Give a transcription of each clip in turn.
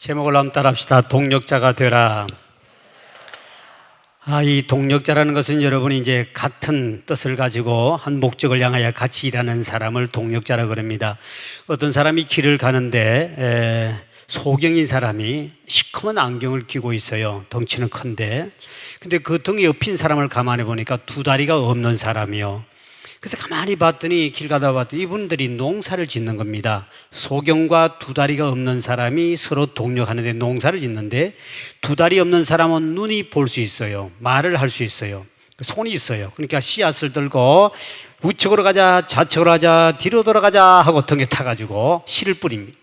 제목을 한번 따라합시다. 동력자가 되라. 이 동력자라는 것은 여러분이 이제 같은 뜻을 가지고 한 목적을 향하여 같이 일하는 사람을 동력자라고 그럽니다. 어떤 사람이 길을 가는데 소경인 사람이 시커먼 안경을 끼고 있어요. 덩치는 큰데. 근데 그 등에 엎인 사람을 가만히 보니까 두 다리가 없는 사람이요. 그래서 가만히 봤더니 길 가다 봤더니 이분들이 농사를 짓는 겁니다. 소경과 두 다리가 없는 사람이 서로 동력하는데 농사를 짓는데 두 다리 없는 사람은 눈이 볼 수 있어요. 말을 할 수 있어요. 손이 있어요. 그러니까 씨앗을 들고 우측으로 가자, 좌측으로 가자, 뒤로 돌아가자 하고 등에 타가지고 씨를 뿌립니다.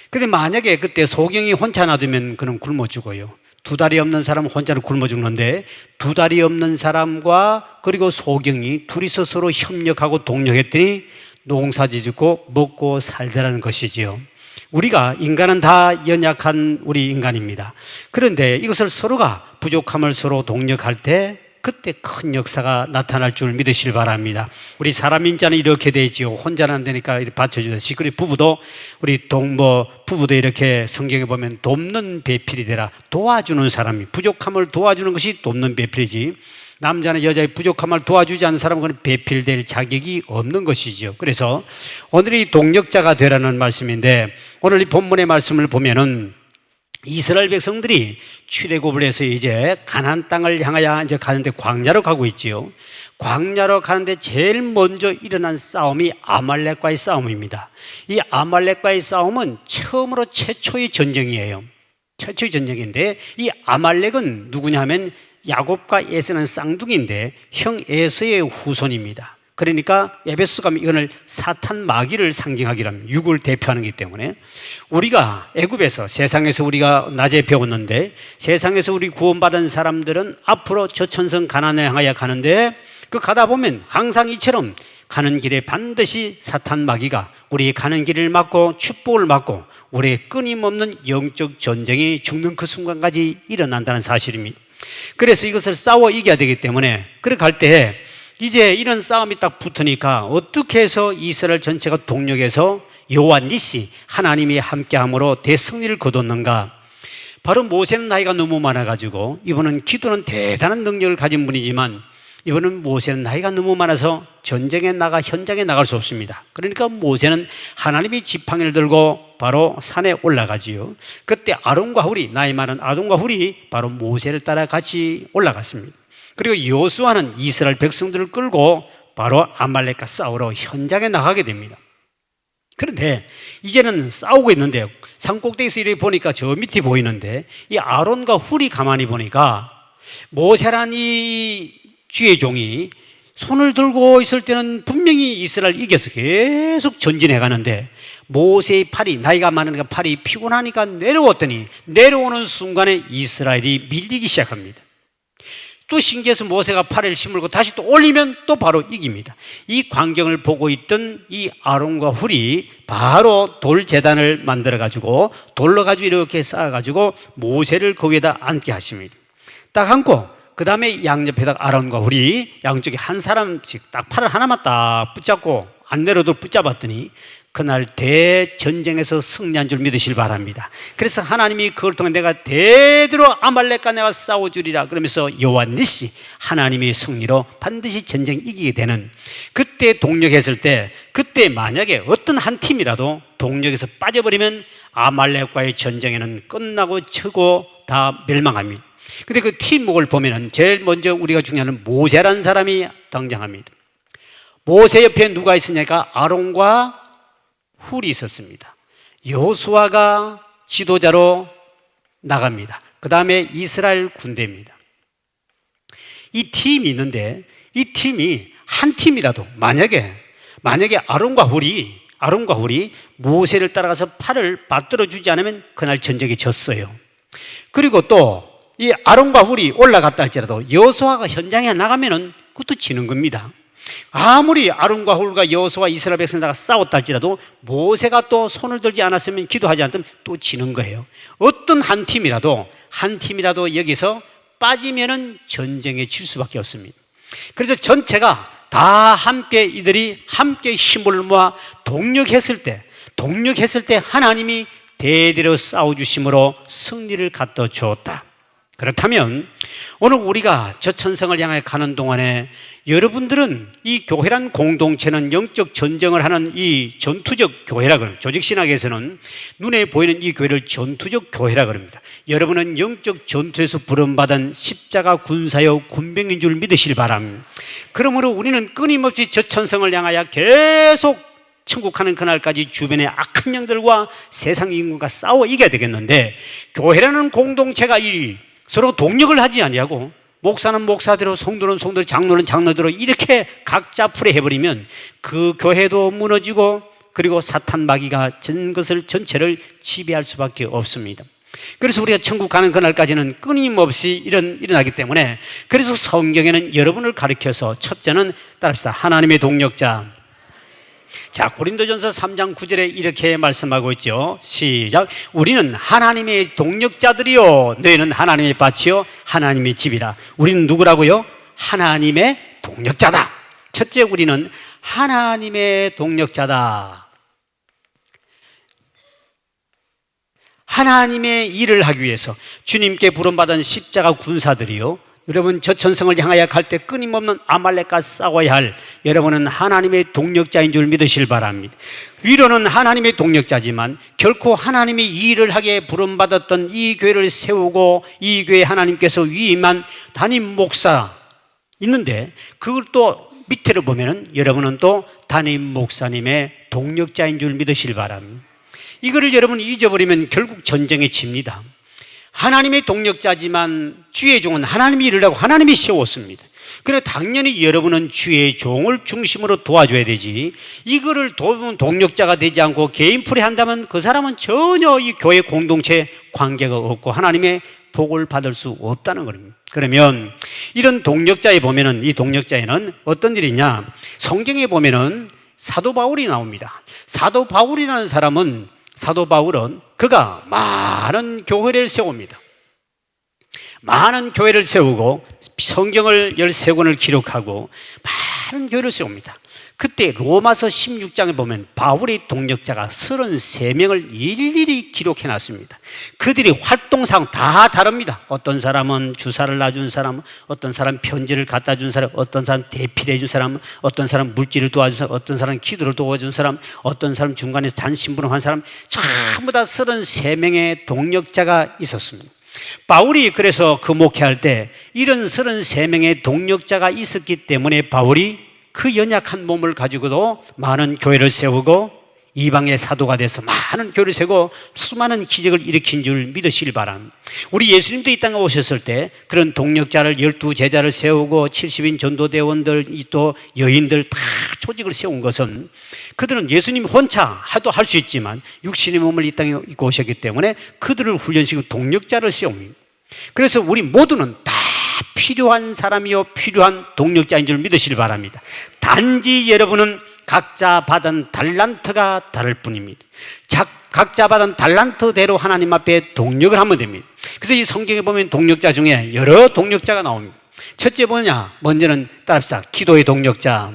근데 만약에 그때 소경이 혼자 놔두면 그는 굶어 죽어요. 두 다리 없는 사람은 혼자는 굶어 죽는데 두 다리 없는 사람과 그리고 소경이 둘이서 서로 협력하고 동력했더니 농사 짓고 먹고 살더라는 것이지요. 우리가 인간은 다 연약한 우리 인간입니다. 그런데 이것을 서로가 부족함을 서로 동력할 때 그때 큰 역사가 나타날 줄 믿으시길 바랍니다. 우리 사람 인자는 이렇게 되지요. 혼자는 안 되니까 받쳐주듯이. 그리고 부부도 우리 부부도 이렇게 성경에 보면 돕는 배필이 되라. 도와주는 사람이 부족함을 도와주는 것이 돕는 배필이지. 남자는 여자의 부족함을 도와주지 않는 사람은 그건 배필될 자격이 없는 것이죠. 그래서 오늘이 동력자가 되라는 말씀인데 오늘 이 본문의 말씀을 보면은 이스라엘 백성들이 출애굽을 해서 이제 가나안 땅을 향하여 이제 가는데 광야로 가고 있지요. 광야로 가는데 제일 먼저 일어난 싸움이 아말렉과의 싸움입니다. 이 아말렉과의 싸움은 처음으로 최초의 전쟁이에요. 최초의 전쟁인데 이 아말렉은 누구냐 하면 야곱과 에서는 쌍둥이인데 형 에서의 후손입니다. 그러니까 에베소 가면 이거는 사탄 마귀를 상징하기로 합니다. 육을 대표하는 것이기 때문에 우리가 애굽에서 세상에서 우리가 낮에 배웠는데 세상에서 우리 구원받은 사람들은 앞으로 저천성 가나안을 향하여 가는데 그 가다 보면 항상 이처럼 가는 길에 반드시 사탄 마귀가 우리 가는 길을 막고 축복을 막고 우리의 끊임없는 영적 전쟁이 죽는 그 순간까지 일어난다는 사실입니다. 그래서 이것을 싸워 이겨야 되기 때문에 그렇게 갈 때 이제 이런 싸움이 딱 붙으니까 어떻게 해서 이스라엘 전체가 동력해서 여호와 니시 하나님이 함께함으로 대승리를 거뒀는가? 바로 모세는 나이가 너무 많아가지고 이분은 기도는 대단한 능력을 가진 분이지만 이분은 모세는 나이가 너무 많아서 전쟁에 현장에 나갈 수 없습니다. 그러니까 모세는 하나님이 지팡이를 들고 바로 산에 올라가지요. 그때 아론과 훌이 나이 많은 아론과 훌이 바로 모세를 따라 같이 올라갔습니다. 그리고 여호수아는 이스라엘 백성들을 끌고 바로 아말렉과 싸우러 현장에 나가게 됩니다. 그런데 이제는 싸우고 있는데 산꼭대기에서 이렇게 보니까 저 밑이 보이는데 이 아론과 훌이 가만히 보니까 모세란 이 주의 종이 손을 들고 있을 때는 분명히 이스라엘 이겨서 계속 전진해 가는데 모세의 팔이 나이가 많으니까 팔이 피곤하니까 내려왔더니 내려오는 순간에 이스라엘이 밀리기 시작합니다. 또 신기해서 모세가 팔을 힘을고 다시 또 올리면 또 바로 이깁니다. 이 광경을 보고 있던 이 아론과 훌이 바로 돌 제단을 만들어 가지고 돌로 가지고 이렇게 쌓아 가지고 모세를 그 위에다 앉게 하십니다. 딱 앉고 그 다음에 양옆에다 아론과 훌이 양쪽에 한 사람씩 딱 팔을 하나만 딱 붙잡고 안 내려도 붙잡았더니 그날 대전쟁에서 승리한 줄 믿으시길 바랍니다. 그래서 하나님이 그걸 통해 내가 대대로 아말렉과 내가 싸워주리라 그러면서 여호와 니시 하나님의 승리로 반드시 전쟁 이기게 되는 그때 동력했을 때 그때 만약에 어떤 한 팀이라도 동력에서 빠져버리면 아말렉과의 전쟁에는 끝나고 쳐고 다 멸망합니다. 근데 그 팀목을 보면은 제일 먼저 우리가 중요한 모세라는 사람이 등장합니다. 모세 옆에 누가 있으니까 아론과 훌이 있었습니다. 여호수아가 지도자로 나갑니다. 그 다음에 이스라엘 군대입니다. 이 팀이 있는데 이 팀이 한 팀이라도 만약에 아론과 훌이 모세를 따라가서 팔을 받들어 주지 않으면 그날 전쟁에 졌어요. 그리고 또 이 아론과 훌이 올라갔다 할지라도 여호수아가 현장에 나가면은 그것도 지는 겁니다. 아무리 아론과 훌과 여호수아 이스라엘 백성들과 싸웠다 할지라도 모세가 또 손을 들지 않았으면 기도하지 않으면 또 지는 거예요. 어떤 한 팀이라도 여기서 빠지면은 전쟁에 질 수밖에 없습니다. 그래서 전체가 다 함께 이들이 함께 힘을 모아 동력했을 때 하나님이 대대로 싸워주심으로 승리를 갖다 주었다. 그렇다면 오늘 우리가 저 천성을 향해 가는 동안에 여러분들은 이 교회란 공동체는 영적 전쟁을 하는 이 전투적 교회라 그럽니다. 조직신학에서는 눈에 보이는 이 교회를 전투적 교회라 그럽니다. 여러분은 영적 전투에서 부름받은 십자가 군사여 군병인 줄 믿으실 바랍니다. 그러므로 우리는 끊임없이 저 천성을 향하여 계속 천국하는 그날까지 주변의 악한 영들과 세상 인간과 싸워 이겨야 되겠는데, 교회라는 공동체가 서로 동력을 하지 아니하고 목사는 목사대로, 성도는 성도대로, 장로는 장로대로 이렇게 각자 풀이해버리면 그 교회도 무너지고, 그리고 사탄 마귀가 전 것을 전체를 지배할 수밖에 없습니다. 그래서 우리가 천국 가는 그날까지는 끊임없이 일어나기 때문에, 그래서 성경에는 여러분을 가리켜서 첫째는 따라합시다. 하나님의 동력자. 자, 고린도전서 3장 9절에 이렇게 말씀하고 있죠. 시작. 우리는 하나님의 동력자들이요, 너희는 하나님의 밭이요 하나님의 집이라. 우리는 누구라고요? 하나님의 동력자다. 첫째, 우리는 하나님의 동력자다. 하나님의 일을 하기 위해서 주님께 부름받은 십자가 군사들이요, 여러분 저 천성을 향하여 갈 때 끊임없는 아말렉과 싸워야 할 여러분은 하나님의 동력자인 줄 믿으실 바랍니다. 위로는 하나님의 동력자지만 결코 하나님이 이 일을 하게 부름받았던 이 교회를 세우고 이 교회 하나님께서 위임한 담임 목사 있는데, 그걸 또 밑에를 보면은 여러분은 또 담임 목사님의 동력자인 줄 믿으실 바랍니다. 이거를 여러분이 잊어버리면 결국 전쟁에 집니다. 하나님의 동력자지만 주의 종은 하나님이 일을 하고 하나님이 세웠습니다. 그래 당연히 여러분은 주의 종을 중심으로 도와줘야 되지, 이거를 도우는 동력자가 되지 않고 개인 풀이한다면 그 사람은 전혀 이 교회 공동체에 관계가 없고 하나님의 복을 받을 수 없다는 겁니다. 그러면 이런 동력자에 보면은, 이 동력자에는 어떤 일이냐, 성경에 보면은 사도 바울이 나옵니다. 사도 바울이라는 사람은, 사도 바울은 그가 많은 교회를 세웁니다. 많은 교회를 세우고 성경을 13권을 기록하고 많은 교회를 세웁니다. 그때 로마서 16장에 보면 바울의 동력자가 33명을 일일이 기록해 놨습니다. 그들이 활동상 다 다릅니다. 어떤 사람은 주사를 놔준 사람, 어떤 사람 편지를 갖다 준 사람, 어떤 사람 대피를 해준 사람, 어떤 사람 물질을 도와준 사람, 어떤 사람 기도를 도와준 사람, 어떤 사람 중간에서 단신부름한 사람, 전부 다 33명의 동력자가 있었습니다. 바울이 그래서 그 목회할 때 이런 33명의 동력자가 있었기 때문에 바울이 그 연약한 몸을 가지고도 많은 교회를 세우고 이방의 사도가 돼서 많은 교회를 세우고 수많은 기적을 일으킨 줄 믿으시길 바랍니다. 우리 예수님도 이 땅에 오셨을 때 그런 동력자를 12제자를 세우고 70인 전도대원들 또 여인들 다 조직을 세운 것은, 그들은 예수님 혼자 하도 할 수 있지만 육신의 몸을 이 땅에 입고 오셨기 때문에 그들을 훈련시키고 동력자를 세웁니다. 그래서 우리 모두는 다 필요한 사람이요 필요한 동력자인 줄 믿으시길 바랍니다. 단지 여러분은 각자 받은 달란트가 다를 뿐입니다. 각자 받은 달란트대로 하나님 앞에 동력을 하면 됩니다. 그래서 이 성경에 보면 동력자 중에 여러 동력자가 나옵니다. 첫째 뭐냐? 먼저는 따라합시다. 기도의 동력자.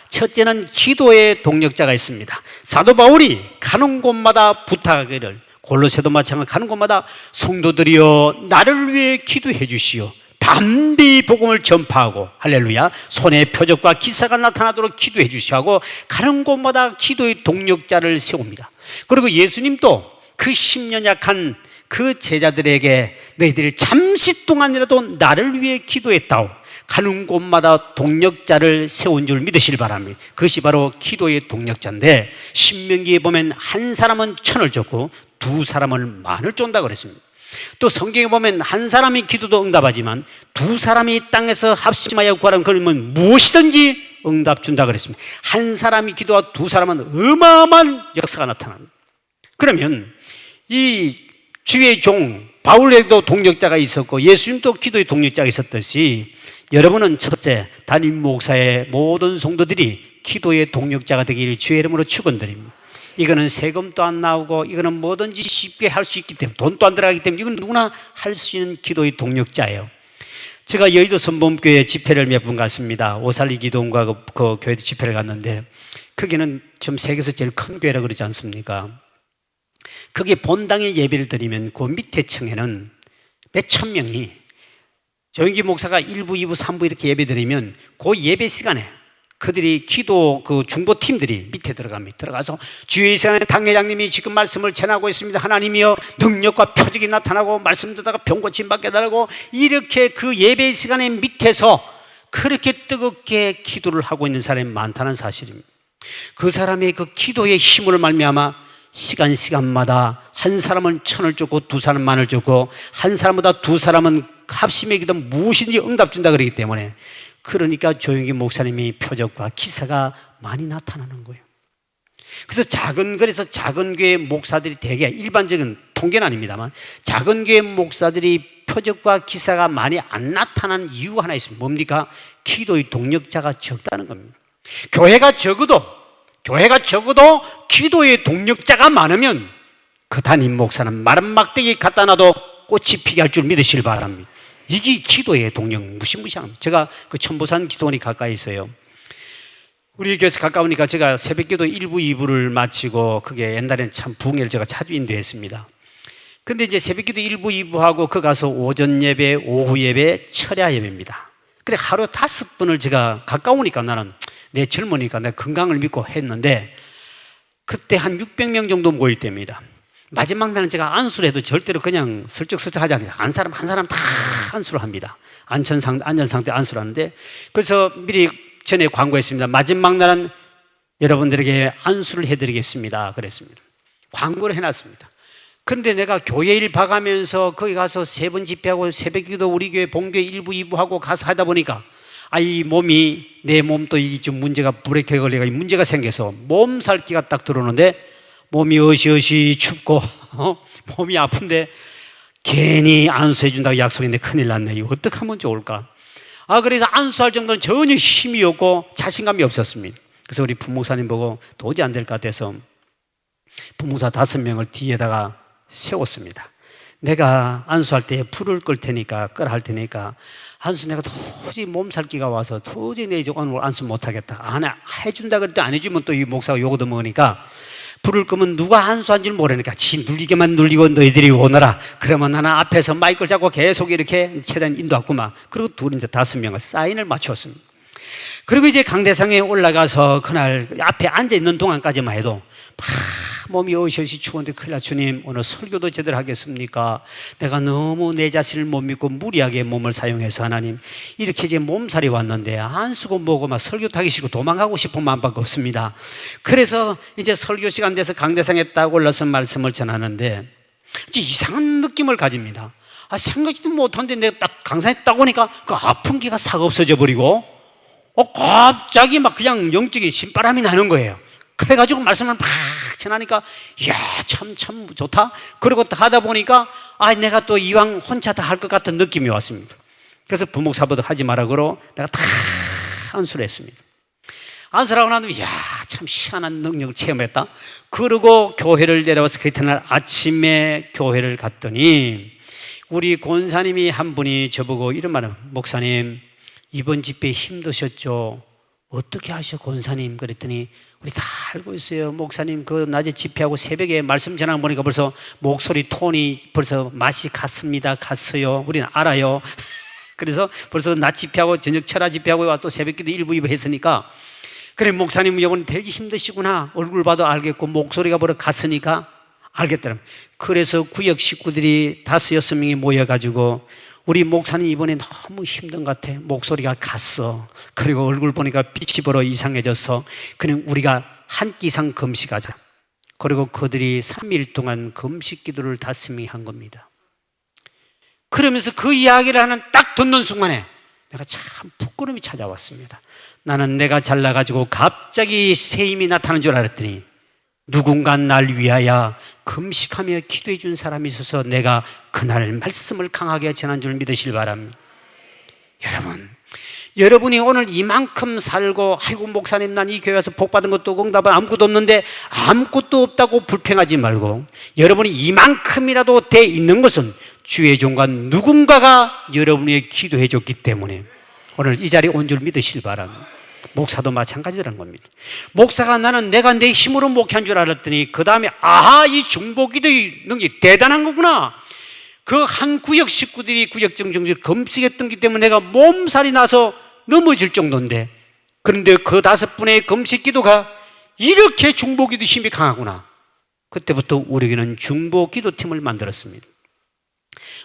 첫째는 기도의 동력자가 있습니다. 사도 바울이 가는 곳마다 부탁하기를, 골로새도 마찬가지로 가는 곳마다 성도들이여 나를 위해 기도해 주시오, 담대히 복음을 전파하고, 할렐루야, 손의 표적과 기사가 나타나도록 기도해 주시오 하고 가는 곳마다 기도의 동력자를 세웁니다. 그리고 예수님도 그 10년 약한 그 제자들에게 너희들이 잠시 동안이라도 나를 위해 기도했다오, 가는 곳마다 동력자를 세운 줄 믿으시길 바랍니다. 그것이 바로 기도의 동력자인데, 신명기에 보면 한 사람은 천을 쫓고 두 사람은 만을 쫓는다고 그랬습니다. 또 성경에 보면 한 사람이 기도도 응답하지만 두 사람이 땅에서 합심하여 구하라면 그러면 무엇이든지 응답 준다고 그랬습니다. 한 사람이 기도와 두 사람은 어마어마한 역사가 나타납니다. 그러면 이 주의 종 바울에도 동력자가 있었고 예수님도 기도의 동력자가 있었듯이, 여러분은 첫째 담임 목사의 모든 성도들이 기도의 동력자가 되기를 주의 이름으로 축원드립니다. 이거는 세금도 안 나오고 이거는 뭐든지 쉽게 할 수 있기 때문에, 돈도 안 들어가기 때문에 이건 누구나 할 수 있는 기도의 동력자예요. 제가 여의도 선범교회 집회를 몇 분 갔습니다. 오살리 기도원과 그 교회 집회를 갔는데, 거기는 좀 세계에서 제일 큰 교회라고 그러지 않습니까? 그게 본당에 예배를 드리면 그 밑에 층에는 몇천 명이 조영기 목사가 1부, 2부, 3부 이렇게 예배 드리면 그 예배 시간에 그들이 기도 그 중보팀들이 밑에 들어가서 주의 시간에 당회장님이 지금 말씀을 전하고 있습니다. 하나님이여 능력과 표적이 나타나고 말씀 듣다가 병 고침 받게 달라고 이렇게 그 예배 시간에 밑에서 그렇게 뜨겁게 기도를 하고 있는 사람이 많다는 사실입니다. 그 사람의 그 기도의 힘으로 말미암아 시간마다 한 사람은 1,000을 줬고 두 사람은 10,000을 줬고 한 사람보다 두 사람은 합심의 기도 무엇인지 응답 준다 그러기 때문에 그러니까 조영기 목사님이 표적과 기사가 많이 나타나는 거예요. 그래서 작은 교회 목사들이 대개 일반적인 통계는 아닙니다만 작은 교회 목사들이 표적과 기사가 많이 안 나타나는 이유가 하나 있습니다. 뭡니까? 기도의 동력자가 적다는 겁니다. 교회가 적어도 기도의 동력자가 많으면 그 담임 목사는 마른 막대기 갖다 놔도 꽃이 피게 할 줄 믿으시길 바랍니다. 이게 기도의 동력 무시무시합니다. 제가 그 천보산 기도원이 가까이 있어요. 우리 교회에서 가까우니까 제가 새벽기도 1부, 2부를 마치고 그게 옛날에는 참 부흥회를 제가 자주 인도했습니다. 근데 이제 새벽기도 1부, 2부하고 그 가서 오전 예배, 오후 예배, 철야 예배입니다. 그래 하루에 5번을 제가 가까우니까 나는 내 젊으니까 내 건강을 믿고 했는데 그때 한 600명 정도 모일 때입니다. 마지막 날은 제가 안수를 해도 절대로 그냥 슬쩍슬쩍 하지 않아요. 한 사람 다 안수를 합니다. 안전상태 안수를 하는데 그래서 미리 전에 광고했습니다. 마지막 날은 여러분들에게 안수를 해드리겠습니다. 그랬습니다. 광고를 해놨습니다. 그런데 내가 교회 일 봐가면서 거기 가서 3번 집회하고 새벽기도 우리 교회 본교회 1부, 2부 하고 가서 하다 보니까 이 몸이 내 몸도 이게 좀 문제가 불에게 걸려가 문제가 생겨서 몸살기가 딱 들어오는데 몸이 어시어시 춥고 몸이 아픈데 괜히 안수해 준다고 약속했는데 큰일 났네. 이거 어떻게 하면 좋을까? 그래서 안수할 정도는 전혀 힘이 없고 자신감이 없었습니다. 그래서 우리 부목사님 보고 도저히 안 될 것 같아서 부목사 5명을 뒤에다가 세웠습니다. 내가 안수할 때 불을 끌 테니까 끌어 할 테니까 안수 내가 도저히 몸살기가 와서 도저히 내 이제 오늘 안수 못하겠다. 안 해준다 그랬더니 안 해주면 또 이 목사가 욕을 먹으니까 불을 끄면 누가 안수한 줄 모르니까 지 눌리게만 눌리고 너희들이 오너라. 그러면 나는 앞에서 마이크를 잡고 계속 이렇게 최대한 인도했구만. 그리고 둘이 이제 5명을 사인을 맞추었습니다. 그리고 이제 강대상에 올라가서 그날 앞에 앉아있는 동안까지만 해도 몸이 어시어시 추운데 큰일 나 주님 오늘 설교도 제대로 하겠습니까? 내가 너무 내 자신을 못 믿고 무리하게 몸을 사용해서 하나님 이렇게 이제 몸살이 왔는데 안 쓰고 뭐고 막 설교 타기 싫고 도망가고 싶은 마음밖에 없습니다. 그래서 이제 설교 시간 돼서 강대상에 딱 올라서 말씀을 전하는데 이상한 느낌을 가집니다. 생각지도 못한데 내가 딱 강산에 딱 오니까 그 아픈 기가 싹 없어져 버리고 갑자기 막 그냥 영적인 신바람이 나는 거예요. 그래가지고 말씀을 막 전하니까 이야 참 좋다. 그리고 하다 보니까 내가 또 이왕 혼자 다 할 것 같은 느낌이 왔습니다. 그래서 부목사보다 하지 마라 그러고 내가 다 안수를 했습니다. 안수를 하고 나면 이야 참 희한한 능력을 체험했다. 그러고 교회를 내려와서 그 이튿날 아침에 교회를 갔더니 우리 권사님이 한 분이 저보고 이런 말을 목사님 이번 집회 힘드셨죠? 어떻게 하셔 권사님? 그랬더니 우리 다 알고 있어요. 목사님 그 낮에 집회하고 새벽에 말씀 전하는 보니까 벌써 목소리 톤이 벌써 맛이 갔어요. 우리는 알아요. 그래서 벌써 낮 집회하고 저녁 철야 집회하고 또 새벽기도 1부 2부 했으니까 그래 목사님 이번 되게 힘드시구나. 얼굴 봐도 알겠고 목소리가 벌써 갔으니까 알겠더라고요. 그래서 구역 식구들이 5, 6명이 모여가지고 우리 목사님 이번에 너무 힘든 것 같아. 목소리가 갔어. 그리고 얼굴 보니까 빛이 벌어 이상해져서 그냥 우리가 한 끼 이상 금식하자. 그리고 그들이 3일 동안 금식 기도를 5명이 한 겁니다. 그러면서 그 이야기를 하는 딱 듣는 순간에 내가 참 부끄러움이 찾아왔습니다. 나는 내가 잘나가지고 갑자기 새 힘이 나타나는 줄 알았더니 누군가 날 위하여 금식하며 기도해 준 사람이 있어서 내가 그날 말씀을 강하게 전한 줄 믿으시길 바랍니다. 여러분이 오늘 이만큼 살고 아이고 목사님 난 이 교회 와서 복 받은 것도 없고 응답은 아무것도 없는데 아무것도 없다고 불평하지 말고 여러분이 이만큼이라도 돼 있는 것은 주의 종과 누군가가 여러분에게 기도해 줬기 때문에 오늘 이 자리에 온 줄 믿으시길 바랍니다. 목사도 마찬가지라는 겁니다. 목사가 나는 내가 내 힘으로 목회한 줄 알았더니 그 다음에 아하, 이 중보기도의 능력이 대단한 거구나. 그 한 구역 식구들이 구역정 정지를 금식했던 기 때문에 내가 몸살이 나서 넘어질 정도인데, 그런데 그 5분의 금식기도가 이렇게 중보기도 힘이 강하구나. 그때부터 우리에게는 중보기도팀을 만들었습니다.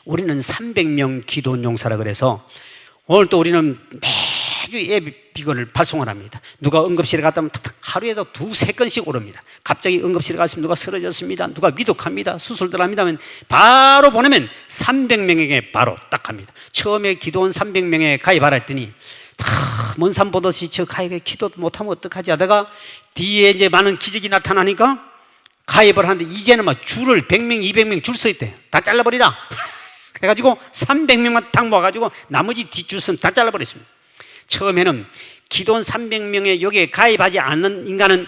우리는 300명 기도용사라 그래서 오늘 또 우리는 매주 예비비건을 발송을 합니다. 누가 응급실에 갔다면 하루에도 2-3건씩 오릅니다. 갑자기 응급실에 갔으면 누가 쓰러졌습니다, 누가 위독합니다, 수술 들어갑니다 하면 바로 보내면 300명에게 바로 딱 합니다. 처음에 기도원 300명에 가입하라 했더니 다 먼 산 보듯이 저 가입에 기도도 못하면 어떡하지 하다가 뒤에 이제 많은 기적이 나타나니까 가입을 하는데 이제는 막 줄을 100명, 200명 줄 서 있대. 다 잘라버리라. 그래가지고 300명만 딱 모아가지고 나머지 뒷줄 서면 다 잘라버렸습니다. 처음에는 기도원 300명에 여기에 가입하지 않는 인간은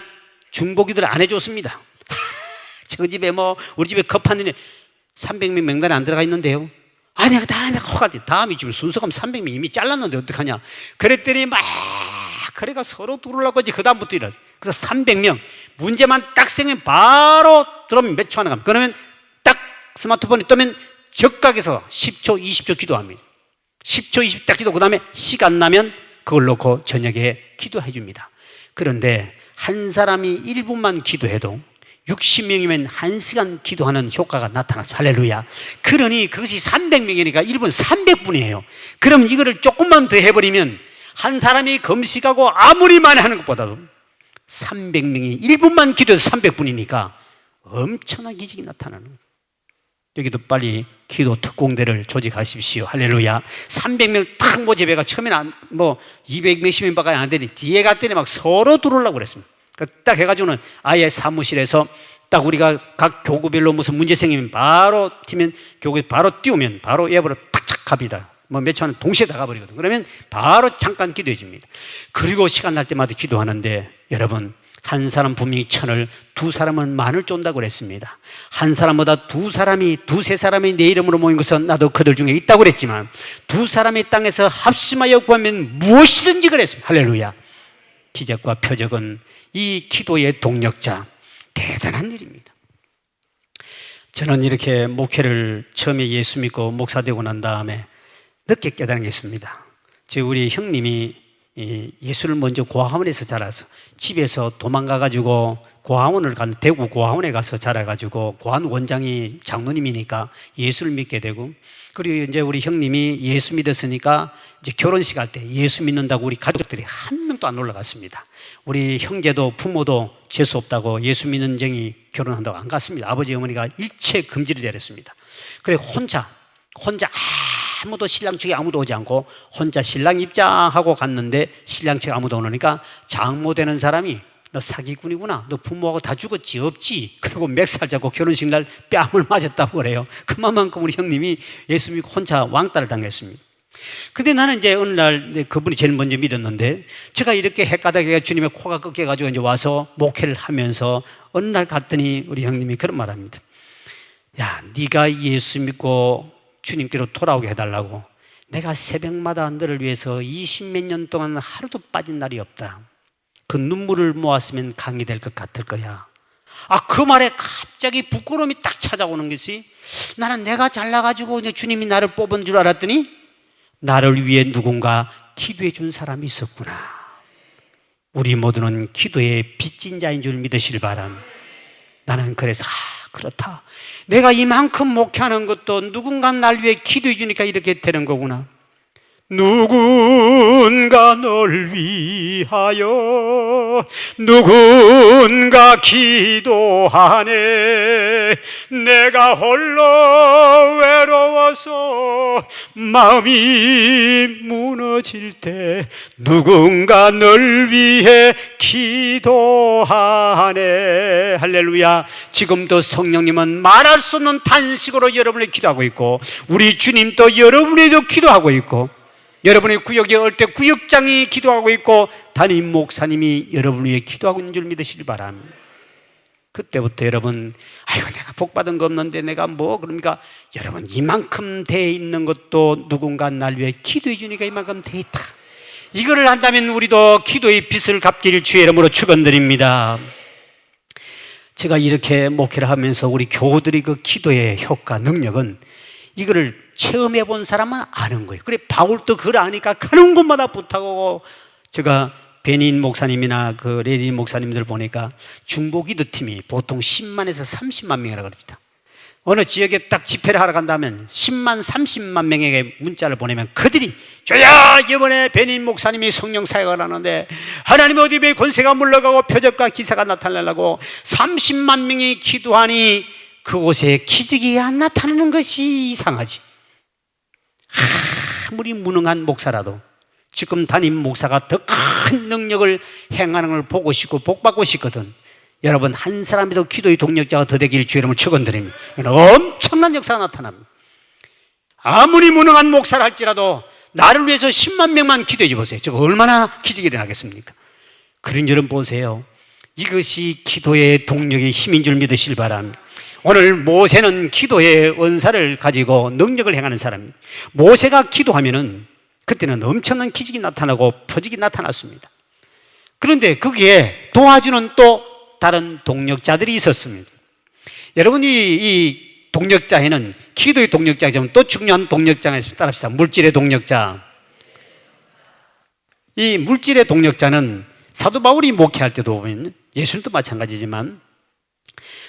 중보기도를 안 해줬습니다. 저 집에 우리 집에 급한 일에 300명 명단에 안 들어가 있는데요. 아, 내가 다음에 커가지고 다음이 지금 순서가 300명 이미 잘랐는데 어떡하냐. 그랬더니 막 그래가 서로 들어오려고 하지. 그 다음부터 일어났어요. 그래서 300명 문제만 딱 생기면 바로 들어오면 몇 초 안에 갑니다. 그러면 딱 스마트폰이 뜨면 적각에서 10초, 20초 기도합니다. 10초, 20초 딱 기도, 그 다음에 시간 나면 그걸 놓고 저녁에 기도해 줍니다. 그런데 한 사람이 1분만 기도해도 60명이면 1시간 기도하는 효과가 나타났어요. 할렐루야. 그러니 그것이 300명이니까 1분 300분이에요. 그럼 이거를 조금만 더 해버리면 한 사람이 금식하고 아무리 많이 하는 것보다도 300명이 1분만 기도해서 300분이니까 엄청난 기적이 나타나는 거예요. 여기도 빨리 기도 특공대를 조직하십시오. 할렐루야. 300명 탁 모집해가 처음에는 200몇십 명밖에 안 되니 뒤에 갔더니 막 서로 들어오려고 그랬습니다. 딱 해가지고는 아예 사무실에서 딱 우리가 각 교구별로 무슨 문제 생기면 바로 팀면 교구에 바로 띄우면 바로 앱으로 팍착 갑니다. 몇 초 안에 동시에 다 가버리거든. 그러면 바로 잠깐 기도해 줍니다. 그리고 시간 날 때마다 기도하는데 여러분, 한 사람 분명히 1000을, 2사람은 10,000을 쫀다고 그랬습니다. 한 사람보다 2사람이, 2-3사람이 내 이름으로 모인 것은 나도 그들 중에 있다고 그랬지만 2사람이 땅에서 합심하여 구하면 무엇이든지 그랬습니다. 할렐루야. 기적과 표적은 이 기도의 동력자, 대단한 일입니다. 저는 이렇게 목회를 처음에 예수 믿고 목사 되고 난 다음에 늦게 깨달은 게 있습니다. 우리 형님이 예수를 먼저 고아원에서 자라서 집에서 도망가가지고 고아원을 간, 대구 고아원에 가서 자라가지고 고아원 원장이 장로님이니까 예수를 믿게 되고, 그리고 이제 우리 형님이 예수 믿었으니까 이제 결혼식 할 때 예수 믿는다고 우리 가족들이 한 명도 안 올라갔습니다. 우리 형제도 부모도 재수 없다고 예수 믿는 쟁이 결혼한다고 안 갔습니다. 아버지 어머니가 일체 금지를 내렸습니다. 그래 혼자 아무도 신랑 측에 아무도 오지 않고 혼자 신랑 입장하고 갔는데 신랑 측에 아무도 안 오니까 장모 되는 사람이 너 사기꾼이구나, 너 부모하고 다 죽었지 없지, 그리고 맥살 잡고 결혼식 날 뺨을 맞았다고 그래요. 그만큼 우리 형님이 예수 믿고 혼자 왕따를 당했습니다. 근데 나는 이제 어느 날 그분이 제일 먼저 믿었는데 제가 이렇게 헷가닥에 주님의 코가 꺾여가지고 이제 와서 목회를 하면서 어느 날 갔더니 우리 형님이 그런 말 합니다. 야, 네가 예수 믿고 주님께로 돌아오게 해달라고 내가 새벽마다 너를 위해서 20몇 년 동안 하루도 빠진 날이 없다. 그 눈물을 모았으면 강이 될 것 같을 거야. 그 말에 갑자기 부끄러움이 딱 찾아오는 것이, 나는 내가 잘나가지고 이제 주님이 나를 뽑은 줄 알았더니 나를 위해 누군가 기도해 준 사람이 있었구나. 우리 모두는 기도의 빚진 자인 줄 믿으시길 바랍니다. 나는 그래서 그렇다. 내가 이만큼 목회하는 것도 누군가 날 위해 기도해 주니까 이렇게 되는 거구나. 누군가 널 위하여 누군가 기도하네. 내가 홀로 외로워서 마음이 무너질 때 누군가 널 위해 기도하네. 할렐루야. 지금도 성령님은 말할 수 없는 탄식으로 여러분을 기도하고 있고, 우리 주님도 여러분에도 기도하고 있고, 여러분의 구역에 올 때 구역장이 기도하고 있고 담임 목사님이 여러분을 위해 기도하고 있는 줄 믿으시길 바랍니다. 그때부터 여러분, 아이고 내가 복 받은 거 없는데 내가 그럽니까? 여러분, 이만큼 돼 있는 것도 누군가 날 위해 기도해 주니까 이만큼 돼 있다. 이거를 한다면 우리도 기도의 빚을 갚기를 주의 이름으로 축원드립니다. 제가 이렇게 목회를 하면서 우리 교우들이 그 기도의 효과, 능력은 이거를 체험해 본 사람은 아는 거예요. 그래, 바울도 그걸 아니까 가는 곳마다 부탁하고, 제가 베닌 목사님이나 그 레린 목사님들 보니까 중보기도팀이 보통 10만에서 30만 명이라고 그럽니다. 어느 지역에 딱 집회를 하러 간다면 10만, 30만 명에게 문자를 보내면 그들이 주야, 이번에 베닌 목사님이 성령 사역을 하는데 하나님 어디에 권세가 물러가고 표적과 기사가 나타나려고 30만 명이 기도하니 그곳에 기적이 안 나타나는 것이 이상하지. 아무리 무능한 목사라도 지금 담임 목사가 더 큰 능력을 행하는 걸 보고 싶고 복받고 싶거든. 여러분, 한 사람이도 기도의 동력자가 더 되기를 주의 이름으로 축원드립니다. 엄청난 역사가 나타납니다. 아무리 무능한 목사를 할지라도 나를 위해서 10만 명만 기도해 보세요. 저거 얼마나 기적이 일어나겠습니까? 그런 여러분 보세요. 이것이 기도의 동력의 힘인 줄 믿으실 바랍니다. 오늘 모세는 기도의 은사를 가지고 능력을 행하는 사람입니다. 모세가 기도하면은 그때는 엄청난 기적이 나타나고 표적이 나타났습니다. 그런데 거기에 도와주는 또 다른 동력자들이 있었습니다. 여러분이 이 동력자에는 기도의 동력자이지만 또 중요한 동력자가 있습니다. 따라합시다. 물질의 동력자. 이 물질의 동력자는 사도 바울이 목회할 때도 보면, 예수님도 마찬가지지만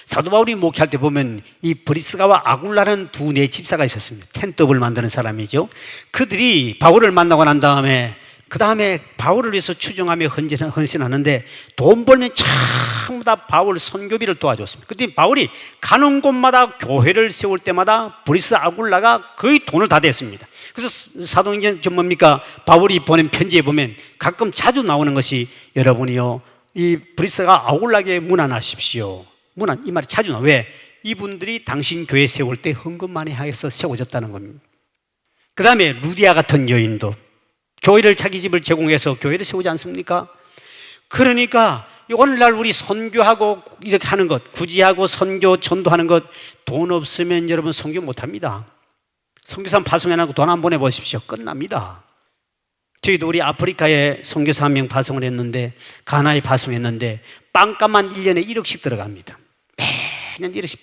사도 바울이 목회할 때 보면 이 브리스가와 아굴라는 두 네 집사가 있었습니다. 텐트업을 만드는 사람이죠. 그들이 바울을 만나고 난 다음에 그 다음에 바울을 위해서 추종하며 헌신하는데 돈 벌면 전부 다 바울 선교비를 도와줬습니다. 그때 바울이 가는 곳마다 교회를 세울 때마다 브리스 아굴라가 거의 돈을 다 댔습니다. 그래서 사도행전 좀 뭡니까? 바울이 보낸 편지에 보면 가끔 자주 나오는 것이, 여러분이요, 이 브리스가 아굴라에게 문안하십시오. 문안, 이 말이 자주 나와요. 왜? 이분들이 당신 교회 세울 때 헌금 많이 해서 세워졌다는 겁니다. 그 다음에 루디아 같은 여인도 교회를, 자기 집을 제공해서 교회를 세우지 않습니까? 그러니까 오늘날 우리 선교하고 이렇게 하는 것, 구제하고 선교, 전도하는 것, 돈 없으면 여러분 선교 못합니다. 선교사 파송해놓고 돈 안 보내보십시오. 끝납니다. 저희도 우리 아프리카에 선교사 한 명 파송을 했는데, 가나에 파송했는데 빵값만 1년에 1억씩 들어갑니다. 매년 1억씩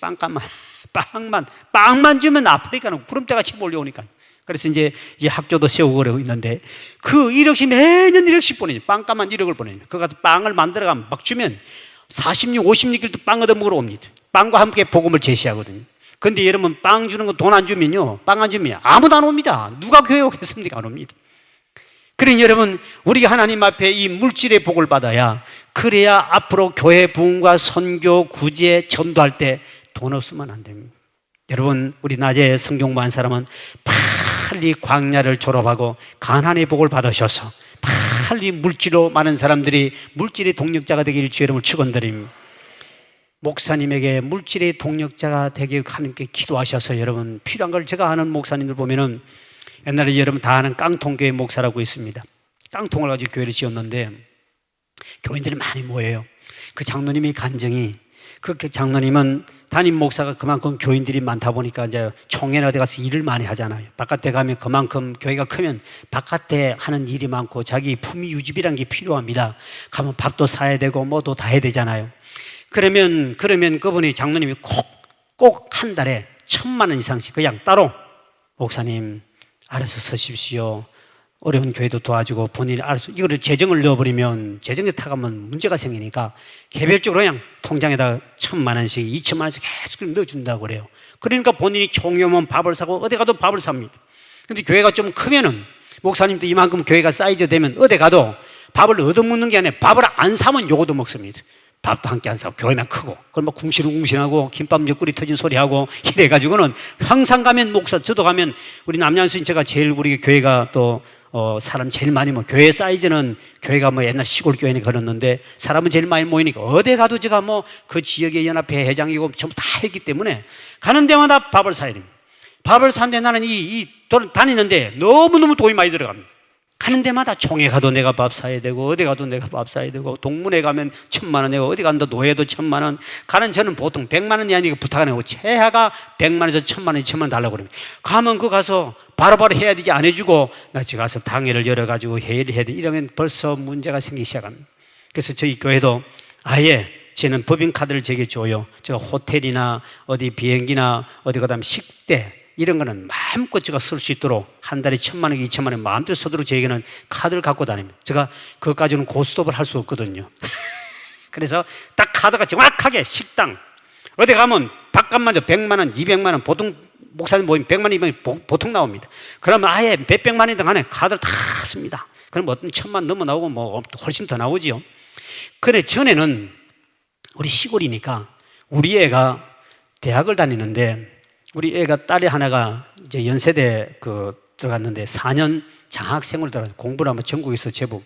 빵만 주면 아프리카는 구름대같이 몰려오니까. 그래서 이제 이 학교도 세우고 그러고 있는데 그 1억씩 매년 1억씩 보내죠. 빵값만 1억을 보내죠. 그 가서 빵을 만들어가면 막 주면 46, 56일도 빵 얻어먹으러 옵니다. 빵과 함께 복음을 제시하거든요. 근데 여러분, 빵 주는 거 돈 안 주면요, 빵 안 주면 아무도 안 옵니다. 누가 교회 오겠습니까? 안 옵니다. 그러니 여러분, 우리가 하나님 앞에 이 물질의 복을 받아야, 그래야 앞으로 교회 부흥과 선교, 구제, 전도할 때 돈 없으면 안 됩니다. 여러분, 우리 낮에 성경 공부한 사람은 빨리 광야를 졸업하고 가나안의 복을 받으셔서 빨리 물질로 많은 사람들이 물질의 동력자가 되기를 주의 이름으로 축원드립니다. 목사님에게 물질의 동력자가 되길 하나님께 기도하셔서, 여러분, 필요한 걸, 제가 아는 목사님들 보면은 옛날에 여러분 다 아는 깡통교회 목사라고 있습니다. 깡통을 가지고 교회를 지었는데 교인들이 많이 모여요. 그 장로님이 간증이, 그 장로님은 담임 목사가 그만큼 교인들이 많다 보니까 이제 총회나 어디 가서 일을 많이 하잖아요. 바깥에 가면 그만큼 교회가 크면 바깥에 하는 일이 많고 자기 품위 유지비라는 게 필요합니다. 가면 밥도 사야 되고 뭐도 다 해야 되잖아요. 그러면 그분이, 장로님이 꼭 한 달에 1,000만 원 이상씩 그냥 따로, 목사님 알아서 쓰십시오. 어려운 교회도 도와주고 본인이 알아서, 이거를 재정을 넣어버리면 재정에서 타가면 문제가 생기니까 개별적으로 그냥 통장에다 1,000만 원씩, 2,000만 원씩 계속 넣어준다고 그래요. 그러니까 본인이 총회 오면 밥을 사고 어디 가도 밥을 삽니다. 근데 교회가 좀 크면은, 목사님도 이만큼 교회가 사이즈 되면 어디 가도 밥을 얻어먹는 게 아니라 밥을 안 사면 요거도 먹습니다. 밥도 함께 안 사고 교회만 크고, 그걸 막 궁시렁궁시렁하고 김밥 옆구리 터진 소리하고 이래가지고는 항상 가면, 저도 가면, 우리 남양수인 제가 제일, 우리 교회가 또 사람 제일 많이 교회 사이즈는, 교회가 옛날 시골 교회니 그랬는데 사람은 제일 많이 모이니까 어디 가도 제가 그 지역의 연합회 회장이고 전부 다 했기 때문에 가는 데마다 밥을 사야 됩니다. 밥을 사는데 나는 이 돈 다니는데 너무너무 돈이 많이 들어갑니다. 가는 데마다 총회 가도 내가 밥 사야 되고, 어디 가도 내가 밥 사야 되고, 동문회 가면 1,000만 원 내고, 어디 간다 노예도 1,000만 원. 가는 저는 보통 100만 원이 아니고 부탁 안 하고 최하가 100만에서 1,000만 원, 2,000만 원 달라고 그럽니다. 가면 그 가서 바로바로 해야 되지, 안 해주고 나 지금 가서 당회를 열어가지고 회의를 해야 돼, 이러면 벌써 문제가 생기기 시작합니다. 그래서 저희 교회도 아예 저는 법인카드를 제게 줘요. 제가 호텔이나 어디 비행기나 어디 그다음 식대 이런 거는 마음껏 제가 쓸 수 있도록 한 달에 1,000만 원, 2,000만 원 마음대로 쓰도록 저에게는 카드를 갖고 다닙니다. 제가 그것까지는 고스톱을 할 수 없거든요. 그래서 딱 카드가 정확하게 식당 어디 가면 밥값만 해도 100만 원, 200만 원, 보통 목사님 모이면 100만 원, 200만 원 보통 나옵니다. 그러면 아예 몇백만 원이든 간에 카드를 다 씁니다. 그럼 어떤 1,000만 넘어 나오고 뭐 훨씬 더 나오지요. 그래 전에는 우리 시골이니까 우리 애가 대학을 다니는데, 우리 애가 딸이 하나가 이제 연세대 들어갔는데 4년 장학생으로 들어가서 공부를 하면 전국에서 제법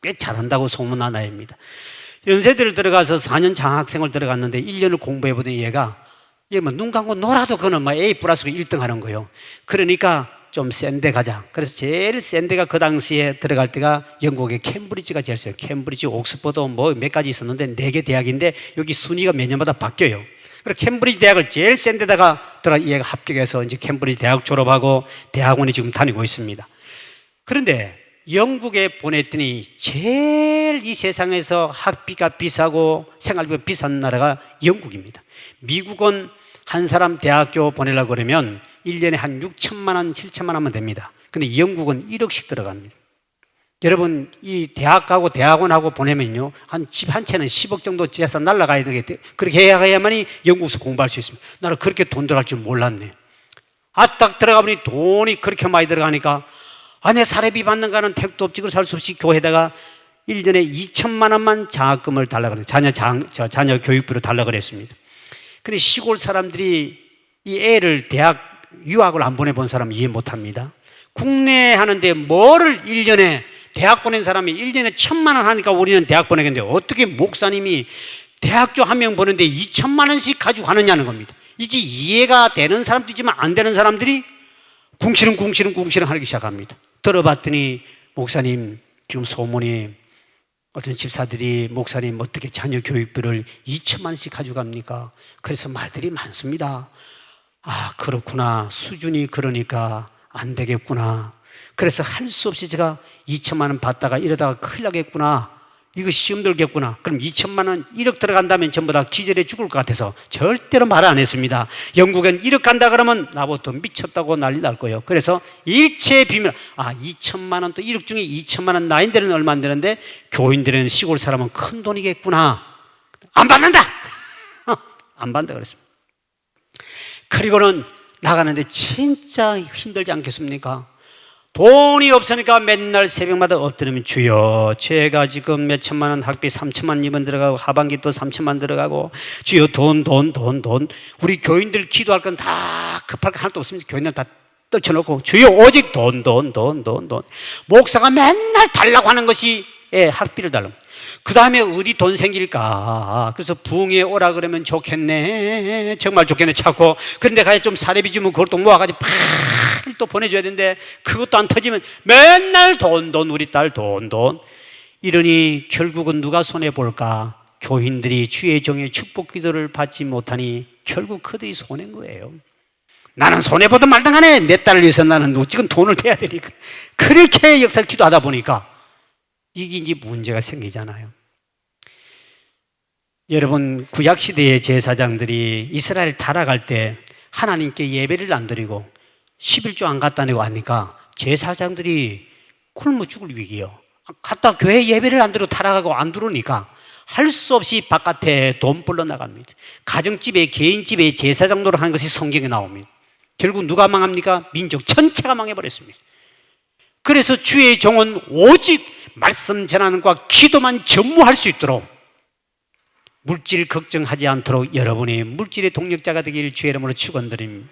꽤 잘한다고 소문난 아이입니다. 연세대를 들어가서 4년 장학생을 들어갔는데 1년을 공부해보더니 얘가 눈 감고 놀아도 그는 막 A 플러스로 1등 하는 거예요. 그러니까 좀 센 데 가자. 그래서 제일 센 데가 그 당시에 들어갈 때가 영국의 캠브리지가 제일 세요. 캠브리지, 옥스퍼드 뭐 몇 가지 있었는데 4개 대학인데 여기 순위가 몇 년마다 바뀌어요. 그래서 캠브리지 대학을 제일 센 데다가 얘가 합격해서 이제 캠브리지 대학 졸업하고 대학원에 지금 다니고 있습니다. 그런데 영국에 보냈더니 제일 이 세상에서 학비가 비싸고 생활비가 비싼 나라가 영국입니다. 미국은 한 사람 대학교 보내려고 그러면 1년에 한 6천만 원, 7천만 원만 됩니다. 근데 영국은 1억씩 들어갑니다. 여러분, 이 대학 가고 대학원하고 보내면요, 한 집 한 채는 10억 정도 재산 날라가야 되겠대. 그렇게 해야만이 영국에서 공부할 수 있습니다. 나는 그렇게 돈 들어갈 줄 몰랐네. 딱 들어가 보니 돈이 그렇게 많이 들어가니까, 내 사례비 받는 거는 택도 없지, 그 살 수 없이 교회에다가 1년에 2천만 원만 장학금을 달라고 그래요. 자녀 교육비로 달라고 그랬습니다. 근데 시골 사람들이 이 애를 대학 유학을 안 보내본 사람은 이해 못 합니다. 국내 하는데 뭐를 1년에 대학 보낸 사람이 1년에 1,000만 원 하니까 우리는 대학 보내겠는데 어떻게 목사님이 대학교 한 명 보는데 2천만 원씩 가지고 가느냐는 겁니다. 이게 이해가 되는 사람도 있지만 안 되는 사람들이 궁시렁 하기 시작합니다. 들어봤더니 목사님 지금 소문이 어떤 집사들이 목사님 어떻게 자녀 교육비를 2천만 원씩 가져갑니까? 그래서 말들이 많습니다. 그렇구나, 수준이 그러니까 안 되겠구나. 그래서 할 수 없이 제가 2천만 원 받다가 이러다가 큰일 나겠구나, 이것이 힘들겠구나. 그럼 2천만 원 1억 들어간다면 전부 다 기절해 죽을 것 같아서 절대로 말 안 했습니다. 영국엔 1억 간다 그러면 나부터 미쳤다고 난리 날 거예요. 그래서 일체의 비밀, 2천만 원 또 1억 중에 2천만 원 나인들은 얼마 안 되는데 교인들은 시골 사람은 큰 돈이겠구나. 안 받는다. 안 받는다 그랬습니다. 그리고는 나가는데 진짜 힘들지 않겠습니까? 돈이 없으니까 맨날 새벽마다 엎드리면 주여, 제가 지금 몇 천만 원 학비 3천만 원 이번 들어가고 하반기 또 3천만 원 들어가고, 주여 돈. 우리 교인들 기도할 건 다 급할 거 하나도 없습니다. 교인들 다 떨쳐놓고 주여 오직 돈. 목사가 맨날 달라고 하는 것이 학비를 달라고. 그 다음에 어디 돈 생길까? 그래서 부흥회 오라 그러면 좋겠네, 정말 좋겠네 찾고, 근데 가야 좀 사례비 주면 그걸 또 모아가지고 또 보내줘야 되는데 그것도 안 터지면 맨날 돈, 우리 딸 돈. 이러니 결국은 누가 손해볼까? 교인들이 주의 종의 축복 기도를 받지 못하니 결국 그들이 손해인 거예요. 나는 손해보든 말든 간에 내 딸을 위해서 나는 무조건 돈을 대야 되니까, 그렇게 역사를 기도하다 보니까 이게 이제 문제가 생기잖아요. 여러분, 구약시대의 제사장들이 이스라엘 타락할 때 하나님께 예배를 안 드리고 11조 안 갖다 내고 하니까 제사장들이 굶어 죽을 위기예요. 갔다 교회 예배를 안 드리고 타락하고 안 들어오니까 할 수 없이 바깥에 돈 벌러 나갑니다. 가정집에, 개인집에 제사장 노릇하는 것이 성경에 나옵니다. 결국 누가 망합니까? 민족 전체가 망해버렸습니다. 그래서 주의 종은 오직 말씀 전하는 것과 기도만 전무할 수 있도록, 물질 걱정하지 않도록 여러분이 물질의 동력자가 되기를 주의 이름으로 축원드립니다.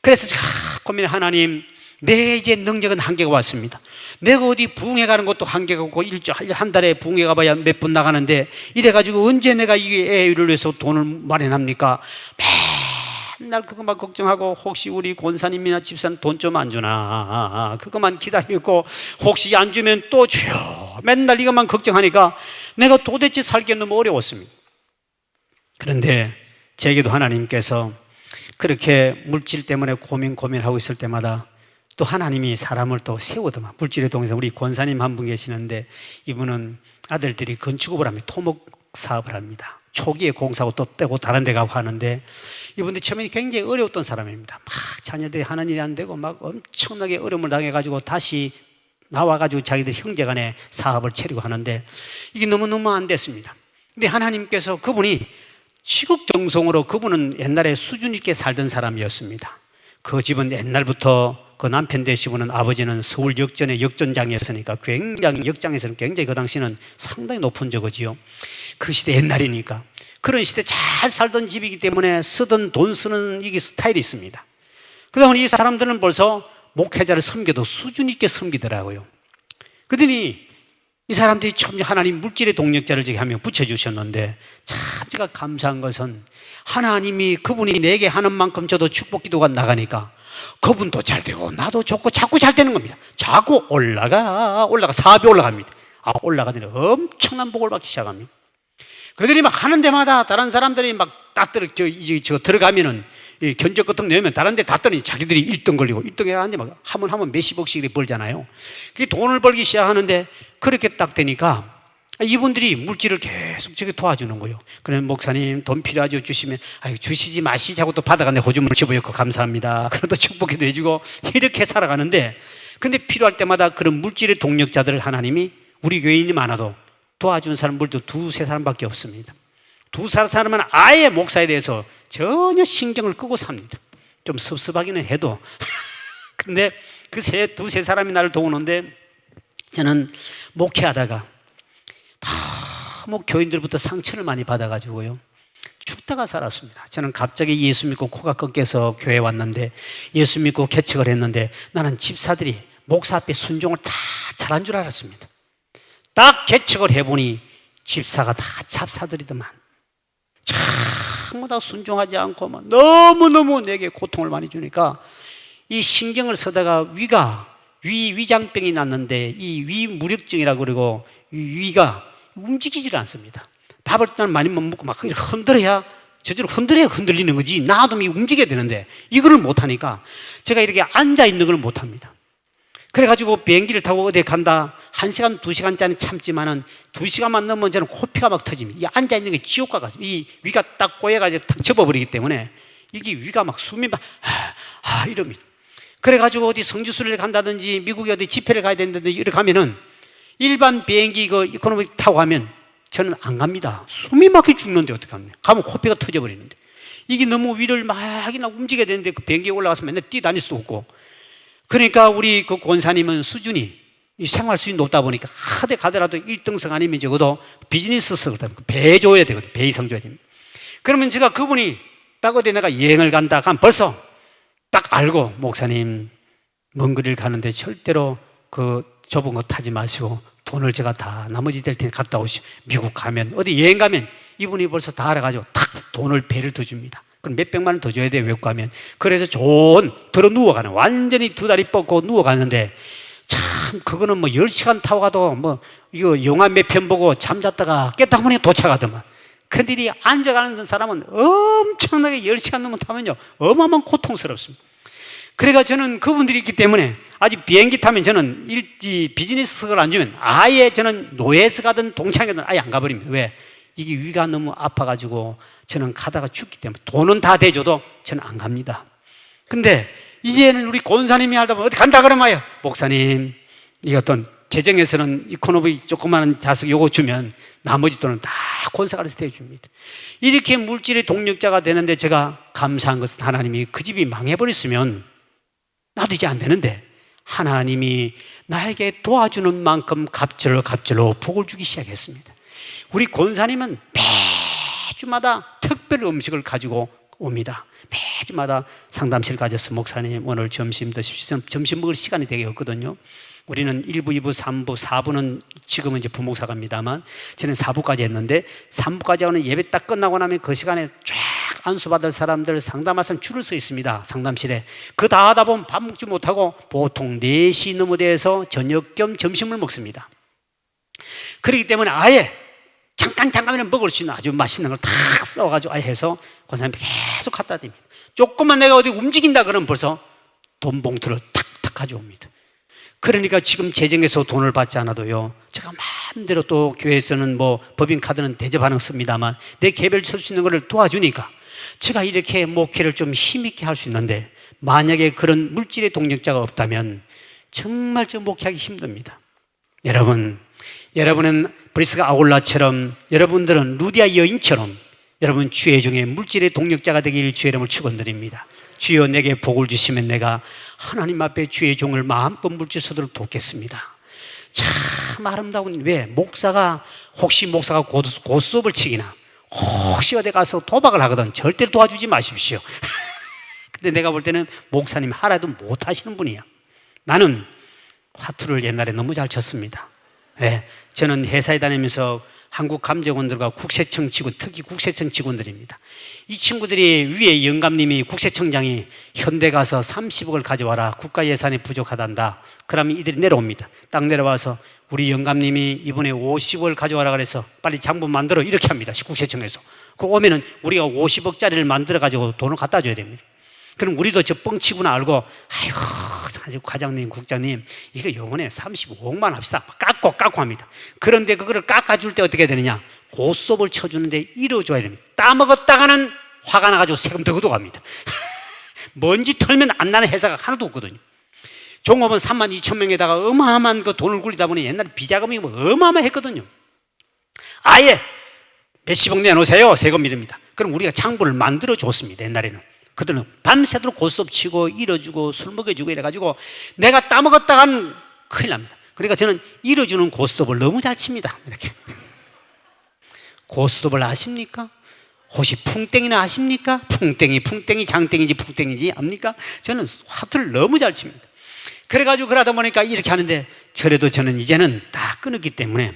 그래서 고민해, 하나님, 내 이제 능력은 한계가 왔습니다. 내가 어디 부흥회 가는 것도 한계가 없고 한 달에 부흥회 가봐야 몇 분 나가는데 이래가지고 언제 내가 이 애를 위해서 돈을 마련합니까? 맨날 그것만 걱정하고 혹시 우리 권사님이나 집사는 돈 좀 안 주나 그것만 기다리고 혹시 안 주면 또 줘요. 맨날 이것만 걱정하니까 내가 도대체 살기 너무 어려웠습니다. 그런데 제게도 하나님께서 그렇게 물질 때문에 고민하고 있을 때마다 또 하나님이 사람을 또 세우더만. 물질의 동에서 우리 권사님 한 분 계시는데 이분은 아들들이 건축업을 합니다. 토목 사업을 합니다. 초기에 공사하고 또 떼고 다른 데 가고 하는데 이분들 처음에 굉장히 어려웠던 사람입니다. 막 자녀들이 하는 일이 안 되고 막 엄청나게 어려움을 당해가지고 다시 나와가지고 자기들 형제간에 사업을 차리고 하는데 이게 너무너무 안 됐습니다. 근데 하나님께서 그분이 시국정성으로, 그분은 옛날에 수준 있게 살던 사람이었습니다. 그 집은 옛날부터 그 남편 되시고는 아버지는 서울 역전의 역전장이었으니까 굉장히, 역장에서는 굉장히 그 당시는 상당히 높은 저거지요. 그 시대 옛날이니까. 그런 시대 잘 살던 집이기 때문에 쓰던 돈 쓰는 이게 스타일이 있습니다. 그다음에 이 사람들은 벌써 목회자를 섬겨도 수준 있게 섬기더라고요. 그러더니 이 사람들이 참 하나님 물질의 동력자를 저기 하며 붙여주셨는데 참 제가 감사한 것은 하나님이 그분이 내게 하는 만큼 저도 축복 기도가 나가니까 그분도 잘 되고 나도 좋고 자꾸 잘 되는 겁니다. 자꾸 올라가 사업이 올라갑니다. 올라가더니 엄청난 복을 받기 시작합니다. 그들이 막 하는 데마다 다른 사람들이 막 따뜨려 들어가면은 견적 같은 거 내면 다른 데 땄더니 자기들이 1등 걸리고 1등 해가는데 막 하면 몇십억씩 벌잖아요. 그게 돈을 벌기 시작하는데 그렇게 딱 되니까 이분들이 물질을 계속 저기 도와주는 거예요. 그러면 목사님 돈 필요하죠? 주시면 주시지 마시자고 또 받아가는데 호주머니 집어넣고 감사합니다. 그래도 축복해도 해주고 이렇게 살아가는데 근데 필요할 때마다 그런 물질의 동력자들을 하나님이 우리 교인이 많아도 도와준 사람들도 2-3사람밖에 없습니다. 2-3사람은 아예 목사에 대해서 전혀 신경을 끄고 삽니다. 좀 섭섭하기는 해도 근데 그 2-3사람이 나를 도우는데 저는 목회하다가 너무 교인들부터 상처를 많이 받아가지고요 죽다가 살았습니다. 저는 갑자기 예수 믿고 코가 꺾여서 교회에 왔는데 예수 믿고 개척을 했는데 나는 집사들이 목사 앞에 순종을 다 잘한 줄 알았습니다. 딱 개척을 해보니 집사가 다 잡사들이더만 전부 다 순종하지 않고 너무너무 내게 고통을 많이 주니까 이 신경을 쓰다가 위장병이 났는데 이 위무력증이라고 그러고 위가 움직이질 않습니다. 밥을 많이 못 먹고 막 흔들어야 저절로 흔들리는 거지 놔두면 움직여야 되는데 이거를 못하니까 제가 이렇게 앉아있는 걸 못합니다. 그래가지고 비행기를 타고 어디 간다 1시간 2시간짜리 참지만은 2시간만 넘으면 저는 코피가 막 터집니다. 이 앉아있는 게 지옥과 같습니다. 이 위가 딱 꼬여가지고 탁 접어버리기 때문에 이게 위가 막 숨이 막 이럽니다. 그래가지고 어디 성지순례를 간다든지 미국에 어디 집회를 가야 된다든지 이렇게 가면은 일반 비행기 이코노미 타고 가면 저는 안 갑니다. 숨이 막혀 죽는데 어떡합니까? 가면 코피가 터져버리는데 이게 너무 위를 막 움직여야 되는데 그 비행기에 올라가서 맨날 뛰다닐 수도 없고 그러니까 우리 그 권사님은 수준이 생활 수준이 높다 보니까 하대 가더라도 1등석 아니면 적어도 비즈니스석을 타면 배 줘야 되거든요. 배 이상 줘야 됩니다. 그러면 제가 그분이 딱 어디 내가 여행을 간다 하면 벌써 딱 알고 목사님 먼 거리를 가는데 절대로 그 좁은 거 타지 마시고 돈을 제가 다 나머지 될 테니 갔다 오시오. 미국 가면 어디 여행 가면 이분이 벌써 다 알아가지고 탁 돈을 배를 더 줍니다. 그럼 몇백만 원 더 줘야 돼요. 외국 가면. 그래서 좋은 들어 누워가는 완전히 2다리 뻗고 누워가는데 참 그거는 10시간 타고 가도 이거 영화 몇 편 보고 잠잤다가 깼다 보니 도착하더만. 근데 이 앉아가는 사람은 엄청나게 10시간 넘으면 타면요 어마어마한 고통스럽습니다. 그래가 저는 그분들이 있기 때문에 아직 비행기 타면 저는 비즈니스석을 안 주면 아예 저는 노예에서 가든 동창회든 아예 안 가버립니다. 왜? 이게 위가 너무 아파가지고 저는 가다가 죽기 때문에 돈은 다 대줘도 저는 안 갑니다. 근데 이제는 우리 권사님이 하다 보면 어디 간다 그러면 목사님 이 어떤 재정에서는 이코노미 조그마한 자석 요거 주면 나머지 돈은 다 권사가서 대줍니다. 이렇게 물질의 동력자가 되는데 제가 감사한 것은 하나님이 그 집이 망해버렸으면 나도 이제 안 되는데 하나님이 나에게 도와주는 만큼 갑절로 복을 주기 시작했습니다. 우리 권사님은 매주마다 특별 음식을 가지고 옵니다. 매주마다 상담실 가져서 목사님 오늘 점심 드십시오. 점심 먹을 시간이 되게 없거든요. 우리는 1부, 2부, 3부, 4부는 지금은 이제 부목사갑니다만 저는 4부까지 했는데 3부까지 하는 예배 딱 끝나고 나면 그 시간에 쫙 안수받을 사람들 상담할 사람 줄을 서 있습니다. 상담실에. 그 다 하다 보면 밥 먹지 못하고 보통 4시 넘어 돼서 저녁 겸 점심을 먹습니다. 그렇기 때문에 아예 잠깐이면 먹을 수 있는 아주 맛있는 걸 탁 써가지고 아예 해서 권사님이 계속 갖다 댑니다. 조금만 내가 어디 움직인다 그러면 벌써 돈 봉투를 탁탁 가져옵니다. 그러니까 지금 재정에서 돈을 받지 않아도요, 제가 마음대로 또 교회에서는 뭐 법인카드는 대접하는 거 씁니다만 내 개별 쓸 수 있는 것을 도와주니까 제가 이렇게 목회를 좀 힘있게 할 수 있는데, 만약에 그런 물질의 동력자가 없다면 정말 저 목회하기 힘듭니다. 여러분은 브리스가 아울라처럼, 여러분들은 루디아 여인처럼 여러분 주의 중에 물질의 동력자가 되길 주의 이름을 축원드립니다. 주여 내게 복을 주시면 내가 하나님 앞에 주의 종을 마음껏 물질 쓰도록 돕겠습니다. 참 아름다운, 왜 목사가 고스톱을 치기나 혹시 어디 가서 도박을 하거든 절대로 도와주지 마십시오. 근데 내가 볼 때는 목사님 하나도 못 하시는 분이야. 나는 화투를 옛날에 너무 잘 쳤습니다. 네, 저는 회사에 다니면서 한국 감정원들과 국세청 직원, 특히 국세청 직원들입니다. 이 친구들이 위에 영감님이, 국세청장이 현대 가서 30억을 가져와라, 국가 예산이 부족하단다. 그러면 이들이 내려옵니다. 딱 내려와서 우리 영감님이 이번에 50억을 가져와라 그래서 빨리 장부 만들어, 이렇게 합니다. 국세청에서. 그 오면은 우리가 50억짜리를 만들어 가지고 돈을 갖다 줘야 됩니다. 그럼 우리도 저 뻥치구나 알고, 아이고 과장님, 국장님, 이거 요번에 35억만 합시다. 깎고 합니다. 그런데 그거를 깎아줄 때 어떻게 되느냐, 고스톱을 쳐주는데 잃어줘야 됩니다. 따먹었다가는 화가 나가지고 세금 더 걷어갑니다. 먼지 털면 안 나는 회사가 하나도 없거든요. 종업원 32,000명에다가 어마어마한 그 돈을 굴리다 보니 옛날에 비자금이 뭐 어마어마했거든요. 아예 몇십억 내놓으세요, 세금 이럽니다. 그럼 우리가 장부를 만들어 줬습니다. 옛날에는 그들은 밤새도록 고스톱 치고 잃어주고 술 먹여주고 이래가지고 내가 따먹었다가는 큰일 납니다. 그러니까 저는 잃어주는 고스톱을 너무 잘 칩니다. 이렇게. 고스톱을 아십니까? 혹시 풍땡이나 아십니까? 풍땡이 장땡인지 풍땡인지 압니까? 저는 화투를 너무 잘 칩니다. 그래가지고 그러다 보니까 이렇게 하는데, 그래도 저는 이제는 다 끊었기 때문에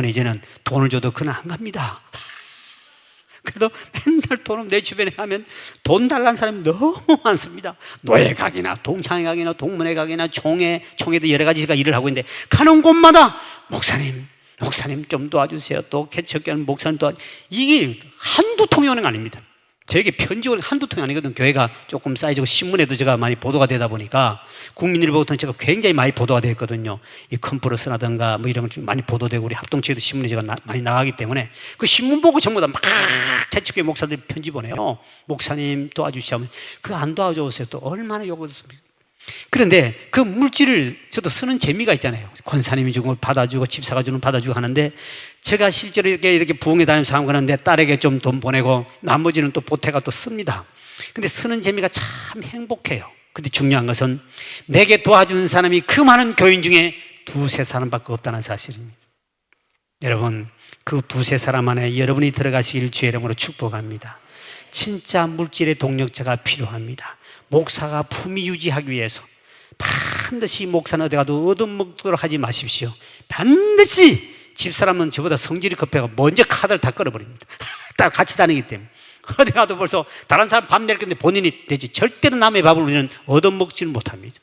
이제는 돈을 줘도 그는 안 갑니다. 그래도 맨날 돈을 내 주변에 가면 돈 달라는 사람이 너무 많습니다. 노예각이나 동창회각이나 동문회각이나 총회도 여러 가지가 일을 하고 있는데, 가는 곳마다 목사님 좀 도와주세요. 또 개척교회는 목사님 이게 한두 통이 오는 거 아닙니다. 저에게 편지 오는 한두 통이 아니거든. 교회가 조금 사이즈고 신문에도 제가 많이 보도가 되다 보니까 국민일보부터는 제가 굉장히 많이 보도가 되었거든요. 이 컨퍼런스라든가 뭐 이런 거 좀 많이 보도되고, 우리 합동체도 신문에 제가 많이 나가기 때문에 그 신문 보고 전부 다 막 개척교회 목사들이 편지 보내요. 목사님 도와주시면, 그거 안 도와줘보세요. 또 얼마나 욕을 듣습니까? 그런데 그 물질을 저도 쓰는 재미가 있잖아요. 권사님이 주고 받아주고 집사가 주는 받아주고 하는데, 제가 실제로 이렇게 부흥회 다니면서 하는 거는 내 딸에게 좀 돈 보내고 나머지는 또 보태가 또 씁니다. 근데 쓰는 재미가 참 행복해요. 근데 중요한 것은 내게 도와주는 사람이 그 많은 교인 중에 두세 사람밖에 없다는 사실입니다. 여러분, 그 두세 사람 안에 여러분이 들어가시길 주의 이름으로 축복합니다. 진짜 물질의 동력자가 필요합니다. 목사가 품위 유지하기 위해서 반드시 목사는 어디 가도 얻어먹도록 하지 마십시오. 반드시 집사람은 저보다 성질이 급해가 먼저 카드를 다 끌어버립니다. 딱 같이 다니기 때문에. 어디 가도 벌써 다른 사람 밥 낼 건데 본인이 되지. 절대로 남의 밥을 우리는 얻어먹지는 못합니다.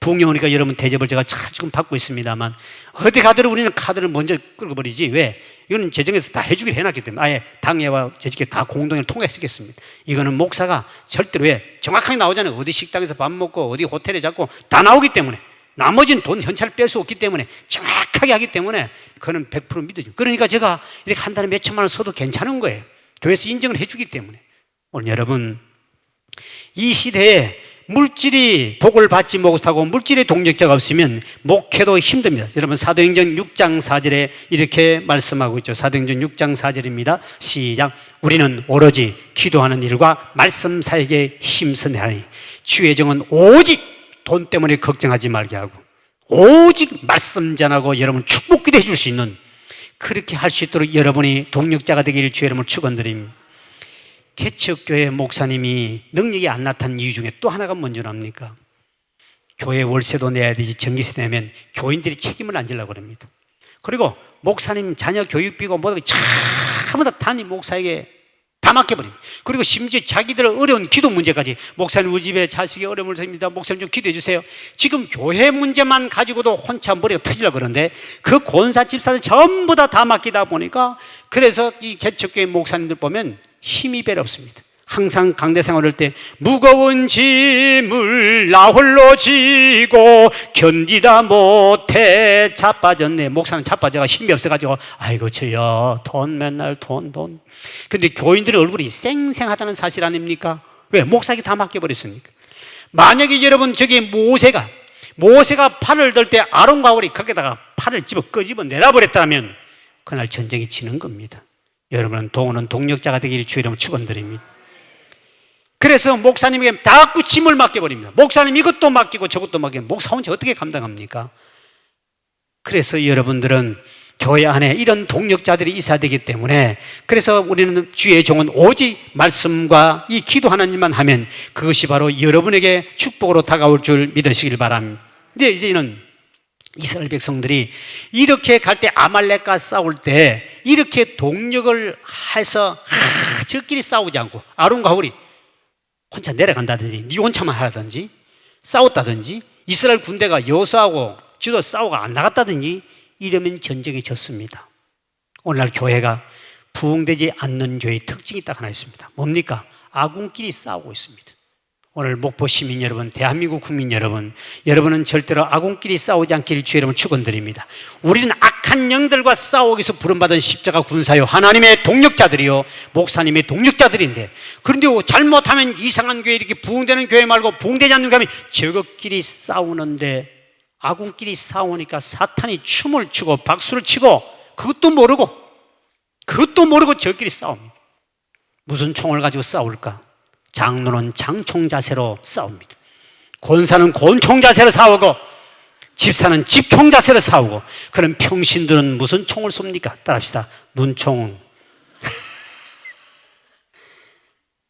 부흥회 오니까 여러분 대접을 제가 잘 지금 받고 있습니다만, 어디 가더라도 우리는 카드를 먼저 끌어버리지. 왜? 이거는 재정에서 다 해주기로 해놨기 때문에 아예 당회와 재직회 다 공동으로 통과했겠습니다. 이거는 목사가 절대로, 왜? 정확하게 나오잖아요. 어디 식당에서 밥 먹고 어디 호텔에 잡고 다 나오기 때문에, 나머지는 돈 현찰을 뺄 수 없기 때문에 정확하게 하기 때문에 그거는 100% 믿어죠. 그러니까 제가 이렇게 한 달에 몇천만 원 써도 괜찮은 거예요. 교회에서 인정을 해주기 때문에. 오늘 여러분, 이 시대에 물질이 복을 받지 못하고 물질의 동력자가 없으면 목회도 힘듭니다. 여러분, 사도행전 6장 4절에 이렇게 말씀하고 있죠. 사도행전 6장 4절입니다. 시작. 우리는 오로지 기도하는 일과 말씀 사역에 힘쓰나니 주의 정은 오직 돈 때문에 걱정하지 말게 하고 오직 말씀 전하고 여러분 축복기도 해줄 수 있는, 그렇게 할 수 있도록 여러분이 동력자가 되기를 주의 이름으로 축원드립니다. 개척교회 목사님이 능력이 안 나타난 이유 중에 또 하나가 뭔지 압니까? 교회 월세도 내야 되지, 전기세 내면 교인들이 책임을 안 지려고 그럽니다. 그리고 목사님 자녀 교육비고 뭐든 전부 다 단임 목사에게 다 맡겨버립니다. 그리고 심지어 자기들 어려운 기도 문제까지, 목사님 우리 집에 자식이 어려움을 생깁니다, 목사님 좀 기도해 주세요. 지금 교회 문제만 가지고도 혼자 머리가 터지려고 그러는데 그 권사 집사들 전부 다 맡기다 보니까, 그래서 이 개척교회 목사님들 보면 힘이 별로 없습니다. 항상 강대 생활할 때 무거운 짐을 나 홀로 지고 견디다 못해 자빠졌네. 목사는 자빠져가 힘이 없어가지고 아이고 저요 돈 맨날 돈. 근데 교인들의 얼굴이 쌩쌩하다는 사실 아닙니까? 왜? 목사에게 다 맡겨버렸습니까? 만약에 여러분 저기 모세가 팔을 들 때 아론과 홀이 거기다가 팔을 끄집어 내놔버렸다면 그날 전쟁이 지는 겁니다. 여러분은 동원은 동력자가 되기를 주의 이름으로 축원드립니다. 그래서 목사님에게 자꾸 짐을 맡겨버립니다. 목사님 이것도 맡기고 저것도 맡기고, 목사 혼자 어떻게 감당합니까? 그래서 여러분들은 교회 안에 이런 동력자들이 있어야 되기 때문에, 그래서 우리는 주의 종은 오직 말씀과 이 기도하는 일만 하면 그것이 바로 여러분에게 축복으로 다가올 줄 믿으시길 바랍니다. 근데 이제는 이스라엘 백성들이 이렇게 갈 때, 아말렉과 싸울 때 이렇게 동력을 해서 저끼리 싸우지 않고 아론과 홀이 혼자 내려간다든지 니 혼자만 하라든지 싸웠다든지, 이스라엘 군대가 여호수아하고 주도 싸우고 안 나갔다든지 이러면 전쟁이 졌습니다. 오늘날 교회가 부흥되지 않는 교회의 특징이 딱 하나 있습니다. 뭡니까? 아군끼리 싸우고 있습니다. 오늘 목포 시민 여러분, 대한민국 국민 여러분, 여러분은 절대로 아군끼리 싸우지 않기를 주의 이름으로 축원드립니다. 우리는 악한 영들과 싸우기 위해서 부름받은 십자가 군사요, 하나님의 동력자들이요, 목사님의 동력자들인데, 그런데 잘못하면 이상한 교회, 이렇게 부흥되는 교회 말고 부흥되지 않는 교회, 저것끼리 싸우는데, 아군끼리 싸우니까 사탄이 춤을 추고 박수를 치고 그것도 모르고 저끼리 싸웁니다. 무슨 총을 가지고 싸울까? 장로는 장총 자세로 싸웁니다. 권사는 권총 자세로 싸우고 집사는 집총 자세로 싸우고, 그럼 평신들은 무슨 총을 쏩니까? 따라합시다. 눈총.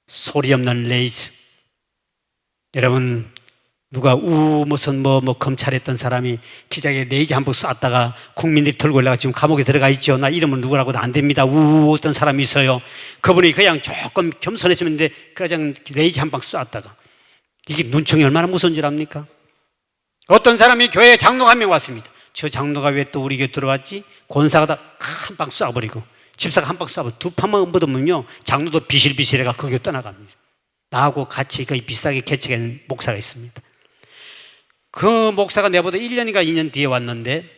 소리 없는 레이저. 여러분, 누가 무슨 검찰했던 사람이 기자에게 레이저 한 번 쐈다가 국민들이 들고 올라가 지금 감옥에 들어가 있죠. 나 이름은 누구라고도 안 됩니다. 어떤 사람이 있어요. 그분이 그냥 조금 겸손했으면 되는데 그냥 레이저 한 방 쐈다가, 이게 눈총이 얼마나 무서운 줄 압니까? 어떤 사람이 교회에 장로가 한 명 왔습니다. 저 장로가 왜 또 우리 교회 들어왔지? 권사가 다 한 방 쏴버리고 집사가 한 방 쏴버리고 두 판만 묻으면요, 장로도 비실비실해가 거기에 떠나갑니다. 나하고 같이 거의 비슷하게 개척한 목사가 있습니다. 그 목사가 내보다 1년인가 2년 뒤에 왔는데,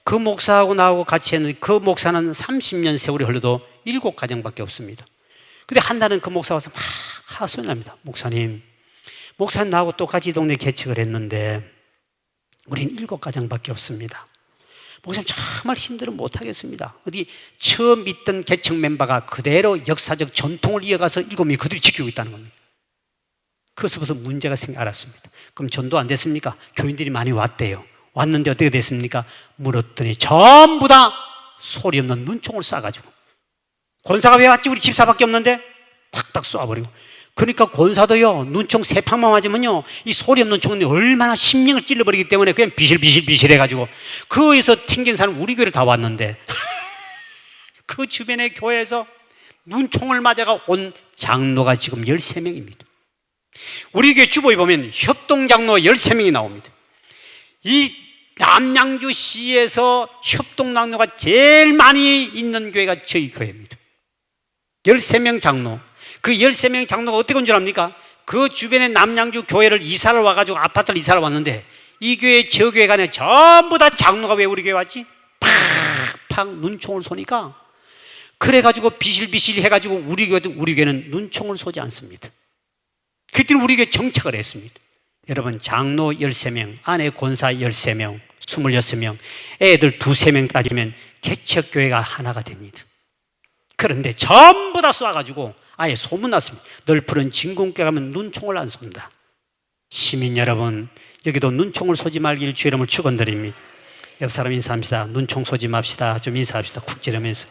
그 목사하고 나하고 같이 했는데 그 목사는 30년 세월이 흘러도 7가정밖에 없습니다. 근데 한 달은 그 목사 와서 막 하소연을 합니다. 목사님 나하고 똑같이 이 동네 개척을 했는데 우린 7가정밖에 없습니다. 목사님 정말 힘들면 못하겠습니다. 어디 처음 있던 개척 멤버가 그대로 역사적 전통을 이어가서 7명이 그들이 지키고 있다는 겁니다. 그것을 벌써 문제가 알았습니다. 그럼 전도 안 됐습니까? 교인들이 많이 왔대요. 왔는데 어떻게 됐습니까? 물었더니 전부 다 소리 없는 눈총을 쏴가지고, 권사가 왜 왔지? 우리 집사밖에 없는데 탁탁 쏴버리고. 그러니까 권사도요, 눈총 3방만 맞으면요, 이 소리 없는 총은 얼마나 심령을 찔러버리기 때문에 그냥 비실비실 해가지고, 거기서 튕긴 사람 우리 교회를 다 왔는데 그 주변의 교회에서 눈총을 맞아가 온 장로가 지금 13명입니다. 우리 교회 주보에 보면 협동장로 13명이 나옵니다. 이 남양주시에서 협동장로가 제일 많이 있는 교회가 저희 교회입니다. 13명 장로. 그 13명 장로가 어떻게 온 줄 압니까? 그 주변에 남양주 교회를 이사를 와가지고 아파트를 이사를 왔는데, 이 교회 저 교회 간에 전부 다 장로가 왜 우리 교회 왔지? 팍팍 눈총을 쏘니까, 그래가지고 비실비실 해가지고 우리 교회는 눈총을 쏘지 않습니다. 그때는 우리 교회 정착을 했습니다. 여러분, 장로 13명, 아내 권사 13명, 26명, 애들 2-3명 따지면 개척교회가 하나가 됩니다. 그런데 전부 다 쏴가지고 아예 소문났습니다. 널푸른 진공교회 가면 눈총을 안 쏜다. 시민 여러분, 여기도 눈총을 쏘지 말길 주의 이름으로 축원드립니다. 옆 사람 인사합시다. 눈총 쏘지 맙시다. 좀 인사합시다. 쿡 찌르면서.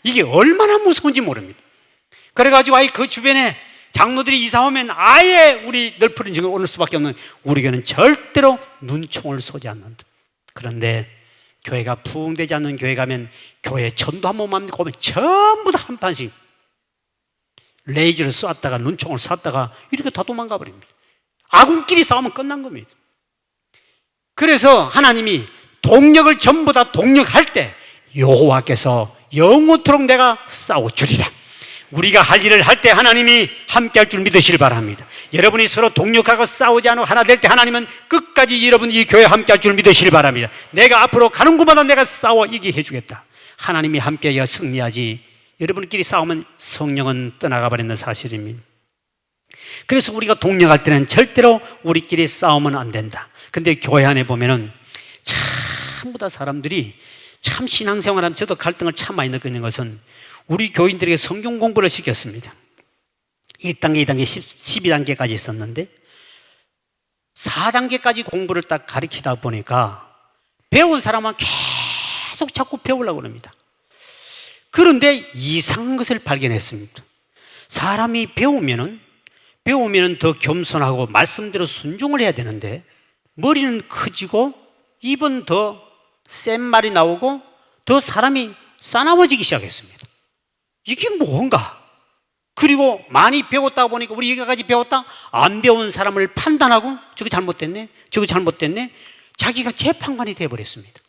이게 얼마나 무서운지 모릅니다. 그래가지고 아예 그 주변에 장로들이 이사 오면 아예 우리 널푸른 진공에 오를 수밖에 없는, 우리 교회는 절대로 눈총을 쏘지 않는다. 그런데 교회가 부흥되지 않는 교회 가면 교회 전도 한 번만 믿고 오면 전부 다 한 판씩 레이저를 쐈다가 눈총을 쐈다가 이렇게 다 도망가 버립니다. 아군끼리 싸우면 끝난 겁니다. 그래서 하나님이 동력을 전부 다 동력할 때 여호와께서 영원토록 내가 싸워주리라. 우리가 할 일을 할 때 하나님이 함께 할 줄 믿으시길 바랍니다. 여러분이 서로 동력하고 싸우지 않고 하나 될 때 하나님은 끝까지 여러분 이 교회 함께 할 줄 믿으시길 바랍니다. 내가 앞으로 가는 곳마다 내가 싸워 이기게 해주겠다. 하나님이 함께 해야 승리하지, 여러분끼리 싸우면 성령은 떠나가 버리는 사실입니다. 그래서 우리가 동력할 때는 절대로 우리끼리 싸우면 안 된다. 근데 교회 안에 보면은 전부 다 사람들이 참 신앙생활하면 저도 갈등을 참 많이 느끼는 것은 우리 교인들에게 성경 공부를 시켰습니다. 1단계, 2단계, 12단계까지 있었는데 4단계까지 공부를 딱 가르치다 보니까 배운 사람은 계속 자꾸 배우려고 합니다. 그런데 이상한 것을 발견했습니다. 사람이 배우면은 더 겸손하고 말씀대로 순종을 해야 되는데 머리는 커지고 입은 더 센 말이 나오고 더 사람이 싸나워지기 시작했습니다. 이게 뭔가? 그리고 많이 배웠다 보니까 우리 여기까지 배웠다? 안 배운 사람을 판단하고 저거 잘못됐네, 저거 잘못됐네, 자기가 재판관이 되어버렸습니다.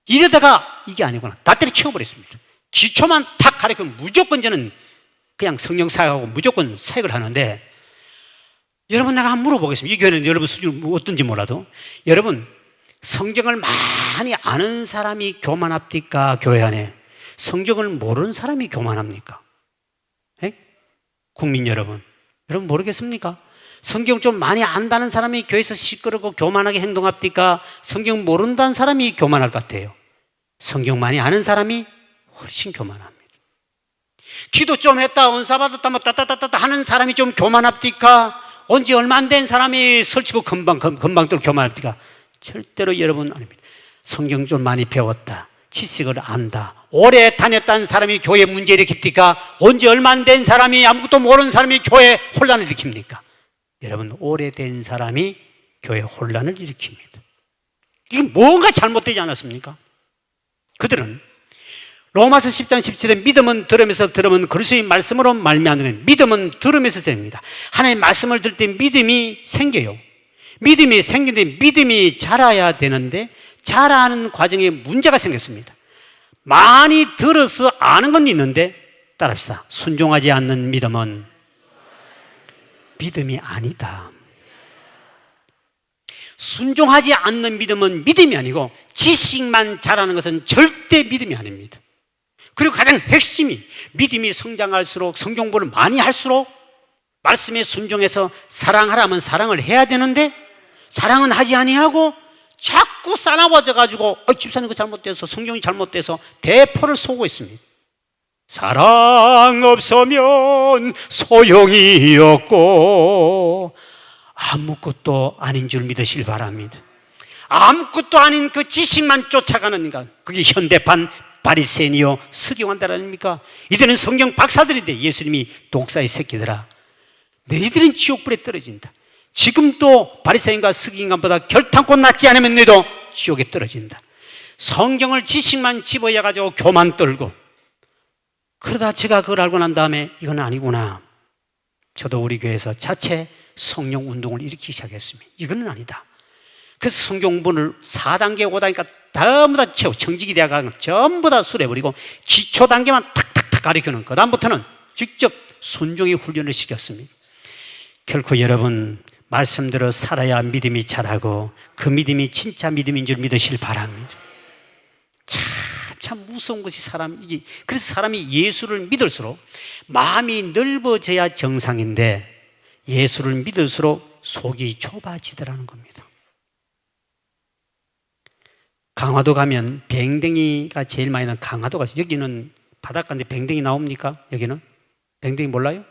이러다가 이게 아니구나, 다 때려치워버렸습니다. 기초만 탁 가르치면 무조건 저는 그냥 성령 사역하고 무조건 사역을 하는데, 여러분 내가 한번 물어보겠습니다. 이 교회는 여러분 수준이 어떤지 몰라도 여러분 성경을 많이 아는 사람이 교만합니까? 교회 안에 성경을 모르는 사람이 교만합니까? 에? 국민 여러분 모르겠습니까? 성경 좀 많이 안다는 사람이 교회에서 시끄럽고 교만하게 행동합니까? 성경 모른다는 사람이 교만할 것 같아요. 성경 많이 아는 사람이 훨씬 교만합니다. 기도 좀 했다, 은사 받았다, 뭐 따따따따 하는 사람이 좀 교만합니까? 온지 얼마 안 된 사람이 설치고 금방 또 교만합니까? 절대로 여러분 아닙니다. 성경 좀 많이 배웠다, 지식을 안다, 오래 다녔다는 사람이 교회 문제 일으킵니까? 온지 얼마 안 된 사람이, 아무것도 모르는 사람이 교회 혼란을 일으킵니까? 여러분 오래된 사람이 교회 혼란을 일으킵니다. 이게 뭔가 잘못되지 않았습니까? 그들은 로마서 10장 17에 믿음은 들으면서 들으면 그리스도의 말씀으로 말미암는 거예요. 믿음은 들으면서 됩니다. 하나님의 말씀을 들을 때 믿음이 생겨요. 믿음이 생기는데 믿음이 자라야 되는데 자라는 과정에 문제가 생겼습니다. 많이 들어서 아는 건 있는데 따라합시다. 순종하지 않는 믿음은 믿음이 아니다. 순종하지 않는 믿음은 믿음이 아니고 지식만 자라는 것은 절대 믿음이 아닙니다. 그리고 가장 핵심이 믿음이 성장할수록 성경공부를 많이 할수록 말씀에 순종해서 사랑하라면 사랑을 해야 되는데 사랑은 하지 아니하고 자꾸 싸나워져 가지고 집사님 그 잘못돼서 성경이 잘못돼서 대포를 쏘고 있습니다. 사랑 없으면 소용이 없고 아무것도 아닌 줄 믿으시길 바랍니다. 아무것도 아닌 그 지식만 쫓아가는 인간, 그게 현대판 바리새인이요 서기관들 아닙니까? 이들은 성경 박사들인데 예수님이 독사의 새끼들아 너희들은 지옥불에 떨어진다. 지금도 바리새인과 서기관보다 결탄코 낫지 않으면 너희도 지옥에 떨어진다. 성경을 지식만 집어야 가지고 교만 떨고, 그러다 제가 그걸 알고 난 다음에 이건 아니구나, 저도 우리 교회에서 자체 성령 운동을 일으키기 시작했습니다. 이건 아니다. 그래서 성경 공부를 4단계, 5단계까지 전부 다 채워, 청지기 대학 전부 다 수료해버리고 기초 단계만 탁탁탁 가르치는, 그 다음부터는 직접 순종의 훈련을 시켰습니다. 결코 여러분 말씀대로 살아야 믿음이 자라고 그 믿음이 진짜 믿음인 줄 믿으실 바랍니다. 참 무서운 것이 사람이, 그래서 사람이 예수를 믿을수록 마음이 넓어져야 정상인데 예수를 믿을수록 속이 좁아지더라는 겁니다. 강화도 가면 뱅댕이가 제일 많이 나는 강화도가 있어요. 여기는 바닷가인데 뱅댕이 나옵니까? 여기는? 뱅댕이 몰라요?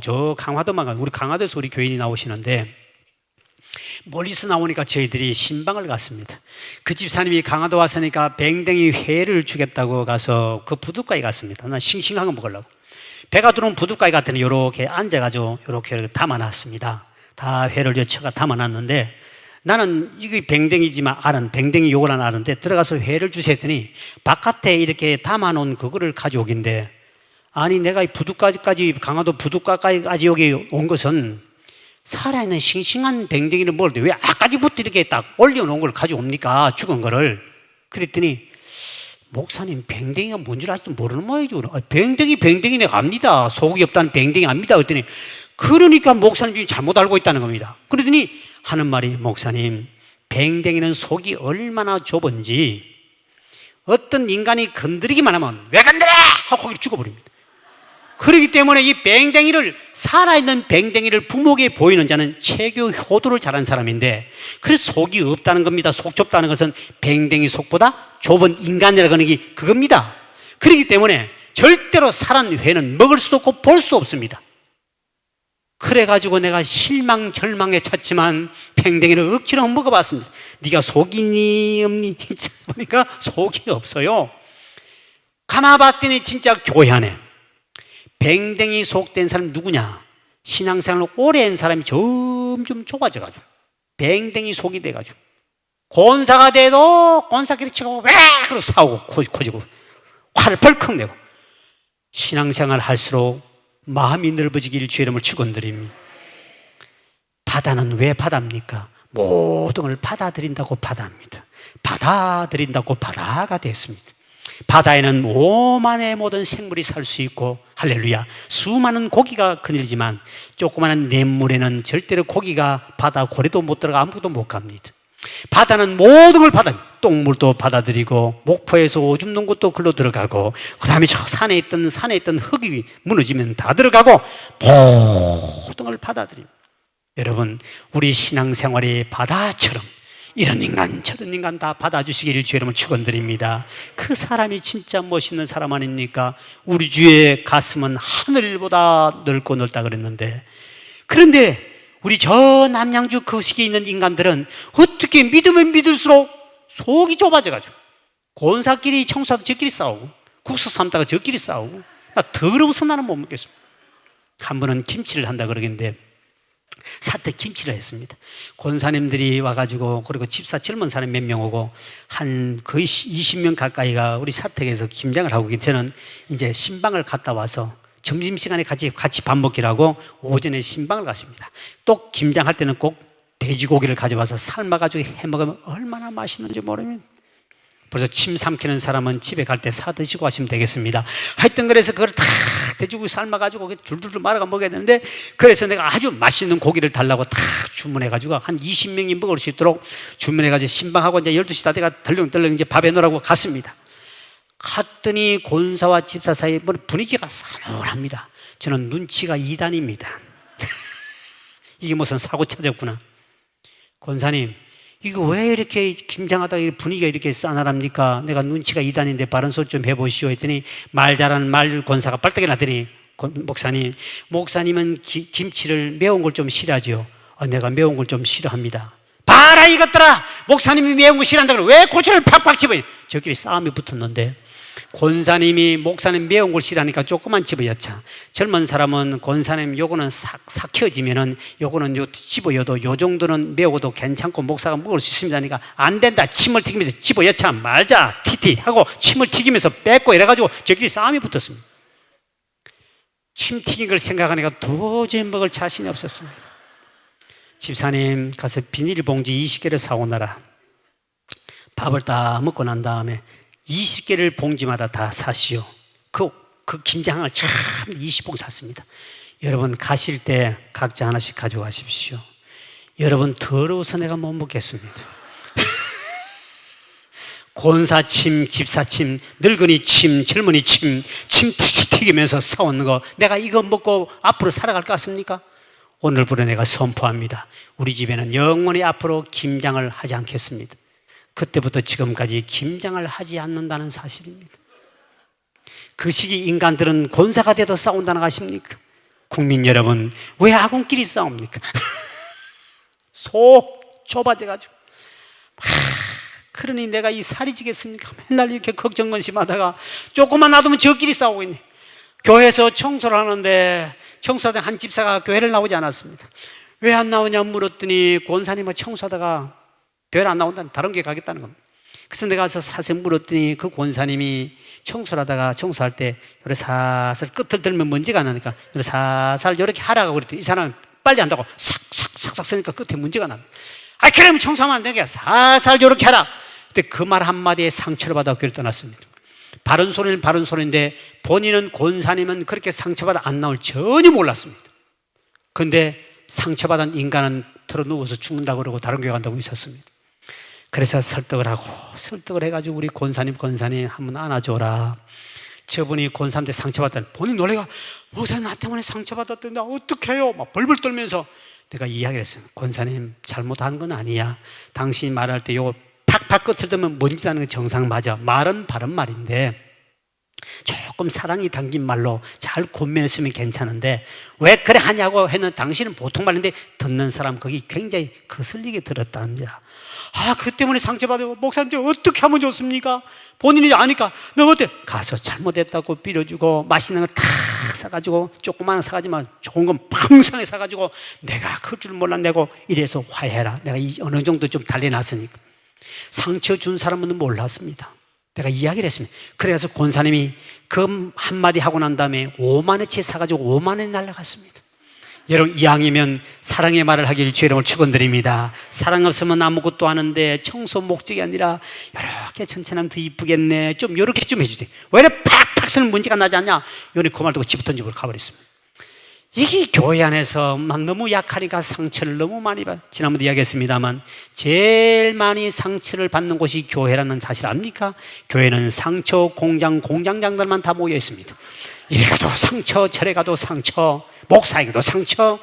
저 강화도만 가요. 우리 강화도에서 우리 교인이 나오시는데 멀리서 나오니까 저희들이 신방을 갔습니다. 그 집사님이 강화도 왔으니까 뱅댕이 회를 주겠다고 가서 그 부둣가에 갔습니다. 난 싱싱한 거 먹으려고. 배가 들어온 부둣가에 갔더니 이렇게 앉아가지고 이렇게 담아놨습니다. 다 회를 여쳐가 담아놨는데 나는 이게 뱅댕이지만 아는, 뱅댕이 요걸 하나 아는데 들어가서 회를 주세요 했더니 바깥에 이렇게 담아놓은 그거를 가져오긴데, 아니 내가 이 부둣가까지, 강화도 부둣가까지 여기 온 것은 살아있는 싱싱한 뱅댕이를 먹을 때 왜 아까지부터 이렇게 딱 올려놓은 걸 가져옵니까? 죽은 거를. 그랬더니 목사님 뱅댕이가 뭔지 아직도 모르는 모양이죠. 뱅댕이 내가 압니다. 속이 없다는 뱅댕이 압니다. 그랬더니 그러니까 목사님 지금 잘못 알고 있다는 겁니다. 그러더니 하는 말이, 목사님 뱅댕이는 속이 얼마나 좁은지 어떤 인간이 건드리기만 하면 왜 건드려! 하고 거기를 죽어버립니다. 그렇기 때문에 이 뱅댕이를, 살아있는 뱅댕이를 부모에게 보이는 자는 체교 효도를 잘한 사람인데, 그래서 속이 없다는 겁니다. 속 좁다는 것은 뱅댕이 속보다 좁은 인간이라고 하는 게 그겁니다. 그렇기 때문에 절대로 살은 회는 먹을 수도 없고 볼 수 없습니다. 그래가지고 내가 실망 절망에 찼지만 뱅댕이를 억지로 먹어봤습니다. 네가 속이 있니 없니? 보니까 속이 없어요. 가만봤더니 진짜 교회 안에 뱅댕이 속된 사람이 누구냐? 신앙생활을 오래 한 사람이 점점 좁아져가지고 뱅댕이 속이 돼가지고 권사가 돼도 권사끼리 치고 왜 그러고 싸우고 코지고 화를 벌컥 내고, 신앙생활 할수록 마음이 넓어지기를 주의 이름을 축원드립니다. 바다는 왜 바다입니까? 모든 걸 받아들인다고 바다입니다. 받아들인다고 바다가 됐습니다. 바다에는 오만의 모든 생물이 살 수 있고, 할렐루야, 수많은 고기가 그늘지만 조그마한 냇물에는 절대로 고기가, 바다 고래도 못 들어가 아무것도 못 갑니다. 바다는 모든 걸 똥물도 받아들이고, 목포에서 오줌 놓은 것도 글로 들어가고, 그 다음에 저 산에 있던 흙이 무너지면 다 들어가고, 모든 걸 받아들입니다. 여러분, 우리 신앙생활이 바다처럼 이런 인간 저런 인간 다 받아주시기를 주의 이름으로 축원드립니다. 그 사람이 진짜 멋있는 사람 아닙니까? 우리 주의 가슴은 하늘보다 넓고 넓다 그랬는데, 그런데 우리 저 남양주 그 시기에 있는 인간들은 어떻게 믿으면 믿을수록 속이 좁아져가지고 권사끼리 청소하다 저끼리 싸우고, 국수 삶다가 저끼리 싸우고, 나 더러워서 나는 못 먹겠습니다. 한 번은 김치를 한다 그러겠는데 사태 김치를 했습니다. 권사님들이 와가지고, 그리고 집사 젊은 사람 몇 명 오고 한 거의 20명 가까이가 우리 사택에서 김장을 하고, 저는 이제 신방을 갔다 와서 점심시간에 같이 밥 먹기로 하고 오전에 신방을 갔습니다. 또 김장할 때는 꼭 돼지고기를 가져와서 삶아가지고 해먹으면 얼마나 맛있는지 모르면, 벌써 침 삼키는 사람은 집에 갈 때 사 드시고 하시면 되겠습니다. 하여튼 그래서 그걸 다 돼지고기 삶아가지고 줄줄줄 말아가 먹어야 되는데, 그래서 내가 아주 맛있는 고기를 달라고 다 주문해가지고 한 20명이 먹을 수 있도록 주문해가지고 신방하고 이제 12시 다 돼가 덜렁덜렁 이제 밥에 넣으라고 갔습니다. 갔더니 권사와 집사 사이 분위기가 사늘합니다. 저는 눈치가 2단입니다. 이게 무슨 사고 찾았구나. 권사님, 이거 왜 이렇게 김장하다가 분위기가 이렇게 싸늘합니까? 내가 눈치가 2단인데 바른 소리 좀 해보시오 했더니, 말 잘하는 말 권사가 빨딱이 나더니, 목사님은 김치를 매운 걸 좀 싫어하죠. 내가 매운 걸 좀 싫어합니다. 봐라 이것들아, 목사님이 매운 거 싫어한다 그래 왜 고추를 팍팍 집어요? 저끼리 싸움이 붙었는데, 권사님이 목사님 매운 걸 싫어하니까 조그만 집어였자, 젊은 사람은 권사님 요거는 싹 삭혀지면은 요거는 요 집어여도 요 정도는 매워도 괜찮고 목사가 먹을 수 있습니다 하니까, 안 된다, 침을 튀기면서 집어여차 말자 티티 하고 침을 튀기면서 뺏고 이래가지고 저끼리 싸움이 붙었습니다. 침 튀긴 걸 생각하니까 도저히 먹을 자신이 없었습니다. 집사님 가서 비닐봉지 20개를 사오너라. 밥을 다 먹고 난 다음에 20개를 봉지마다 다 사시오. 그 김장을 참 20봉 샀습니다. 여러분 가실 때 각자 하나씩 가져가십시오. 여러분 더러워서 내가 못 먹겠습니다. 권사침, 집사침, 늙은이 침, 젊은이 침 튀기면서 싸우는 거, 내가 이거 먹고 앞으로 살아갈 것 같습니까? 오늘부터 내가 선포합니다. 우리 집에는 영원히 앞으로 김장을 하지 않겠습니다. 그때부터 지금까지 김장을 하지 않는다는 사실입니다. 그 시기 인간들은 권사가 돼도 싸운다는 거 아십니까? 국민 여러분, 왜 아군끼리 싸웁니까? 속 좁아져가지고. 그러니 내가 이 살이 지겠습니까? 맨날 이렇게 걱정건심하다가 조금만 놔두면 저끼리 싸우고 있네. 교회에서 청소를 하는데 청소하던 한 집사가 교회를 나오지 않았습니다. 왜 안 나오냐 물었더니 권사님은 청소하다가 별 안 나온다는, 다른 게 가겠다는 겁니다. 그래서 내가 가서 사실 물었더니 그 권사님이 청소를 하다가 청소할 때 요래 살살 끝을 들면 먼지가 안 나니까 요래 살살 요렇게 하라고 그랬더니 이 사람은 빨리 한다고 싹싹싹싹 쓰니까 끝에 문제가 나. 아, 그러면 청소하면 안 되게 살살 요렇게 하라. 근데 그 말 한마디에 상처를 받아 교회를 떠났습니다. 바른 소리는 바른 소리인데 본인은 권사님은 그렇게 상처받아 안 나올 전혀 몰랐습니다. 근데 상처받은 인간은 털어 누워서 죽는다고 그러고 다른 교회 간다고 있었습니다. 그래서 설득을 해가지고 우리 권사님 한번 안아줘라. 저분이 권사님한테 상처받았다니 본인 놀래가 목사님 나 때문에 상처받았던데 어떡해요? 막 벌벌 떨면서 내가 이야기를 했어요. 권사님 잘못한 건 아니야. 당신이 말할 때 요거 팍팍 끝을 들면 먼지 나는 건 정상 맞아. 말은 바른 말인데 조금 사랑이 담긴 말로 잘 권면했으면 괜찮은데 왜 그래 하냐고 했는 당신은 보통 말인데 듣는 사람 거기 굉장히 거슬리게 들었다는 거야. 아, 그 때문에 상처받아요. 목사님 어떻게 하면 좋습니까? 본인이 아니까 너 어때? 가서 잘못했다고 빌어주고 맛있는 거 탁 사가지고 조그마한 거 사가지만 좋은 건 풍성하게 사가지고 내가 그럴 줄 몰랐내고 이래서 화해해라. 내가 어느 정도 좀 달래놨으니까. 상처 준 사람은 몰랐습니다. 내가 이야기를 했습니다. 그래서 권사님이 그 한마디 하고 난 다음에 5만 원치 사가지고 5만 원이 날라갔습니다. 여러분, 이왕이면 사랑의 말을 하길 주의 이름으로 축원드립니다. 사랑 없으면 아무것도 하는데 청소 목적이 아니라 이렇게 천천히 하면 더 이쁘겠네. 좀 이렇게 좀 해주세요. 왜 이렇게 팍팍 쓰는 문제가 나지 않냐? 요번에 그 말 듣고 집어 던지고 가버렸습니다. 이게 교회 안에서 막 너무 약하니까 상처를 너무 많이 받. 지난번에 이야기했습니다만 제일 많이 상처를 받는 곳이 교회라는 사실 압니까? 교회는 상처 공장장들만 다 모여 있습니다. 이래 가도 상처, 저래 가도 상처, 목사에게도 상처.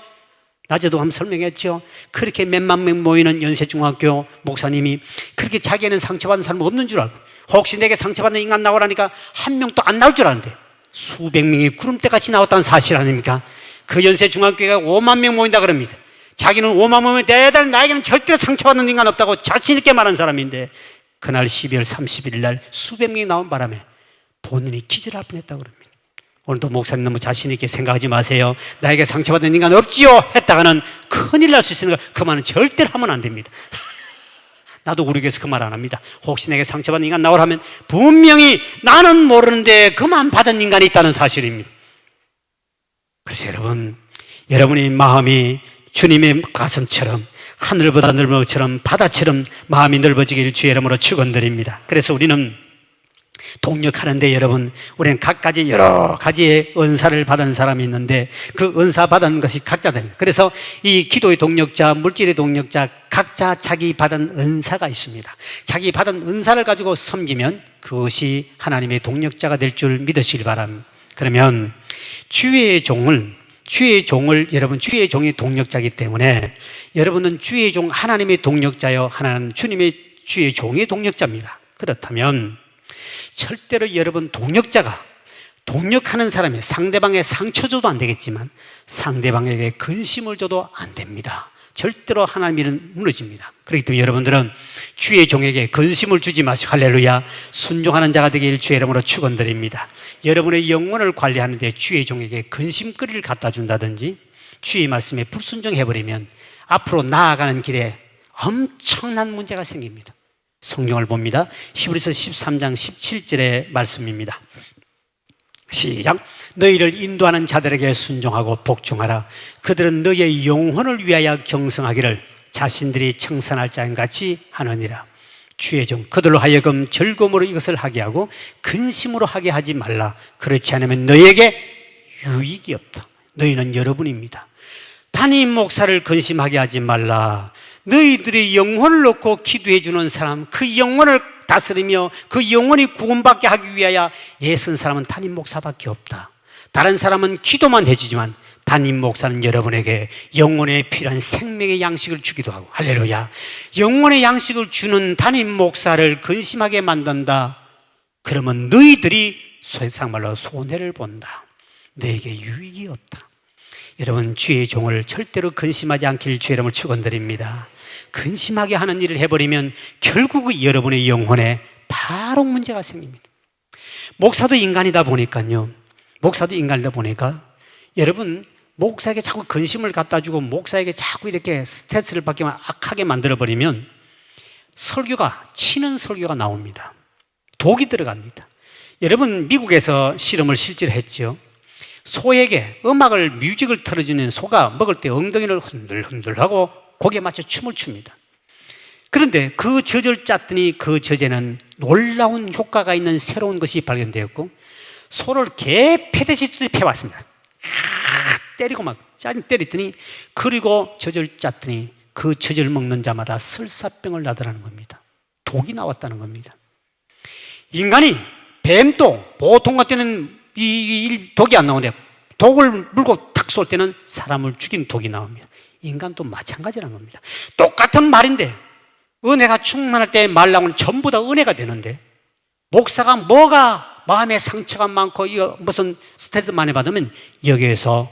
낮에도 한번 설명했죠. 그렇게 몇만 명 모이는 연세중학교 목사님이 그렇게 자기는 상처받은 사람은 없는 줄 알고 혹시 내게 상처받는 인간 나오라니까 한 명도 안 나올 줄 아는데 수백 명이 구름대같이 나왔다는 사실 아닙니까? 그 연세중학교가 5만 명 모인다 그럽니다. 자기는 5만 명이면 대단히 나에게는 절대 상처받는 인간 없다고 자신 있게 말한 사람인데 그날 12월 31일 날 수백 명이 나온 바람에 본인이 기절할 뻔했다고 그럽니다. 오늘도 목사님 너무 자신 있게 생각하지 마세요. 나에게 상처받는 인간 없지요 했다가는 큰일 날 수 있으니까 그 말은 절대로 하면 안 됩니다. 나도 우리 교회에서 그 말 안 합니다. 혹시 내게 상처받는 인간 나오라면 분명히 나는 모르는데 그만 받은 인간이 있다는 사실입니다. 그래서 여러분의 마음이 주님의 가슴처럼 하늘보다 넓은 것처럼 바다처럼 마음이 넓어지길 주의 이름으로 축원드립니다. 그래서 우리는 동력하는데 여러분, 우리는 각가지 여러 가지의 은사를 받은 사람이 있는데 그 은사 받은 것이 각자다. 그래서 이 기도의 동력자, 물질의 동력자 각자 자기 받은 은사가 있습니다. 자기 받은 은사를 가지고 섬기면 그것이 하나님의 동력자가 될 줄 믿으시길 바랍니다. 그러면 주의 종을 여러분 주의 종이 동력자이기 때문에 여러분은 주의 종 하나님의 동력자요 하나는 주님의 주의 종의 동력자입니다. 그렇다면 절대로 여러분 동력하는 사람이 상대방에 상처 줘도 안 되겠지만 상대방에게 근심을 줘도 안 됩니다. 절대로 하나님은 무너집니다. 그렇기 때문에 여러분들은 주의 종에게 근심을 주지 마시고 할렐루야 순종하는 자가 되길 주의 이름으로 축원드립니다. 여러분의 영혼을 관리하는데 주의 종에게 근심거리를 갖다 준다든지 주의 말씀에 불순종해버리면 앞으로 나아가는 길에 엄청난 문제가 생깁니다. 성경을 봅니다. 히브리서 13장 17절의 말씀입니다. 시작. 너희를 인도하는 자들에게 순종하고 복종하라. 그들은 너희의 영혼을 위하여 경성하기를 자신들이 청산할 자인 같이 하느니라. 주의 종 그들로 하여금 즐거움으로 이것을 하게 하고 근심으로 하게 하지 말라. 그렇지 않으면 너희에게 유익이 없다. 너희는 여러분입니다. 담임 목사를 근심하게 하지 말라. 너희들이 영혼을 놓고 기도해 주는 사람, 그 영혼을 다스리며 그 영혼이 구원받게 하기 위하여 애쓴 사람은 담임 목사밖에 없다. 다른 사람은 기도만 해주지만 담임 목사는 여러분에게 영혼에 필요한 생명의 양식을 주기도 하고 할렐루야. 영혼의 양식을 주는 담임 목사를 근심하게 만든다. 그러면 너희들이 세상말로 손해를 본다. 너에게 유익이 없다. 여러분 주의 종을 절대로 근심하지 않길 주의 이름을 축원드립니다. 근심하게 하는 일을 해버리면 결국 여러분의 영혼에 바로 문제가 생깁니다. 목사도 인간이다 보니까 여러분 목사에게 자꾸 근심을 갖다 주고 목사에게 자꾸 이렇게 스트레스를 받게만 악하게 만들어버리면 설교가, 치는 설교가 나옵니다. 독이 들어갑니다. 여러분, 미국에서 실험을 실제로 했죠. 소에게 뮤직을 틀어주는 소가 먹을 때 엉덩이를 흔들흔들하고 거기에 맞춰 춤을 춥니다. 그런데 그 젖을 짰더니 그 젖에는 놀라운 효과가 있는 새로운 것이 발견되었고, 소를 개 패듯이 패왔습니다. 때리고 막 때렸더니, 그리고 젖을 짰더니 그 젖을 먹는 자마다 설사병을 나더라는 겁니다. 독이 나왔다는 겁니다. 인간이, 뱀도 보통 같은 이 독이 안 나오는데 독을 물고 탁 쏠 때는 사람을 죽인 독이 나옵니다. 인간도 마찬가지라는 겁니다. 똑같은 말인데 은혜가 충만할 때 말 나오는 전부 다 은혜가 되는데, 목사가 뭐가 마음에 상처가 많고 무슨 스트레스 많이 받으면 여기에서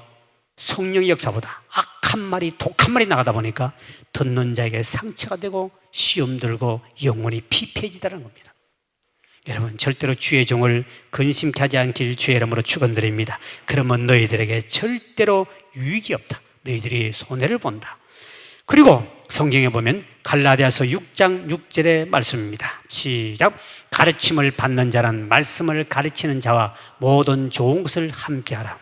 성령의 역사보다 악한 말이, 독한 말이 나가다 보니까 듣는 자에게 상처가 되고 시험 들고 영혼이 피폐해지다는 겁니다. 여러분, 절대로 주의 종을 근심케 하지 않길 주의 이름으로 축원드립니다. 그러면 너희들에게 절대로 유익이 없다. 너희들이 손해를 본다. 그리고 성경에 보면 갈라디아서 6장 6절의 말씀입니다. 시작. 가르침을 받는 자란 말씀을 가르치는 자와 모든 좋은 것을 함께하라.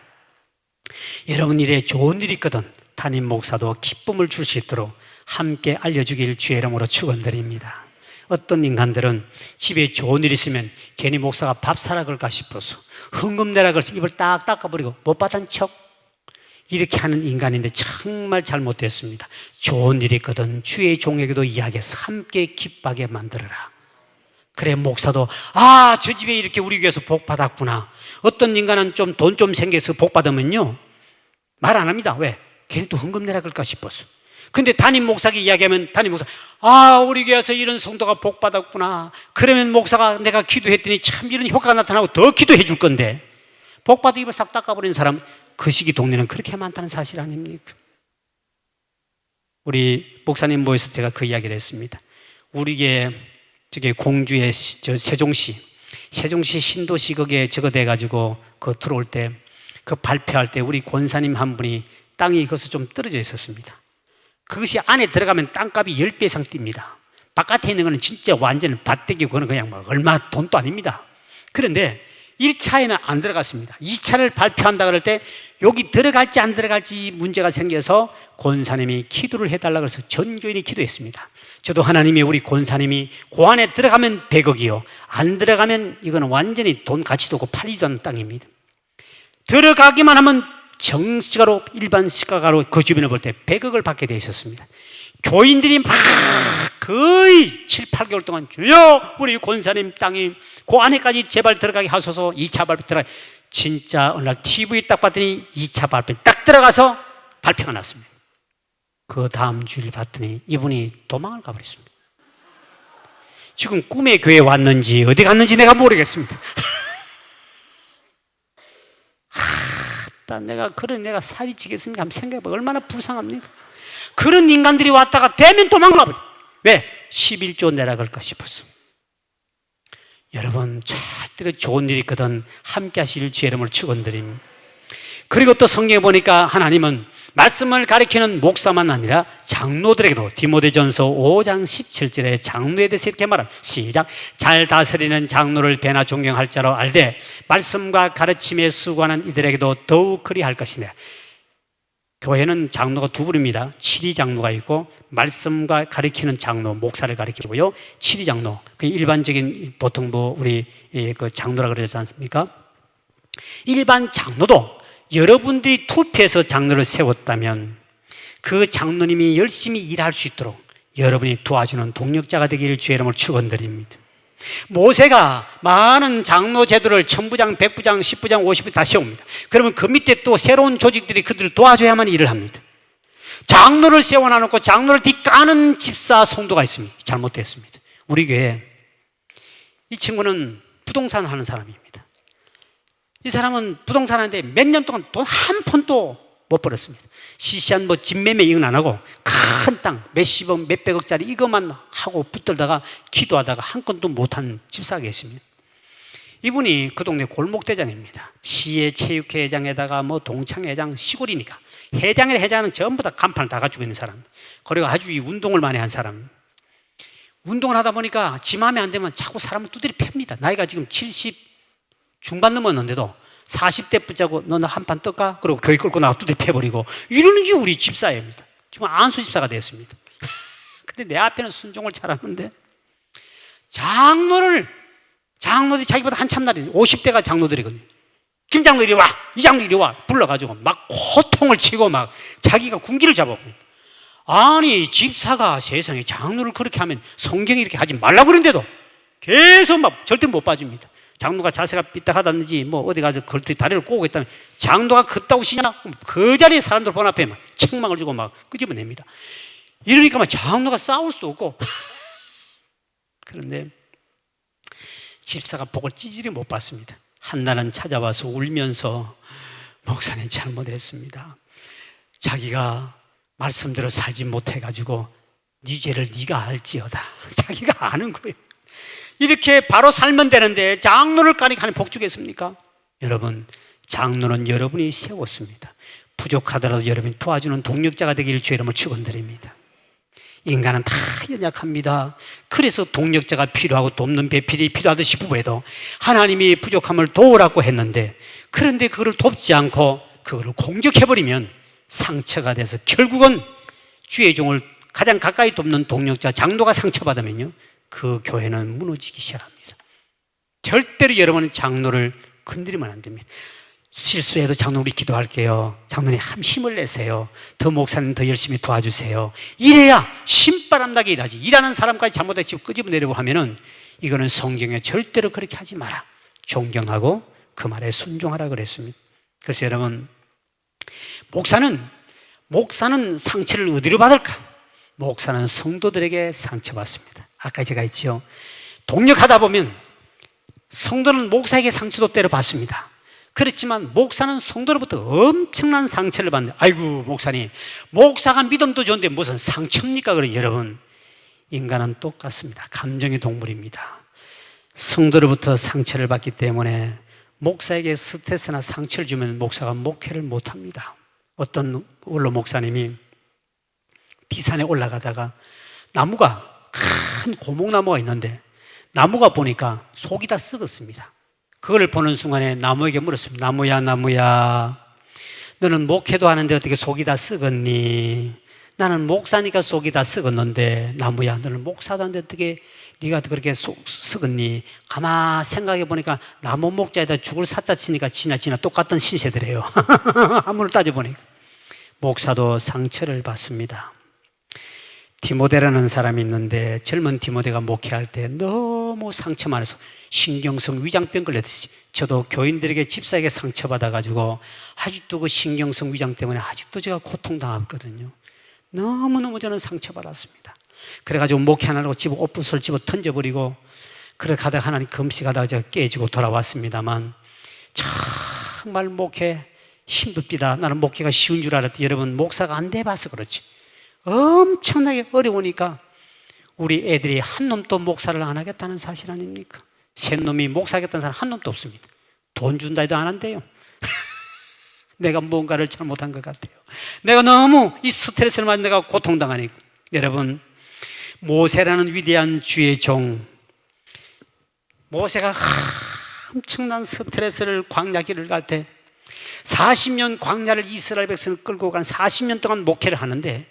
여러분 일에 좋은 일이 있거든 담임 목사도 기쁨을 줄 수 있도록 함께 알려주길 주의 이름으로 축원드립니다. 어떤 인간들은 집에 좋은 일 있으면 괜히 목사가 밥 사라 그럴까 싶어서 흥금내라 그래서 입을 딱 닦아버리고 못 받은 척 이렇게 하는 인간인데 정말 잘못됐습니다. 좋은 일이 있거든 주의 종에게도 이야기해서 함께 기뻐하게 만들어라. 그래 목사도 저 집에 이렇게 우리 교회에서 복 받았구나. 어떤 인간은 좀 돈 좀 생겨서 복 받으면요 말 안 합니다. 왜? 괜히 또 흥금내라 그럴까 싶어서. 근데 담임 목사에게 이야기하면 담임 목사 우리 교회에서 이런 성도가 복 받았구나. 그러면 목사가 내가 기도했더니 참 이런 효과가 나타나고 더 기도해 줄 건데 복 받아 입을 싹 닦아버린 사람 그 시기 동네는 그렇게 많다는 사실 아닙니까? 우리 목사님 모여서 제가 그 이야기를 했습니다. 우리 교회 저기 공주의 세종시 신도시 거기에 저거 돼가지고 그 들어올 때 그 발표할 때 우리 권사님 한 분이 땅이 거기서 좀 떨어져 있었습니다. 그것이 안에 들어가면 땅값이 10배 이상 뜁니다. 바깥에 있는 거는 진짜 완전 밭대기 그거는 그냥 막 얼마 돈도 아닙니다. 그런데 1차에는 안 들어갔습니다. 2차를 발표한다 그럴 때 여기 들어갈지 안 들어갈지 문제가 생겨서 권사님이 기도를 해달라고 해서 전 교인이 기도했습니다. 저도 하나님이 우리 권사님이 그 안에 들어가면 100억이요 안 들어가면 이거는 완전히 돈 가치도 없고 팔리지도 않는 땅입니다. 들어가기만 하면 정시가로 일반 시가가로 그 주변을 볼 때 100억을 받게 되어 있었습니다. 교인들이 막 거의 7, 8개월 동안 주여 우리 권사님 땅이 그 안에까지 제발 들어가게 하소서. 2차 발표 들어가. 진짜 어느 날 TV 딱 봤더니 2차 발표 딱 들어가서 발표가 났습니다. 그 다음 주일 봤더니 이분이 도망을 가버렸습니다. 지금 꿈의 교회에 왔는지 어디 갔는지 내가 모르겠습니다. 내가 살이 찌겠습니까? 한번 생각해봐. 얼마나 불쌍합니까? 그런 인간들이 왔다가 되면 도망가버려. 왜? 11조 내라 그럴까 싶었어. 여러분 절대로 좋은 일이 있거든 함께 하실 주의 이름을 축원드립니다. 그리고 또 성경에 보니까 하나님은 말씀을 가리키는 목사만 아니라 장로들에게도 디모데전서 5장 17절에 장로에 대해서 이렇게 말합니다. 시작. 잘 다스리는 장로를 배나 존경할 자로 알되 말씀과 가르침에 수고하는 이들에게도 더욱 그리할 것이네. 교회는 장로가 두 부류입니다. 7위 장로가 있고 말씀과 가르치는 장로, 목사를 가리키고요. 7위 장로, 일반적인 보통 우리 그 장로라 그러지 않습니까? 일반 장로도 여러분들이 투표해서 장로를 세웠다면 그 장로님이 열심히 일할 수 있도록 여러분이 도와주는 동력자가 되기를 주의 이름으로 축원드립니다. 모세가 많은 장로 제도를 1000부장, 100부장, 10부장, 50부장 다 세웁니다. 그러면 그 밑에 또 새로운 조직들이 그들을 도와줘야만 일을 합니다. 장로를 세워놔놓고 장로를 뒤까는 집사 성도가 있습니다. 잘못됐습니다. 우리 교회 이 친구는 부동산 하는 사람입니다. 이 사람은 부동산 하는데 몇 년 동안 돈 한 푼도 못 벌었습니다. 시시한 집 매매 이건 안 하고 큰 땅 몇십억 몇백억짜리 이것만 하고 붙들다가 기도하다가 한 건도 못한 집사가 계십니다. 이분이 그 동네 골목대장입니다. 시의 체육회장에다가 동창회장 시골이니까 회장은 전부 다 간판을 다 가지고 있는 사람. 그리고 아주 이 운동을 많이 한 사람. 운동을 하다 보니까 지 마음에 안 되면 자꾸 사람을 두드려 팹니다. 나이가 지금 70 중반 넘었는데도 40대 붙자고 너는 한 판 뜰까? 그리고 교회 끌고 나가 두드려 패버리고 이러는 게 우리 집사입니다. 지금 안수 집사가 됐습니다. 근데 내 앞에는 순종을 잘하는데 장로들이 자기보다 한참 나이 50대가 장로들이거든요. 김 장로 이리 와, 이 장로 이리 와 불러가지고 막 호통을 치고 막 자기가 군기를 잡아버립니다. 아니 집사가 세상에 장로를 그렇게 하면 성경이 이렇게 하지 말라고 그러는데도 계속 막 절대 못 빠집니다. 장로가 자세가 삐딱하다든지 뭐 어디 가서 걸터 다리를 꼬고 있다면 장로가 그따구 시냐? 그 자리에 사람들 본 앞에 막 책망을 주고 막 끄집어냅니다. 이러니까 막 장로가 싸울 수 없고 그런데 집사가 복을 찌질이 못 받습니다. 한날은 찾아와서 울면서 목사님 잘못했습니다. 자기가 말씀대로 살지 못해가지고 네 죄를 네가 알지어다. 자기가 아는 거예요. 이렇게 바로 살면 되는데 장로를 까니까 복 주겠습니까? 여러분, 장로는 여러분이 세웠습니다. 부족하더라도 여러분이 도와주는 동력자가 되길 주의 이름으로 축원드립니다. 인간은 다 연약합니다. 그래서 동력자가 필요하고 돕는 배필이 필요하듯이 부부에도 하나님이 부족함을 도우라고 했는데 그런데 그거를 돕지 않고 그거를 공격해버리면 상처가 돼서 결국은 주의 종을 가장 가까이 돕는 동력자 장로가 상처받으면요 그 교회는 무너지기 시작합니다. 절대로 여러분은 장로를 건드리면 안 됩니다. 실수해도 장로 우리 기도할게요. 장로님 힘을 내세요. 더 목사님 더 열심히 도와주세요. 이래야 신바람 나게 일하지. 일하는 사람까지 잘못해서 끄집어내려고 하면은 이거는 성경에 절대로 그렇게 하지 마라. 존경하고 그 말에 순종하라 그랬습니다. 그래서 여러분 목사는 상처를 어디로 받을까? 목사는 성도들에게 상처받습니다. 아까 제가 했죠. 동력하다 보면 성도는 목사에게 상처도 때려 받습니다. 그렇지만 목사는 성도로부터 엄청난 상처를 받는데 아이고 목사님 목사가 믿음도 좋은데 무슨 상처입니까? 그럼 여러분 인간은 똑같습니다. 감정의 동물입니다. 성도로부터 상처를 받기 때문에 목사에게 스트레스나 상처를 주면 목사가 목회를 못합니다. 어떤 원로 목사님이 디산에 올라가다가 나무가 큰 고목나무가 있는데 나무가 보니까 속이 다 썩었습니다. 그걸 보는 순간에 나무에게 물었습니다. 나무야 너는 목회도 하는데 어떻게 속이 다 썩었니? 나는 목사니까 속이 다 썩었는데 나무야 너는 목사도 하는데 어떻게 네가 그렇게 썩었니? 가만 생각해 보니까 나무 목자에다 죽을 사자 치니까 지나 똑같은 신세들이에요. 한문을 따져보니까 목사도 상처를 받습니다. 디모데라는 사람이 있는데 젊은 디모데가 목회할 때 너무 상처만 해서 신경성 위장병 걸렸듯이 저도 교인들에게 집사에게 상처받아가지고 아직도 그 신경성 위장 때문에 아직도 제가 고통당했거든요. 너무너무 저는 상처받았습니다. 그래가지고 목회하느라고 옷붓을 집어 던져버리고 그래 가다가 하나님 금식하다가 제가 깨지고 돌아왔습니다만 정말 목회 힘듭니다. 나는 목회가 쉬운 줄 알았더니 여러분 목사가 안 돼봐서 그렇지 엄청나게 어려우니까 우리 애들이 한 놈도 목사를 안 하겠다는 사실 아닙니까? 셋 놈이 목사하겠다는 사람 한 놈도 없습니다. 돈 준다 해도 안 한대요. 내가 뭔가를 잘못한 것 같아요. 내가 너무 이 스트레스를 받는 내가 고통당하니까. 여러분 모세라는 위대한 주의 종 모세가 엄청난 스트레스를 광야길을 갈 때 40년 광야를 이스라엘 백성을 끌고 간 40년 동안 목회를 하는데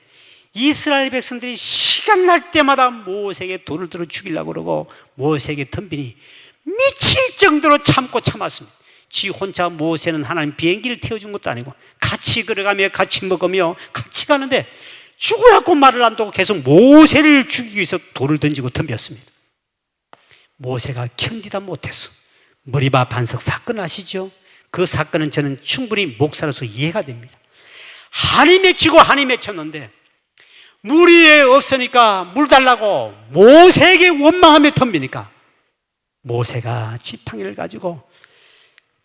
이스라엘 백성들이 시간 날 때마다 모세에게 돌을 들어 죽이려고 그러고 모세에게 덤비니 미칠 정도로 참았습니다. 지 혼자 모세는 하나님 비행기를 태워준 것도 아니고 같이 걸어가며 같이 먹으며 같이 가는데 죽으라고 말을 안 듣고 계속 모세를 죽이기 위해서 돌을 던지고 덤볐습니다. 모세가 견디다 못해서 머리바 반석 사건 아시죠? 그 사건은 저는 충분히 목사로서 이해가 됩니다. 한이 맺히고 한이 맺혔는데 물이 없으니까 물 달라고 모세에게 원망하며 덤비니까 모세가 지팡이를 가지고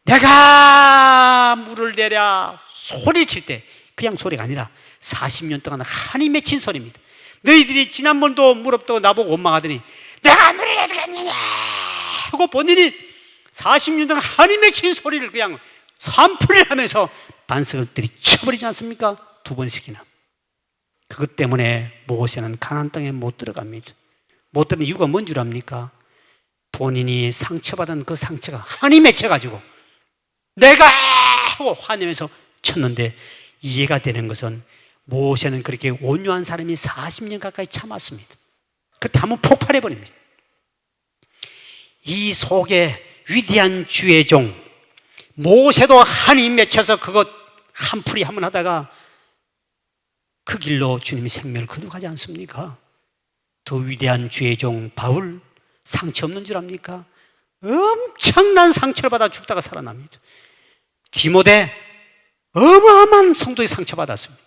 내가 물을 내랴 소리칠 때 그냥 소리가 아니라 40년 동안 한이 맺힌 소리입니다. 너희들이 지난번도 물 없다고 나보고 원망하더니 내가 물을 내주겠느냐 하고 본인이 40년 동안 한이 맺힌 소리를 그냥 산풀이를 하면서 반석을 들이쳐버리지 않습니까? 두 번씩이나. 그것 때문에 모세는 가나안 땅에 못 들어갑니다. 못 들어간 이유가 뭔 줄 압니까? 본인이 상처받은 그 상처가 한이 맺혀가지고 내가 하고 화내면서 쳤는데, 이해가 되는 것은 모세는 그렇게 온유한 사람이 40년 가까이 참았습니다. 그때 한번 폭발해버립니다. 이 속에 위대한 주의 종 모세도 한이 맺혀서 그것 한풀이 한번 하다가 그 길로 주님이 생명을 거두가지 않습니까? 더 위대한 주의 종 바울 상처 없는 줄 압니까? 엄청난 상처를 받아 죽다가 살아납니다. 디모데 어마어마한 성도의 상처받았습니다.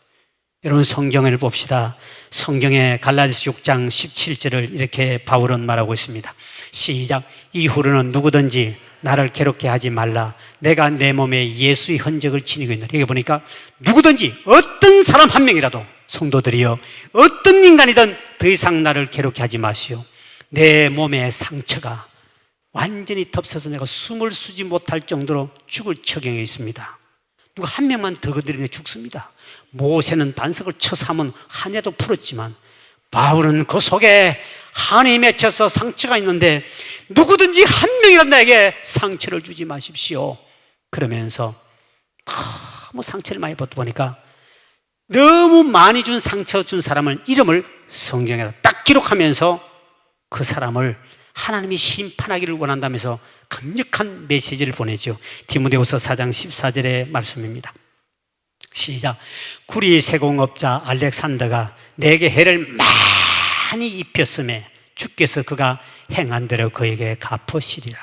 여러분, 성경을 봅시다. 성경의 갈라디아서 6장 17절을 이렇게 바울은 말하고 있습니다. 시작. 이후로는 누구든지 나를 괴롭게 하지 말라. 내가 내 몸에 예수의 흔적을 지니고 있노라. 여기 보니까 누구든지, 어떤 사람 한 명이라도, 성도들이여, 어떤 인간이든 더 이상 나를 괴롭게 하지 마시오. 내 몸에 상처가 완전히 덮쳐서 내가 숨을 쉬지 못할 정도로 죽을 처경에 있습니다. 누가 한 명만 더 건드리면 죽습니다. 모세는 반석을 쳐서 하면 한 해도 풀었지만 바울은 그 속에 한이 맺혀서 상처가 있는데 누구든지 한 명이라도 나에게 상처를 주지 마십시오. 그러면서 너무 상처를 많이 받다 보니까 너무 많이 준 상처 준 사람을 이름을 성경에 딱 기록하면서 그 사람을 하나님이 심판하기를 원한다면서 강력한 메시지를 보내죠. 디모데후서 4장 14절의 말씀입니다. 시작. 구리 세공업자 알렉산더가 내게 해를 많이 입혔음에 주께서 그가 행한 대로 그에게 갚으시리라.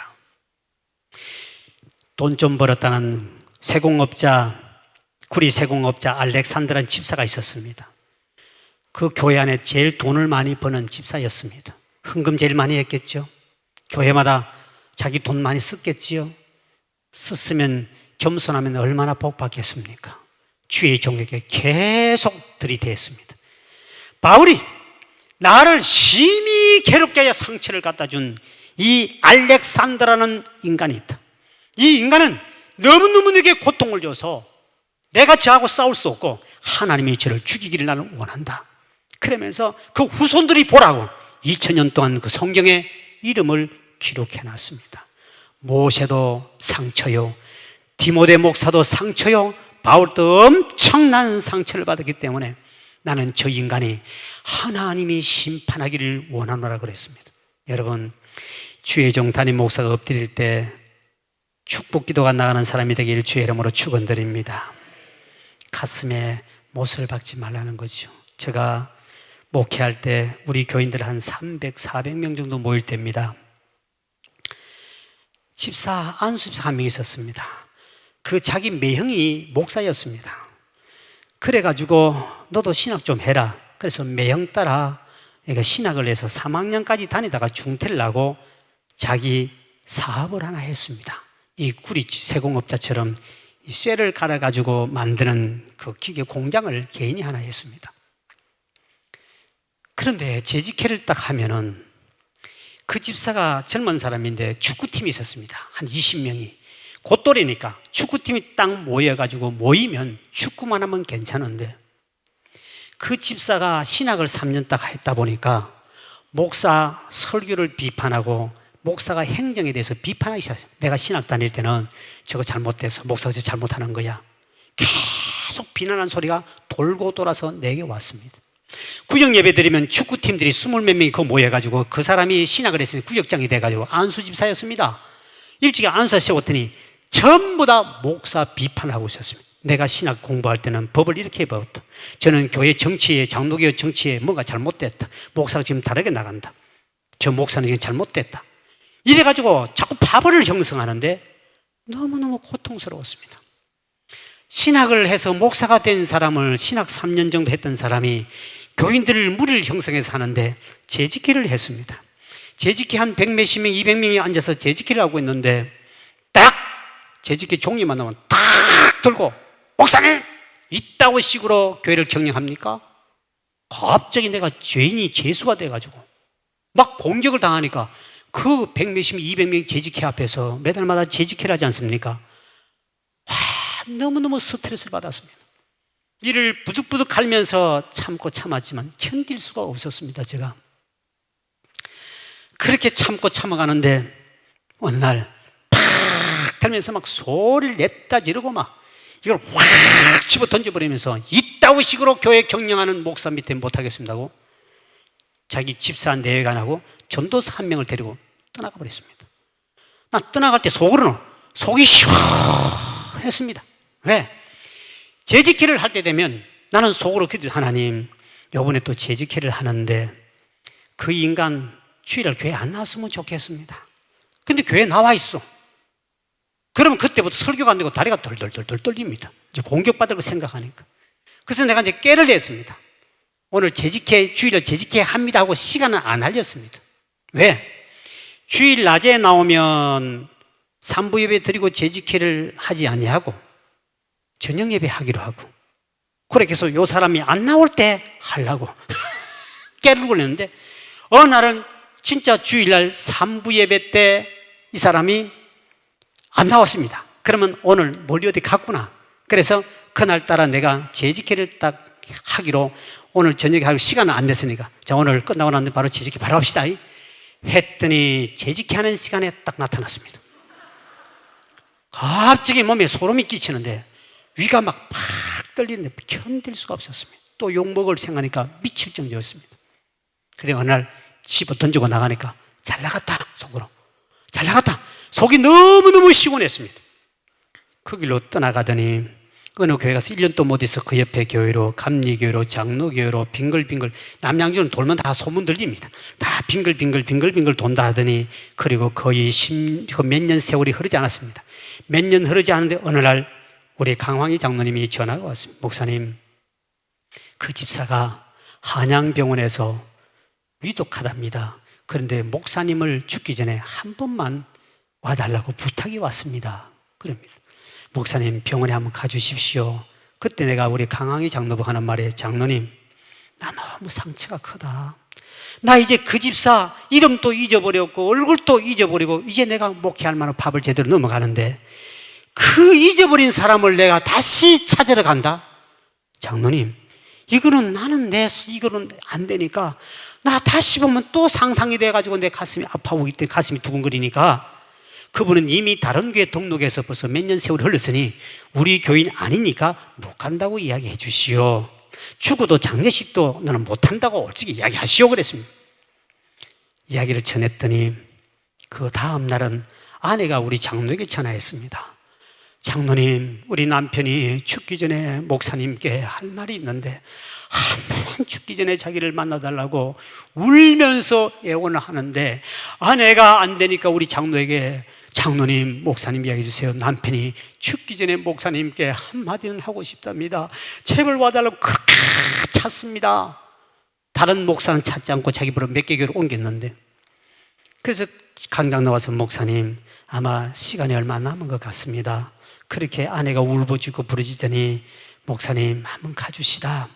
돈 좀 벌었다는 구리 세공업자 알렉산더라는 집사가 있었습니다. 그 교회 안에 제일 돈을 많이 버는 집사였습니다. 헌금 제일 많이 했겠죠. 교회마다 자기 돈 많이 썼겠지요. 썼으면 겸손하면 얼마나 복 받겠습니까? 주의 종에게 계속 들이대었습니다. 바울이 나를 심히 괴롭게 하여 상처를 갖다 준 이 알렉산더라는 인간이 있다. 이 인간은 너무너무 내게 고통을 줘서 내가 저하고 싸울 수 없고 하나님이 저를 죽이기를 나는 원한다. 그러면서 그 후손들이 보라고 2000년 동안 그 성경에 이름을 기록해 놨습니다. 모세도 상처요, 디모데 목사도 상처요, 바울도 엄청난 상처를 받았기 때문에 나는 저 인간이 하나님이 심판하기를 원하노라 그랬습니다. 여러분, 주의 종 담임 목사가 엎드릴 때 축복 기도가 나가는 사람이 되길 주의 이름으로 축원드립니다. 가슴에 못을 박지 말라는 거죠. 제가 목회할 때 우리 교인들 한 300, 400명 정도 모일 때입니다. 안수 집사 한 명 있었습니다. 그 자기 매형이 목사였습니다. 그래가지고 너도 신학 좀 해라. 그래서 매형 따라 신학을 해서 3학년까지 다니다가 중퇴를 하고 자기 사업을 하나 했습니다. 이 구리 세공업자처럼 이 쇠를 갈아가지고 만드는 그 기계 공장을 개인이 하나 했습니다. 그런데 재직회를 딱 하면은 그 집사가 젊은 사람인데 축구팀이 있었습니다. 한 20명이. 곧또래니까 축구팀이 딱 모여가지고 모이면 축구만 하면 괜찮은데 그 집사가 신학을 3년 딱 했다 보니까 목사 설교를 비판하고 목사가 행정에 대해서 비판하기 시작했어요. 내가 신학 다닐 때는 저거 잘못돼서 목사가 저 잘못하는 거야. 계속 비난하는 소리가 돌고 돌아서 내게 왔습니다. 구역 예배 드리면 축구팀들이 20몇 명이 그 모여가지고 그 사람이 신학을 했으니 구역장이 돼가지고 안수 집사였습니다. 일찍이 안수 세웠더니 전부 다 목사 비판을 하고 있었습니다. 내가 신학 공부할 때는 법을 이렇게 배웠다. 저는 교회 정치에, 장로교 정치에 뭔가 잘못됐다. 목사가 지금 다르게 나간다. 저 목사는 지금 잘못됐다. 이래가지고 자꾸 파벌을 형성하는데 너무너무 고통스러웠습니다. 신학을 해서 목사가 된 사람을 신학 3년 정도 했던 사람이 교인들을 무리를 형성해서 하는데 재직회를 했습니다. 재직회 한 100몇십 명, 200명이 앉아서 재직회를 하고 있는데 딱 재직회 종이만 나오면 탁 들고 목사님! 이따고 식으로 교회를 경영합니까? 갑자기 내가 죄인이 재수가 돼가지고 막 공격을 당하니까 그 100몇십 명, 200명 재직회 앞에서 매달마다 재직회를 하지 않습니까? 너무너무 스트레스를 받았습니다. 이를 부득부득 갈면서 참고 참았지만 견딜 수가 없었습니다. 제가 그렇게 참고 참아가는데 어느 날 팍 달면서 막 소리를 냈다 지르고 막 이걸 확 집어 던져버리면서 이따위 식으로 교회 경영하는 목사 밑에 못하겠습니다고 자기 집사 내외관하고 전도사 한 명을 데리고 떠나가 버렸습니다. 나 떠나갈 때 속으로는 속이 시원했습니다. 왜? 재직회를 할 때 되면 나는 속으로 기도, 하나님 이번에 또 재직회를 하는데 그 인간 주일날 교회 안 나왔으면 좋겠습니다. 근데 교회에 나와 있어. 그러면 그때부터 설교가 안 되고 다리가 덜덜덜 떨립니다. 이제 공격받을 거 생각하니까. 그래서 내가 이제 깨를 냈습니다. 오늘 재직회, 주일날 재직회 합니다 하고 시간은 안 알렸습니다. 왜? 주일 낮에 나오면 산부 예배 드리고 재직회를 하지 아니하고 저녁 예배 하기로 하고 그래 계속 요 사람이 안 나올 때 하려고 깨를 굴렸는데 어느 날은 진짜 주일날 산부 예배 때 이 사람이 안 나왔습니다. 그러면 오늘 멀리 어디 갔구나. 그래서 그날따라 내가 재직회를 딱 하기로 오늘 저녁에 할 시간은 안 됐으니까 자 오늘 끝나고 나는데 바로 재직회 바로 합시다 했더니 재직회 하는 시간에 딱 나타났습니다. 갑자기 몸에 소름이 끼치는데 위가 막 팍 떨리는데 견딜 수가 없었습니다. 또 욕먹을 생각하니까 미칠 정도였습니다. 그런데 어느 날 집어 던지고 나가니까 잘 나갔다 속으로 잘 나갔다 속이 너무너무 시원했습니다. 그 길로 떠나가더니 어느 교회 가서 1년 또 못 있어 그 옆에 교회로 감리교회로 장로교회로 빙글빙글 남양주는 돌면 다 소문 들립니다. 다 빙글빙글 돈다 하더니 그리고 거의 몇 년 세월이 흐르지 않았습니다. 몇 년 흐르지 않은데 어느 날 우리 강황희 장로님이 전화가 왔습니다. 목사님 그 집사가 한양병원에서 위독하답니다. 그런데 목사님을 죽기 전에 한 번만 와달라고 부탁이 왔습니다. 그럽니다. 목사님 병원에 한번 가주십시오. 그때 내가 우리 강황희 장로부 하는 말에 장로님 나 너무 상처가 크다. 나 이제 그 집사 이름도 잊어버렸고 얼굴도 잊어버리고 이제 내가 목회할 만한 밥을 제대로 넘어가는데 그 잊어버린 사람을 내가 다시 찾으러 간다? 장로님 이거는 이거는 안 되니까 나 다시 보면 또 상상이 돼가지고 내 가슴이 아파오고 이때 가슴이 두근거리니까 그분은 이미 다른 교회 등록해서 벌써 몇 년 세월이 흘렀으니 우리 교인 아니니까 못 간다고 이야기해 주시오. 죽어도 장례식도 너는 못 한다고 솔직히 이야기하시오 그랬습니다. 이야기를 전했더니 그 다음 날은 아내가 우리 장로에게 전화했습니다. 장로님 우리 남편이 죽기 전에 목사님께 할 말이 있는데 한 번 죽기 전에 자기를 만나달라고 울면서 애원을 하는데 아내가 안 되니까 우리 장로에게 장로님 목사님 이야기해 주세요. 남편이 죽기 전에 목사님께 한마디는 하고 싶답니다. 제발 와달라고 그렇게 찾습니다. 다른 목사는 찾지 않고 자기 보러 몇 개 교회를 옮겼는데 그래서 강장 나와서 목사님 아마 시간이 얼마 안 남은 것 같습니다. 그렇게 아내가 울부짖고 부르짖더니 목사님 한번 가주시다.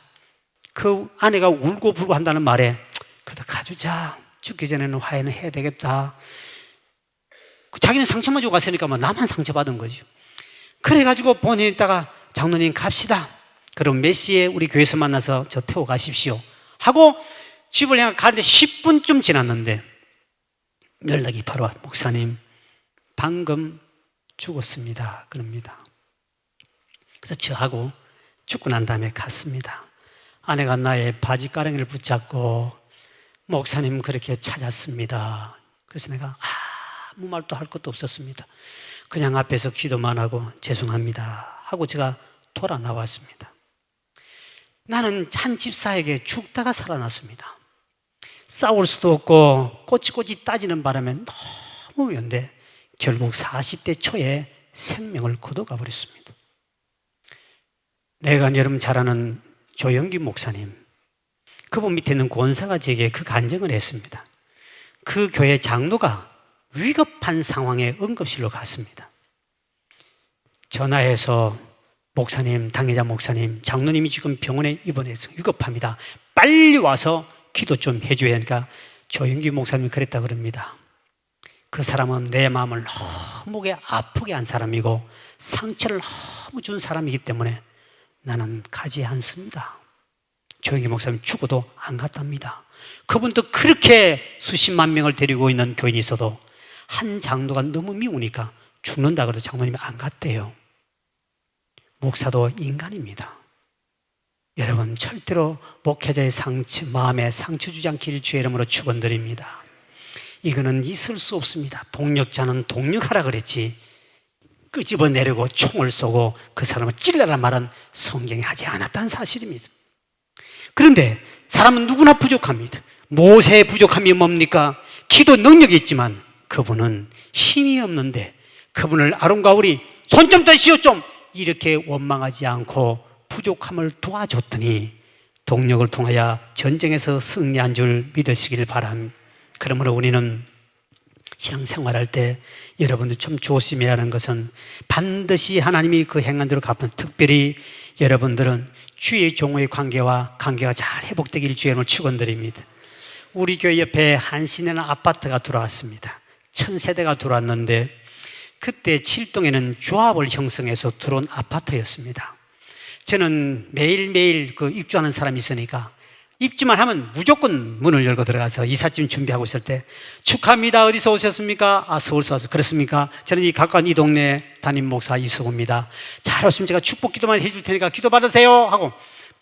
그 아내가 울고 불고 한다는 말에 그래도 가주자. 죽기 전에는 화해는 해야 되겠다. 자기는 상처만 주고 갔으니까 뭐 나만 상처받은 거죠. 그래가지고 본인 있다가 장로님 갑시다. 그럼 몇 시에 우리 교회에서 만나서 저 태워 가십시오 하고 집을 향해 가는데 10분쯤 지났는데 연락이 바로 와. 목사님 방금 죽었습니다. 그럽니다. 그래서 저하고 죽고 난 다음에 갔습니다. 아내가 나의 바지가랑이를 붙잡고 목사님 그렇게 찾았습니다. 그래서 내가 아무 말도 할 것도 없었습니다. 그냥 앞에서 기도만 하고 죄송합니다 하고 제가 돌아 나왔습니다. 나는 한 집사에게 죽다가 살아났습니다. 싸울 수도 없고 꼬치꼬치 따지는 바람에 너무 위험한데 결국 40대 초에 생명을 거둬가 버렸습니다. 내가 여러분 잘 아는 조영기 목사님, 그분 밑에 있는 권사가 제게 그 간증을 했습니다. 그 교회 장로가 위급한 상황에 응급실로 갔습니다. 전화해서 목사님, 당회자 목사님, 장로님이 지금 병원에 입원해서 위급합니다. 빨리 와서 기도 좀 해줘야 하니까 조영기 목사님이 그랬다 그럽니다. 그 사람은 내 마음을 너무 아프게 한 사람이고 상처를 너무 준 사람이기 때문에 나는 가지 않습니다. 조영기 목사님 죽어도 안 갔답니다. 그분도 그렇게 수십만 명을 데리고 있는 교인이 있어도 한 장로가 너무 미우니까 죽는다 그래도 장로님이 안 갔대요. 목사도 인간입니다. 여러분, 절대로 목회자의 상처, 마음에 상처 주지 않기를 주의 이름으로 축원드립니다. 이거는 있을 수 없습니다. 동력자는 동력하라 그랬지 끄집어내려고 총을 쏘고 그 사람을 찔러라 말은 성경이 하지 않았다는 사실입니다. 그런데 사람은 누구나 부족합니다. 모세의 부족함이 뭡니까? 기도 능력이 있지만 그분은 힘이 없는데 그분을 아론과 우리 손 좀 떼시오 좀 이렇게 원망하지 않고 부족함을 도와줬더니 동력을 통하여 전쟁에서 승리한 줄 믿으시길 바랍니다. 그러므로 우리는 신앙생활할 때 여러분들 좀 조심해야 하는 것은 반드시 하나님이 그 행한 대로 갚은, 특별히 여러분들은 주의 종의 관계가 잘 회복되길 주의 이름으로 축원드립니다. 우리 교회 옆에 한신에는 아파트가 들어왔습니다. 1000세대가 들어왔는데 그때 7동에는 조합을 형성해서 들어온 아파트였습니다. 저는 매일매일 그 입주하는 사람이 있으니까 입주만 하면 무조건 문을 열고 들어가서 이삿짐 준비하고 있을 때 축하합니다. 어디서 오셨습니까? 아, 서울서 와서. 그렇습니까? 저는 이 가까운 이 동네 담임 목사 이수구입니다. 잘 오시면 제가 축복 기도만 해줄 테니까 기도 받으세요 하고,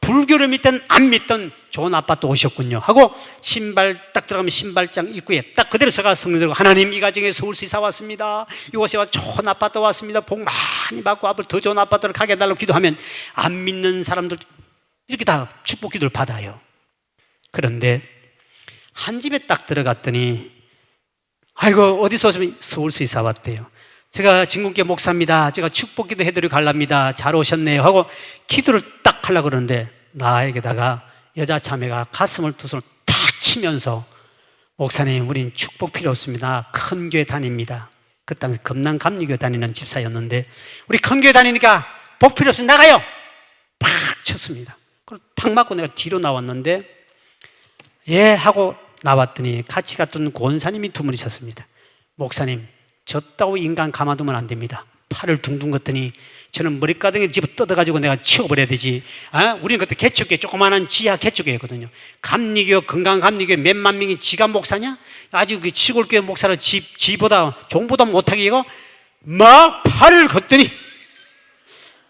불교를 믿든 안 믿든 좋은 아파트 오셨군요 하고 신발 딱 들어가면 신발장 입구에 딱 그대로 서가 성령 들고 하나님 이 가정에 서울시 이사 왔습니다. 이곳에 와 좋은 아파트 왔습니다. 복 많이 받고 앞으로 더 좋은 아파트를 가게 해달라고 기도하면 안 믿는 사람들 이렇게 다 축복 기도를 받아요. 그런데 한 집에 딱 들어갔더니 아이고 어디서 오시면 서울시 이사 왔대요. 제가 진국계 목사입니다. 제가 축복 기도 해드리고 갈랍니다. 잘 오셨네요 하고 기도를 딱 하려고 그러는데 나에게다가 여자 자매가 가슴을 두 손을 탁 치면서 목사님 우린 축복 필요 없습니다. 큰 교회 다닙니다. 그 당시 금남 감리교회 다니는 집사였는데 우리 큰 교회 다니니까 복 필요 없으면 나가요. 팍 쳤습니다. 그걸 탁 맞고 내가 뒤로 나왔는데 예 하고 나왔더니 같이 갔던 권사님이 두 분 있었습니다. 목사님 졌다고 인간 가만두면 안 됩니다. 팔을 둥둥 걷더니 저는 머리가닥에 집어 뜯어가지고 내가 치워버려야 되지. 우리는 그때 개척교회 조그마한 지하 개척교회거든요. 감리교 건강감리교회 몇만 명이 지가 목사냐? 아주 그 시골교회 목사를 지보다 종보다 못하게 이거 막 팔을 걷더니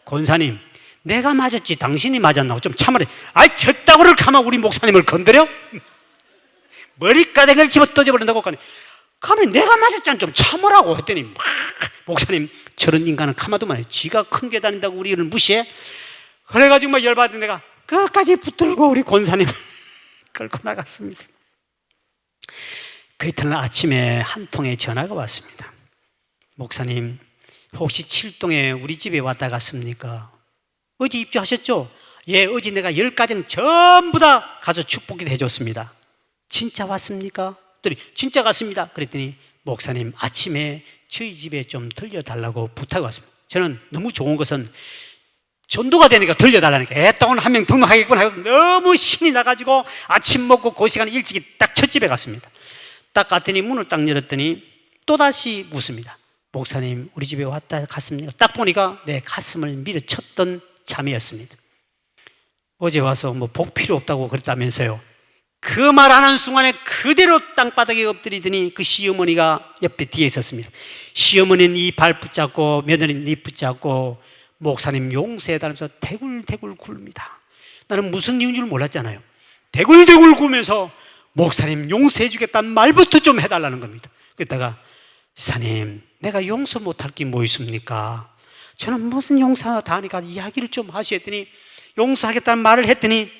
권사님 내가 맞았지 당신이 맞았나 좀 참으래. 아이 졌다고를 가만 우리 목사님을 건드려? 머리가닥을 집어 뜯어버린다고 가면 내가 맞았잖아 좀 참으라고 했더니 막 목사님 저런 인간은 가만두면 안 해. 지가 큰 게 다닌다고 우리를 무시해? 그래가지고 막 열받은 내가 끝까지 붙들고 우리 권사님을 끌고 나갔습니다. 그 이튿날 아침에 한 통의 전화가 왔습니다. 목사님 혹시 7동에 우리 집에 왔다 갔습니까? 어제 입주하셨죠? 예, 어제 내가 10가정 전부 다 가서 축복기도 해줬습니다. 진짜 왔습니까? 진짜 갔습니다. 그랬더니 목사님 아침에 저희 집에 좀 들려달라고 부탁이 왔습니다. 저는 너무 좋은 것은 전도가 되니까 들려달라니까 애따 오늘 한 명 등록하겠구나 해서 너무 신이 나가지고 아침 먹고 그 시간에 일찍이 딱 첫 집에 갔습니다. 딱 갔더니 문을 딱 열었더니 또다시 묻습니다. 목사님 우리 집에 왔다 갔습니까? 딱 보니까 내 가슴을 밀어쳤던 자매였습니다. 어제 와서 뭐 복 필요 없다고 그랬다면서요. 그 말 하는 순간에 그대로 땅바닥에 엎드리더니 그 시어머니가 옆에 뒤에 있었습니다. 시어머니는 이 발 붙잡고 며느리는 이 붙잡고 목사님 용서해달라면서 대굴대굴 굴립니다. 나는 무슨 이유인 줄 몰랐잖아요. 대굴대굴 굴면서 목사님 용서해 주겠다는 말부터 좀 해달라는 겁니다. 그랬다가 지사님 내가 용서 못할 게 뭐 있습니까? 저는 무슨 용서 다 하니까 이야기를 좀 하시 했더니 용서하겠다는 말을 했더니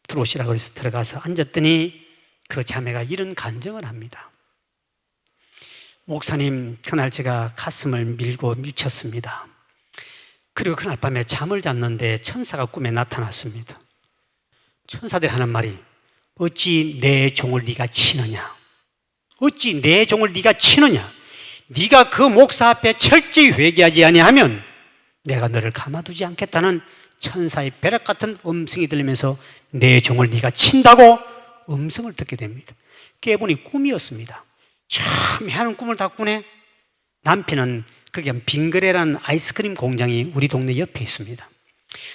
들어오시라고 해서 들어가서 앉았더니 그 자매가 이런 간증을 합니다. 목사님 그날 제가 가슴을 밀고 미쳤습니다. 그리고 그날 밤에 잠을 잤는데 천사가 꿈에 나타났습니다. 천사들이 하는 말이 어찌 내 종을 네가 치느냐? 어찌 내 종을 네가 치느냐? 네가 그 목사 앞에 철저히 회개하지 아니하면 내가 너를 가만두지 않겠다는 천사의 벼락 같은 음성이 들리면서 내 종을 네가 친다고 음성을 듣게 됩니다. 깨보니 꿈이었습니다. 참 희한한 꿈을 다 꾸네. 남편은 그게 빙그레라는 아이스크림 공장이 우리 동네 옆에 있습니다.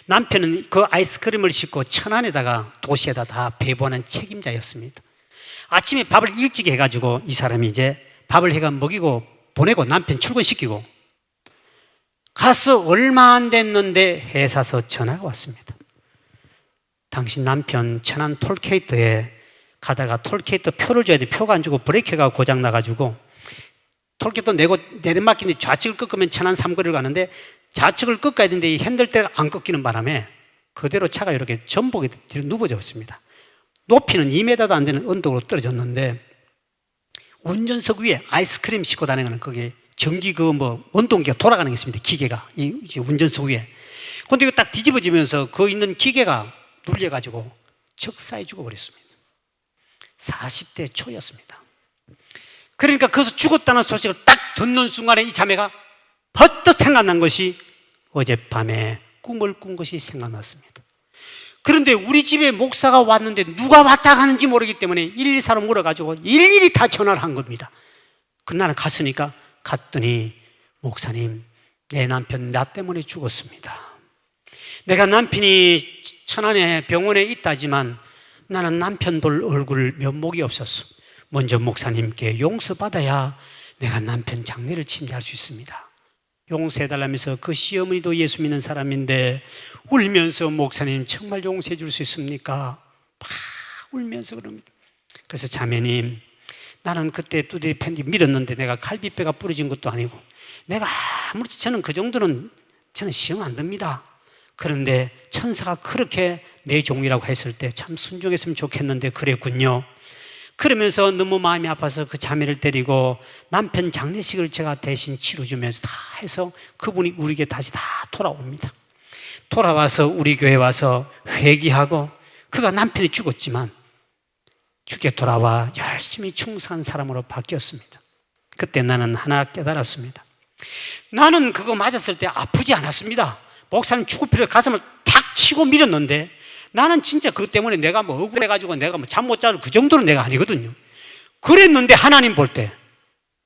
남편은 그 아이스크림을 싣고 천안에다가 도시에다 다 배부하는 책임자였습니다. 아침에 밥을 일찍 해가지고 이 사람이 이제 밥을 해가 먹이고 보내고 남편 출근시키고 가서 얼마 안 됐는데 회사에서 전화가 왔습니다. 당신 남편 천안 톨게이트에 가다가 톨게이트 표를 줘야 돼. 표가 안 주고 브레이크가 고장 나가지고 톨게이트 내고 내리막길인데 좌측을 꺾으면 천안 삼거리를 가는데 좌측을 꺾어야 되는데 이 핸들대가 안 꺾이는 바람에 그대로 차가 이렇게 전복이 뒤로 누워졌습니다. 높이는 2m도 안 되는 언덕으로 떨어졌는데 운전석 위에 아이스크림 싣고 다니는 거기 전기 원동기가 돌아가는 게 있습니다. 기계가 이 운전석 위에. 근데 이거 딱 뒤집어지면서 그 있는 기계가 눌려가지고 적사에 죽어버렸습니다. 40대 초였습니다. 그러니까 거기서 죽었다는 소식을 딱 듣는 순간에 이 자매가 퍼뜩 생각난 것이 어젯밤에 꿈을 꾼 것이 생각났습니다. 그런데 우리 집에 목사가 왔는데 누가 왔다 가는지 모르기 때문에 114로 물어가지고 일일이 다 전화를 한 겁니다. 그날은 갔으니까 갔더니 목사님, 내 남편 나 때문에 죽었습니다. 내가 남편이 천안에 병원에 있다지만 나는 남편 볼 얼굴 면목이 없었어. 먼저 목사님께 용서받아야 내가 남편 장례를 침대할 수 있습니다. 용서해달라면서 그 시어머니도 예수 믿는 사람인데 울면서 목사님 정말 용서해 줄 수 있습니까? 막 울면서 그럽니다. 그래서 자매님, 나는 그때 뚜드리 팬디 밀었는데 내가 갈비뼈가 부러진 것도 아니고 내가 아무렇지 저는 그 정도는 저는 시험 안 듭니다. 그런데 천사가 그렇게 내 종이라고 했을 때 참 순종했으면 좋겠는데 그랬군요. 그러면서 너무 마음이 아파서 그 자매를 데리고 남편 장례식을 제가 대신 치러주면서 다 해서 그분이 우리에게 다시 다 돌아옵니다. 돌아와서 우리 교회 와서 회개하고 그가 남편이 죽었지만 주께 돌아와 열심히 충성한 사람으로 바뀌었습니다. 그때 나는 하나 깨달았습니다. 나는 그거 맞았을 때 아프지 않았습니다. 목사님 죽을 필요에 가슴을 탁 치고 밀었는데 나는 진짜 그것 때문에 내가 억울해가지고 내가 잠 못 자고 그 정도는 내가 아니거든요. 그랬는데 하나님 볼 때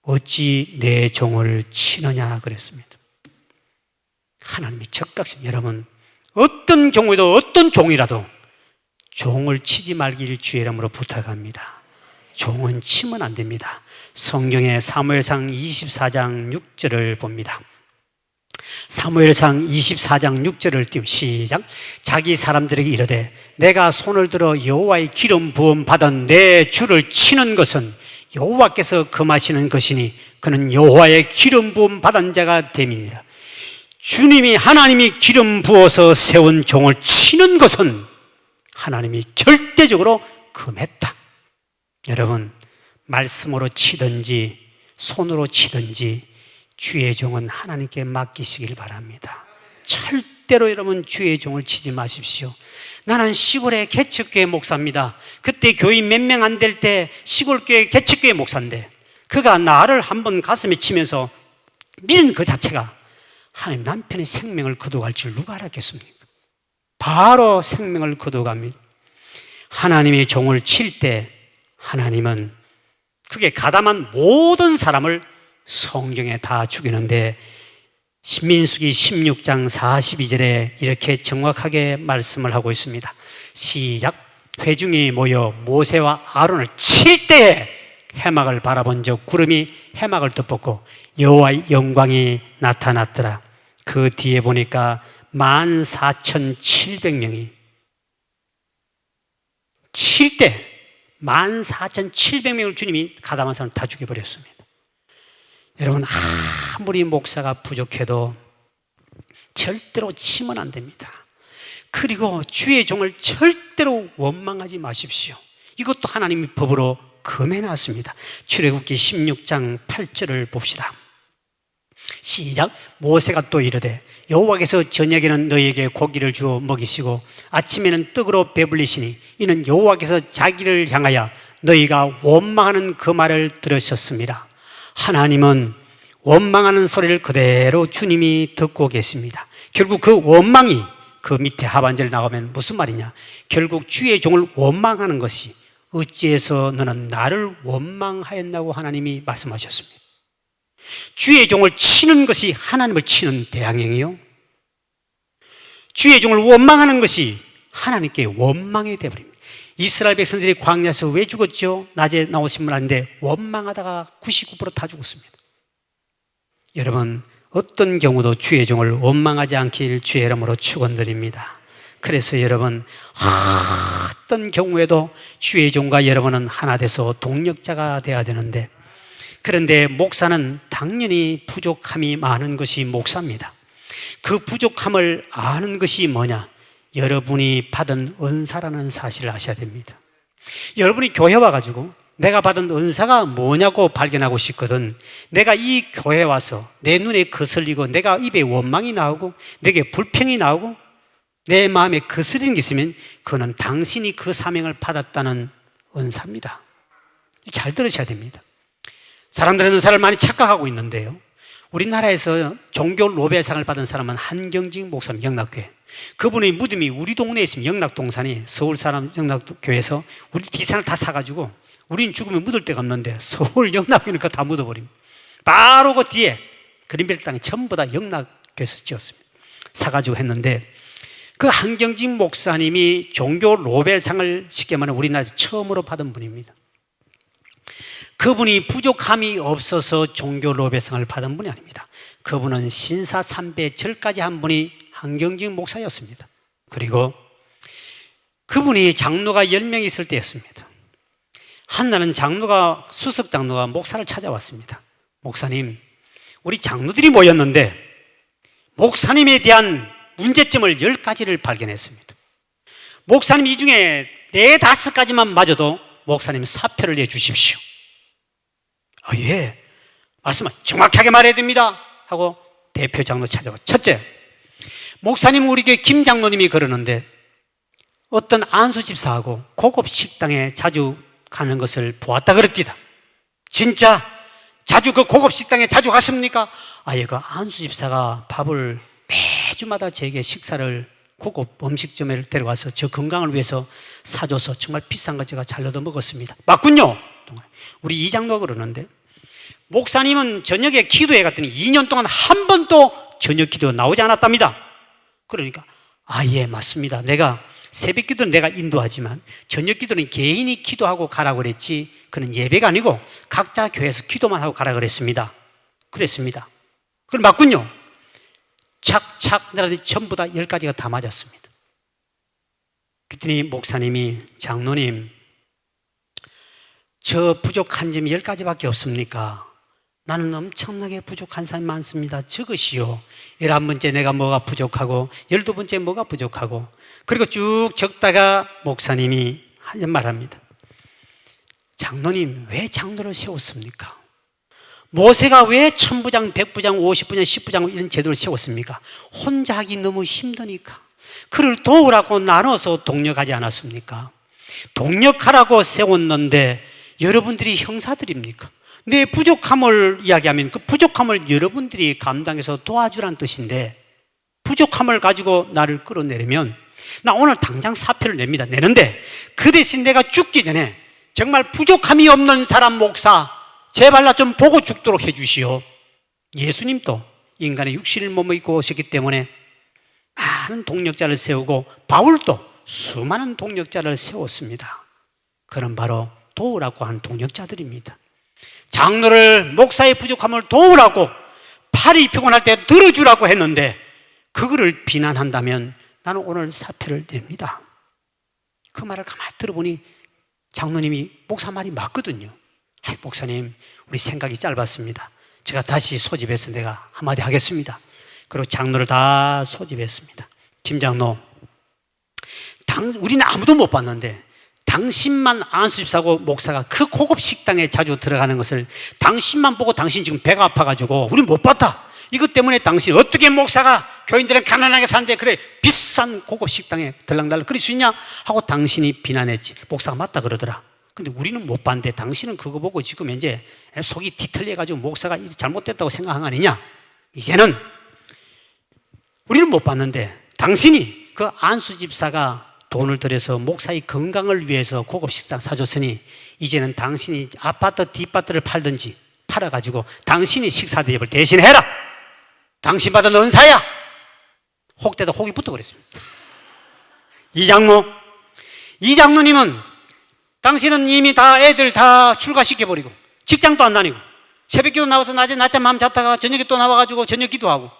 어찌 내 종을 치느냐 그랬습니다. 하나님이 적각심. 여러분, 어떤 경우에도 어떤 종이라도 종을 치지 말기를 주의 이름으로 부탁합니다. 종은 치면 안 됩니다. 성경의 사무엘상 24장 6절을 봅니다. 사무엘상 24장 6절을 띄우 시작. 자기 사람들에게 이르되 내가 손을 들어 여호와의 기름 부음 받은 내 주를 치는 것은 여호와께서 금하시는 것이니 그는 여호와의 기름 부음 받은 자가 됨이니라. 주님이 하나님이 기름 부어서 세운 종을 치는 것은 하나님이 절대적으로 금했다. 여러분, 말씀으로 치든지 손으로 치든지 주의 종은 하나님께 맡기시길 바랍니다. 절대로 여러분 주의 종을 치지 마십시오. 나는 시골의 개척교회 목사입니다. 그때 교인 몇 명 안 될 때 시골교회 개척교회 목사인데 그가 나를 한번 가슴에 치면서 밀은 그 자체가 하나님 남편의 생명을 거둬갈 줄 누가 알았겠습니까? 바로 생명을 거둬갑니다. 하나님의 종을 칠 때 하나님은 그게 가담한 모든 사람을 성경에 다 죽이는데 민수기 16장 42절에 이렇게 정확하게 말씀을 하고 있습니다. 시작. 회중이 모여 모세와 아론을 칠 때에 해막을 바라본 적 구름이 해막을 덮었고 여호와의 영광이 나타났더라. 그 뒤에 보니까 14,700명이 칠 때 14,700명을 주님이 가담한 사람을 다 죽여버렸습니다. 여러분, 아무리 목사가 부족해도 절대로 치면 안 됩니다. 그리고 주의 종을 절대로 원망하지 마십시오. 이것도 하나님이 법으로 금해놨습니다. 출애굽기 16장 8절을 봅시다. 시작. 모세가 또 이르되 여호와께서 저녁에는 너희에게 고기를 주어 먹이시고 아침에는 떡으로 배불리시니 이는 여호와께서 자기를 향하여 너희가 원망하는 그 말을 들으셨습니다. 하나님은 원망하는 소리를 그대로 주님이 듣고 계십니다. 결국 그 원망이 그 밑에 하반절 나오면 무슨 말이냐? 결국 주의 종을 원망하는 것이 어찌해서 너는 나를 원망하였나고 하나님이 말씀하셨습니다. 주의 종을 치는 것이 하나님을 치는 대항행이요. 주의 종을 원망하는 것이 하나님께 원망이 되어버립니다. 이스라엘 백성들이 광야에서 왜 죽었죠? 낮에 나오신 분 아닌데 원망하다가 99%다 죽었습니다. 여러분, 어떤 경우도 주의 종을 원망하지 않길 주의 이름으로 축원드립니다. 그래서 여러분, 어떤 경우에도 주의 종과 여러분은 하나 돼서 동력자가 되어야 되는데, 그런데 목사는 당연히 부족함이 많은 것이 목사입니다. 그 부족함을 아는 것이 뭐냐? 여러분이 받은 은사라는 사실을 아셔야 됩니다. 여러분이 교회 와가지고 내가 받은 은사가 뭐냐고 발견하고 싶거든. 내가 이 교회 와서 내 눈에 거슬리고 내가 입에 원망이 나오고 내게 불평이 나오고 내 마음에 거스리는 게 있으면 그거는 당신이 그 사명을 받았다는 은사입니다. 잘 들으셔야 됩니다. 사람들은 은사를 많이 착각하고 있는데요, 우리나라에서 종교 노벨상을 받은 사람은 한경직 목사님, 영락교회. 그분의 무덤이 우리 동네에 있으면 영락동산이 서울 사람 영락교회에서 우리 디산을 다 사가지고 우린 죽으면 묻을 데가 없는데 서울 영락교회는 그거 다 묻어버립니다. 바로 그 뒤에 그린벨트 땅에 전부 다 영락교회에서 지었습니다. 사가지고 했는데 그 한경직 목사님이 종교 노벨상을 쉽게 말하면 우리나라에서 처음으로 받은 분입니다. 그분이 부족함이 없어서 종교 노벨상을 받은 분이 아닙니다. 그분은 신사 3배 절까지 한 분이 한경직 목사였습니다. 그리고 그분이 장로가 10명 있을 때였습니다. 한날은 수석 장로가 목사를 찾아왔습니다. 목사님, 우리 장로들이 모였는데 목사님에 대한 문제점을 10가지를 발견했습니다. 목사님 이 중에 4, 5가지만 맞아도 목사님 사표를 내주십시오. 예, 정확하게 말해야 됩니다 하고 대표 장로 찾아와. 첫째, 목사님 우리 교회 김 장로님이 그러는데 어떤 안수 집사하고 고급 식당에 자주 가는 것을 보았다 그럽니다. 진짜 자주 그 고급 식당에 자주 갔습니까? 그 안수 집사가 밥을 매주마다 저에게 식사를 고급 음식점에 데려가서 저 건강을 위해서 사줘서 정말 비싼 거 제가 잘 얻어 먹었습니다. 맞군요. 우리 이 장로가 그러는데 목사님은 저녁에 기도회 갔더니 2년 동안 한 번도 저녁 기도 나오지 않았답니다. 그러니까 예, 맞습니다. 내가 새벽 기도는 내가 인도하지만 저녁 기도는 개인이 기도하고 가라고 그랬지 그는 예배가 아니고 각자 교회에서 기도만 하고 가라 그랬습니다. 그랬습니다. 그럼 맞군요. 착착 나라들이 전부 다 10가지가 다 맞았습니다. 그랬더니 목사님이 장로님, 저 부족한 점이 10가지밖에 없습니까? 나는 엄청나게 부족한 사람이 많습니다. 적으시오. 11번째 내가 뭐가 부족하고 12번째 뭐가 부족하고, 그리고 쭉 적다가 목사님이 한 말합니다. 장로님, 왜 장로를 세웠습니까? 모세가 왜 1000부장, 100부장, 50부장, 10부장 이런 제도를 세웠습니까? 혼자 하기 너무 힘드니까. 그를 도우라고 나눠서 동력하지 않았습니까? 동력하라고 세웠는데 여러분들이 형사들입니까? 내 부족함을 이야기하면 그 부족함을 여러분들이 감당해서 도와주라는 뜻인데, 부족함을 가지고 나를 끌어내려면 나 오늘 당장 사표를 냅니다. 내는데 그 대신 내가 죽기 전에 정말 부족함이 없는 사람 목사 제발 나 좀 보고 죽도록 해주시오. 예수님도 인간의 육신을 몸에 입고 오셨기 때문에 많은 동력자를 세우고 바울도 수많은 동력자를 세웠습니다. 그런 바로 도우라고 한 동력자들입니다. 장로를, 목사의 부족함을 도우라고, 팔이 피곤할 때 들어주라고 했는데 그거를 비난한다면 나는 오늘 사표를 냅니다. 그 말을 가만히 들어보니 장로님이 목사 말이 맞거든요. 목사님, 우리 생각이 짧았습니다. 제가 다시 소집해서 내가 한마디 하겠습니다. 그리고 장로를 다 소집했습니다. 김 장로, 우리는 아무도 못 봤는데 당신만 안수집사고 목사가 그 고급 식당에 자주 들어가는 것을 당신만 보고 당신 지금 배가 아파가지고 우린 못 봤다. 이것 때문에 당신 어떻게 목사가 교인들은 가난하게 사는데 그래 비싼 고급 식당에 들락날락 그럴 수 있냐 하고 당신이 비난했지. 목사가 맞다 그러더라. 근데 우리는 못 봤는데 당신은 그거 보고 지금 이제 속이 뒤틀려가지고 목사가 잘못됐다고 생각한 거 아니냐. 이제는 우리는 못 봤는데 당신이 그 안수집사가 돈을 들여서 목사의 건강을 위해서 고급 식당 사줬으니 이제는 당신이 아파트 뒷밭들을 팔든지 팔아가지고 당신이 식사 대접을 대신해라. 당신 받은 은사야. 혹대다 혹이 붙어버렸습니다. 이 장로님은 당신은 이미 다 애들 다 출가시켜버리고 직장도 안 다니고 새벽기도 나와서 낮에 낮잠 마음 잤다가 저녁에 또 나와가지고 저녁 기도하고,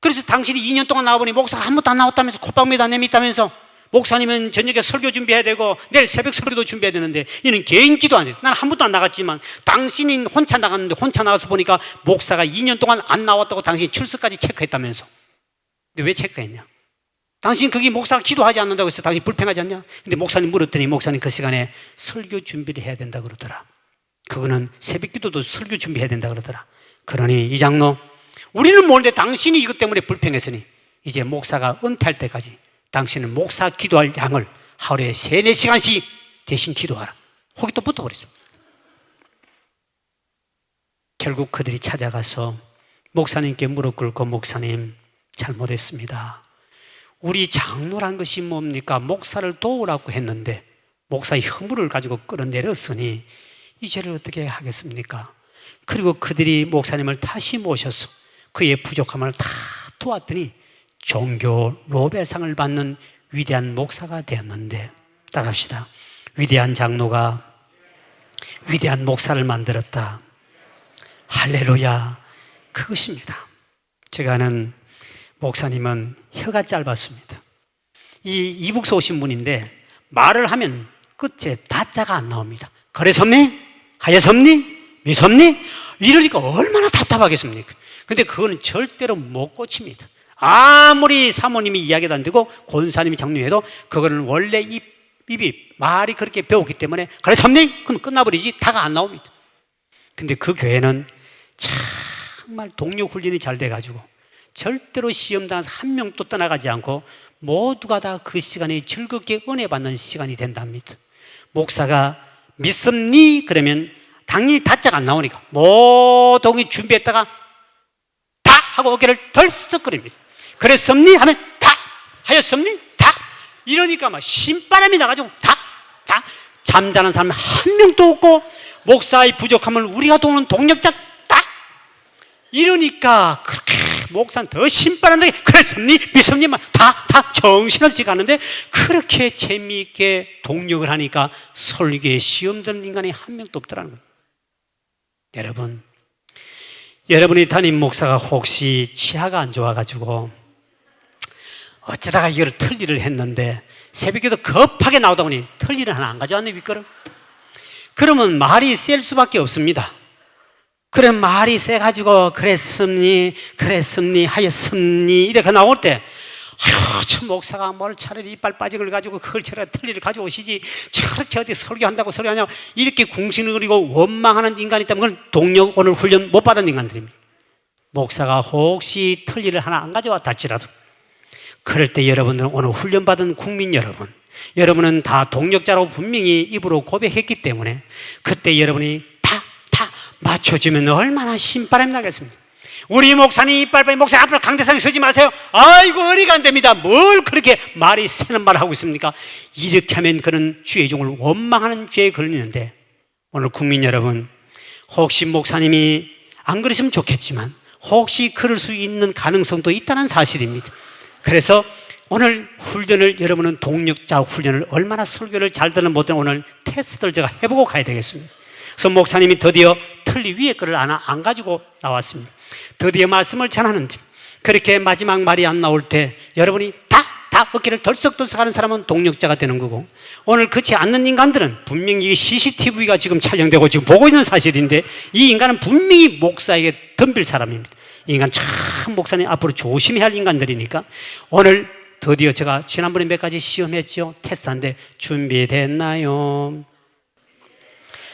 그래서 당신이 2년 동안 나와보니 목사가 한 번도 안 나왔다면서 콧방울도 안 내밉다면서, 목사님은 저녁에 설교 준비해야 되고 내일 새벽 설교도 준비해야 되는데 이는 개인 기도 안 해요. 난 한 번도 안 나갔지만 당신이 혼자 나갔는데 혼자 나가서 보니까 목사가 2년 동안 안 나왔다고 당신이 출석까지 체크했다면서. 근데 왜 체크했냐? 당신 거기 목사가 기도하지 않는다고 해서 당신이 불평하지 않냐? 근데 목사님 물었더니 목사님 그 시간에 설교 준비를 해야 된다 그러더라. 그거는 새벽 기도도 설교 준비해야 된다 그러더라. 그러니 이 장로, 우리는 모르는데 당신이 이것 때문에 불평했으니 이제 목사가 은퇴할 때까지 당신은 목사 기도할 양을 하루에 3-4시간씩 대신 기도하라. 혹이 또 붙어버렸습니다. 결국 그들이 찾아가서 목사님께 무릎 꿇고, 목사님 잘못했습니다. 우리 장로란 것이 뭡니까? 목사를 도우라고 했는데 목사의 허물을 가지고 끌어내렸으니 이 죄를 어떻게 하겠습니까? 그리고 그들이 목사님을 다시 모셔서 그의 부족함을 다 도왔더니 종교 노벨상을 받는 위대한 목사가 되었는데, 따라합시다. 위대한 장로가 위대한 목사를 만들었다. 할렐루야. 그것입니다. 제가 아는 목사님은 혀가 짧았습니다. 이 이북서 오신 분인데 말을 하면 끝에 다자가 안 나옵니다. 그래섭니? 하여섭니? 미섭니? 이러니까 얼마나 답답하겠습니까? 근데 그거는 절대로 못 고칩니다. 아무리 사모님이 이야기도 안 되고 권사님이 장로해도 그거는 원래 입이 말이 그렇게 배웠기 때문에 그래섭니? 그럼 끝나버리지 다가 안 나옵니다. 근데 그 교회는 정말 동력 훈련이 잘 돼가지고 절대로 시험 당해서 한 명도 떠나가지 않고 모두가 다 그 시간에 즐겁게 은혜 받는 시간이 된답니다. 목사가 믿습니? 그러면 당연히 다자가 안 나오니까 모두 준비했다가 다 하고 어깨를 덜썩거립니다. 그랬습니? 하면 다. 하였습니? 다. 이러니까 막 신바람이 나가지고 다. 잠자는 사람 한 명도 없고 목사의 부족함을 우리가 도우는 동력자 다. 이러니까 그렇게 목사는 더 신바람 나게 그랬습니? 믿습니? 다 정신없이 가는데 그렇게 재미있게 동력을 하니까 설교에 시험 드는 인간이 한 명도 없더라는 거예요. 여러분, 여러분이 담임 목사가 혹시 치아가 안 좋아가지고 어쩌다가 이걸 틀니를 했는데 새벽에도 급하게 나오다 보니 틀니를 하나 안 가져왔네, 윗걸음. 그러면 말이 셀 수밖에 없습니다. 그래 말이 세가지고 그랬습니 하였습니 이렇게 나올 때 저 목사가 뭘 차라리 이빨 빠지걸 가지고 그걸 차라리 틀니를 가지고 오시지 저렇게 어디 설교한다고 설교하냐 이렇게 궁신을 그리고 원망하는 인간이 있다면 그건 동력 오늘 훈련 못 받은 인간들입니다. 목사가 혹시 틀니를 하나 안 가져왔다 할지라도 그럴 때 여러분들은 오늘 훈련받은 국민 여러분, 여러분은 다 동력자라고 분명히 입으로 고백했기 때문에 그때 여러분이 다 맞춰주면 얼마나 신바람이 나겠습니까? 우리 목사님 이빨 빠진 목사 앞으로 강대상에 서지 마세요. 아이고 어리가 안 됩니다. 뭘 그렇게 말이 새는 말을 하고 있습니까? 이렇게 하면 그는 주의 종을 원망하는 죄에 걸리는데 오늘 국민 여러분, 혹시 목사님이 안 그러시면 좋겠지만 혹시 그럴 수 있는 가능성도 있다는 사실입니다. 그래서 오늘 훈련을 여러분은 동력자 훈련을 얼마나 설교를 잘 듣는 못 듣는 오늘 테스트를 제가 해보고 가야 되겠습니다. 그래서 목사님이 드디어 틀니 위에 거를 하나 안 가지고 나왔습니다. 드디어 말씀을 전하는데 그렇게 마지막 말이 안 나올 때 여러분이 다 어깨를 덜썩덜썩 하는 사람은 동력자가 되는 거고 오늘 그렇지 않는 인간들은 분명히 CCTV가 지금 촬영되고 지금 보고 있는 사실인데 이 인간은 분명히 목사에게 덤빌 사람입니다. 이 인간 참 목사님 앞으로 조심해야 할 인간들이니까 오늘 드디어 제가 지난번에 몇 가지 시험했죠. 테스트한데 준비됐나요?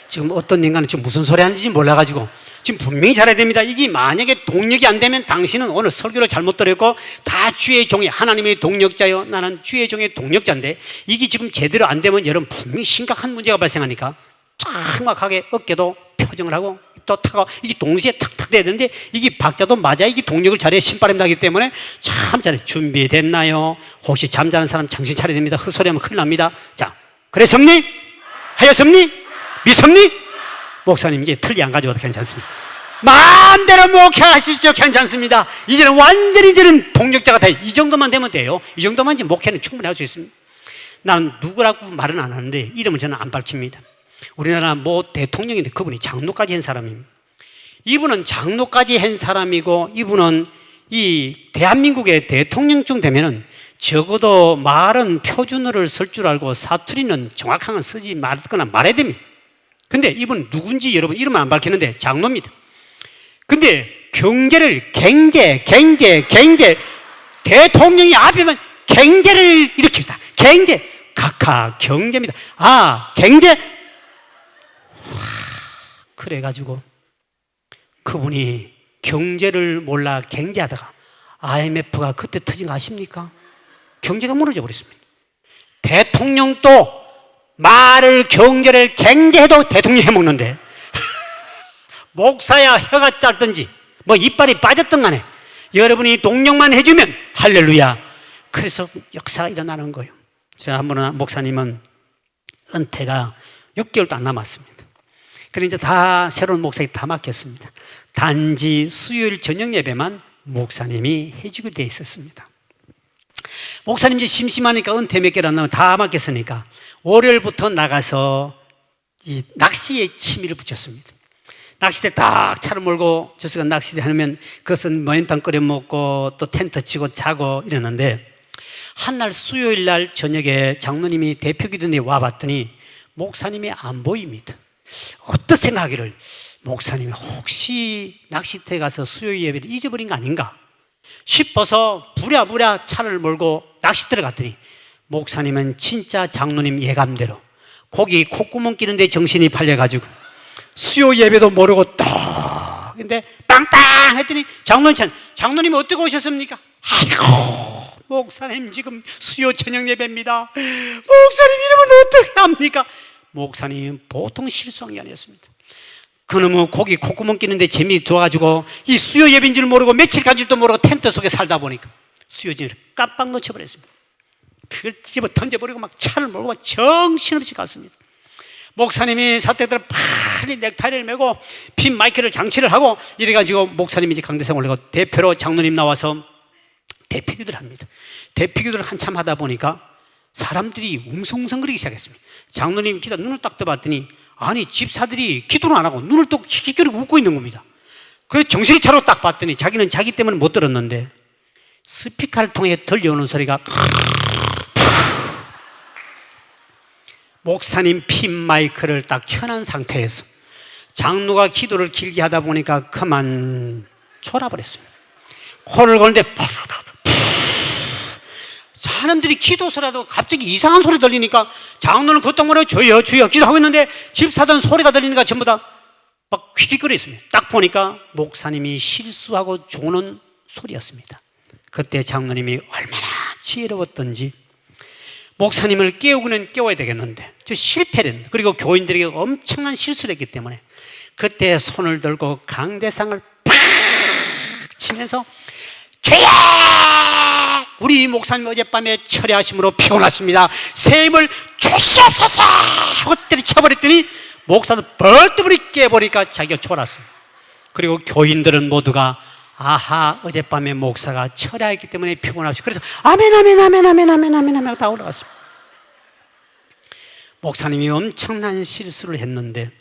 지금 어떤 인간은 지금 무슨 소리 하는지 몰라가지고 지금 분명히 잘해야 됩니다. 이게 만약에 동력이 안 되면 당신은 오늘 설교를 잘못 들었고 다 주의 종이 하나님의 동력자요 나는 주의 종의 동력자인데 이게 지금 제대로 안 되면 여러분 분명히 심각한 문제가 발생하니까 정확하게 어깨도 표정을 하고 입도 타고 이게 동시에 탁탁 돼야 되는데 이게 박자도 맞아 이게 동력을 잘해야 신바람이 나기 때문에 참 잘해. 준비됐나요? 혹시 잠자는 사람 정신 차려야 됩니다. 헛소리하면 큰일 납니다. 자, 그랬습니? 하였습니? 믿습니? 목사님 이제 틀리 안 가져와도 괜찮습니다. 마음대로 목회하십시오. 괜찮습니다. 이제는 완전히 저는 동력자가 다, 이 정도만 되면 돼요. 이 정도만 이제 목회는 충분히 할 수 있습니다. 나는 누구라고 말은 안 하는데 이름은 저는 안 밝힙니다. 우리나라 뭐 대통령인데 그분이 장로까지 한 사람입니다. 이분은 장로까지 한 사람이고, 이분은 이 대한민국의 대통령쯤 되면은 적어도 말은 표준어를 쓸 줄 알고 사투리는 정확한 건 쓰지 말거나 말해야 됩니다. 근데 이분 누군지 여러분 이름은 안 밝히는데 장로입니다. 근데 경제를 경제 대통령이 앞이면 경제를 일으킵니다. 경제 각하 경제입니다. 아 경제. 그래가지고 그분이 경제를 몰라 경제하다가 IMF가 그때 터진 거 아십니까? 경제가 무너져 버렸습니다. 대통령도 말을 경제를 경제해도 대통령이 해먹는데 목사야 혀가 짧든지 뭐 이빨이 빠졌든 간에 여러분이 동력만 해주면 할렐루야. 그래서 역사가 일어나는 거예요. 제가 한번 목사님은 은퇴가 6개월도 안 남았습니다. 그래서 이제 다 새로운 목사에게 다 맡겼습니다. 단지 수요일 저녁 예배만 목사님이 해주게 돼 있었습니다. 목사님 이제 심심하니까 은퇴 몇 개를 안 남아 다 맡겼으니까 월요일부터 나가서 이 낚시에 취미를 붙였습니다. 낚시대 딱 차를 몰고 저수가 낚시를 하면 그것은 모현탕 끓여 먹고 또 텐트 치고 자고 이러는데, 한날 수요일 날 저녁에 장로님이 대표기도에 와봤더니 목사님이 안 보입니다. 어떤 생각하기를 목사님이 혹시 낚시터에 가서 수요일 예배를 잊어버린 거 아닌가 싶어서 부랴부랴 차를 몰고 낚시터에 갔더니 목사님은 진짜 장로님 예감대로 고기 콧구멍 끼는데 정신이 팔려가지고 수요 예배도 모르고 딱 근데 빵빵 했더니 장로님 어떻게 오셨습니까? 아이고 목사님 지금 수요 저녁 예배입니다. 목사님 이러면 어떻게 합니까? 목사님 보통 실수한 게 아니었습니다. 그놈의 고기 콧구멍 끼는데 재미 들어가지고 이 수요 예배인 줄 모르고 며칠 간줄도 모르고 텐트 속에 살다 보니까 수요 예배를 깜빡 놓쳐버렸습니다. 그걸 집어 던져버리고 막 차를 몰고 막 정신없이 갔습니다. 목사님이 사택들을 빨리 넥타이를 메고 핀 마이크를 장치를 하고 이래가지고 목사님이 이제 강대상 올라가고 대표로 장로님 나와서 대피기도를 합니다. 대피기도를 한참 하다 보니까 사람들이 웅성웅성거리기 시작했습니다. 장로님 기도 눈을 딱 떠봤더니 아니 집사들이 기도를 안 하고 눈을 또 킥킥거리고 웃고 있는 겁니다. 그래서 정신을 차리고 딱 봤더니 자기는 자기 때문에 못 들었는데 스피커를 통해 들려오는 소리가 목사님 핀 마이크를 딱 켜놓은 상태에서 장로가 기도를 길게 하다 보니까 그만 졸아버렸습니다. 코를 고는데 사람들이 기도 소리라도 갑자기 이상한 소리 들리니까 장로는 그것도 모르고 주여 주여 기도하고 있는데 집사들은 소리가 들리니까 전부 다 막 퀴퀴거렸습니다. 딱 보니까 목사님이 실수하고 조는 소리였습니다. 그때 장로님이 얼마나 지혜로웠던지 목사님을 깨우고는 깨워야 되겠는데 저 실패는 그리고 교인들에게 엄청난 실수를 했기 때문에 그때 손을 들고 강대상을 팍 치면서 주여 우리 목사님 어젯밤에 철회하심으로 피곤하십니다. 새 힘을 주시옵소서 하고 때려쳐버렸더니 목사도 벌떡 깨버리니까 자기가 졸았습니다. 그리고 교인들은 모두가 아하 어젯밤에 목사가 철야했기 때문에 피곤하시고 그래서 아멘 아멘 아멘 아멘 아멘 아멘 하고 다 올라갔습니다. 목사님이 엄청난 실수를 했는데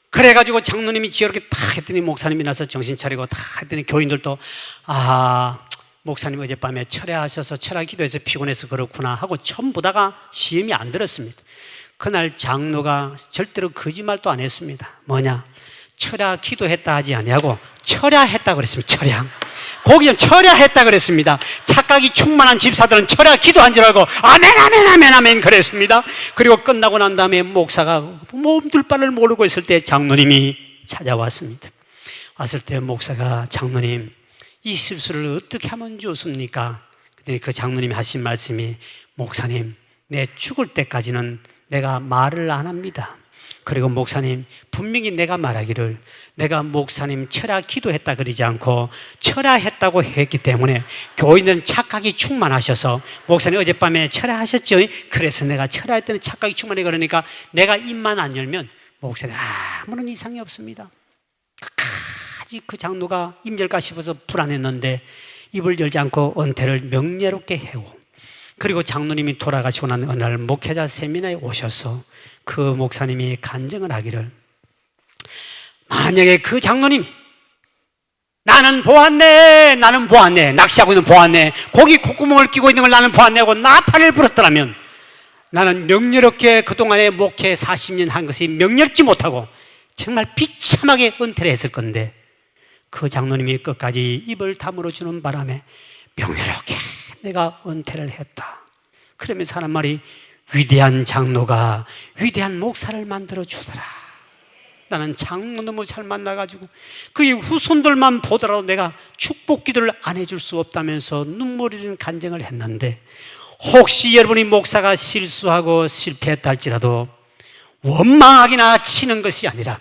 그래가지고 장로님이 지혜롭게 탁 했더니 목사님이 나서 정신 차리고 탁 했더니 교인들도 아하 목사님 어젯밤에 철야하셔서 철야 기도해서 피곤해서 그렇구나 하고 전부 다가 시험이 안 들었습니다. 그날 장로가 절대로 거짓말도 안 했습니다. 뭐냐 철야 기도했다 하지 아니하고 철야했다 그랬습니다. 철야 거기 좀 철야했다 그랬습니다. 착각이 충만한 집사들은 철야 기도한 줄 알고 아멘 아멘 아멘 아멘 그랬습니다. 그리고 끝나고 난 다음에 목사가 몸둘 바를 모르고 있을 때 장로님이 찾아왔습니다. 왔을 때 목사가 장로님 이 실수를 어떻게 하면 좋습니까? 그랬더니 그 장로님이 하신 말씀이 목사님 내 죽을 때까지는 내가 말을 안 합니다. 그리고 목사님 분명히 내가 말하기를 내가 목사님 철야 기도했다 그러지 않고 철야했다고 했기 때문에 교인들은 착각이 충만하셔서 목사님 어젯밤에 철야하셨죠? 그래서 내가 철야했더니 착각이 충만해 그러니까 내가 입만 안 열면 목사님 아무런 이상이 없습니다. 어떡하지? 그 장로가 임절까 싶어서 불안했는데 입을 열지 않고 은퇴를 명예롭게 해고, 그리고 장로님이 돌아가시고 난 어느 날 목회자 세미나에 오셔서 그 목사님이 간증을 하기를, 만약에 그 장로님이 나는 보았네, 나는 보았네, 낚시하고 있는 보았네, 고기 콧구멍을 끼고 있는 걸 나는 보았네 하고 나팔을 불었더라면 나는 명예롭게 그동안에 목회 40년 한 것이 명예롭지 못하고 정말 비참하게 은퇴를 했을 건데, 그 장로님이 끝까지 입을 다물어 주는 바람에 명예롭게 내가 은퇴를 했다. 그러면서 하는 말이, 위대한 장로가 위대한 목사를 만들어 주더라. 나는 장로 너무 잘 만나가지고 그의 후손들만 보더라도 내가 축복 기도를 안 해줄 수 없다면서 눈물 흘리는 간증을 했는데, 혹시 여러분이 목사가 실수하고 실패했다 할지라도 원망하기나 치는 것이 아니라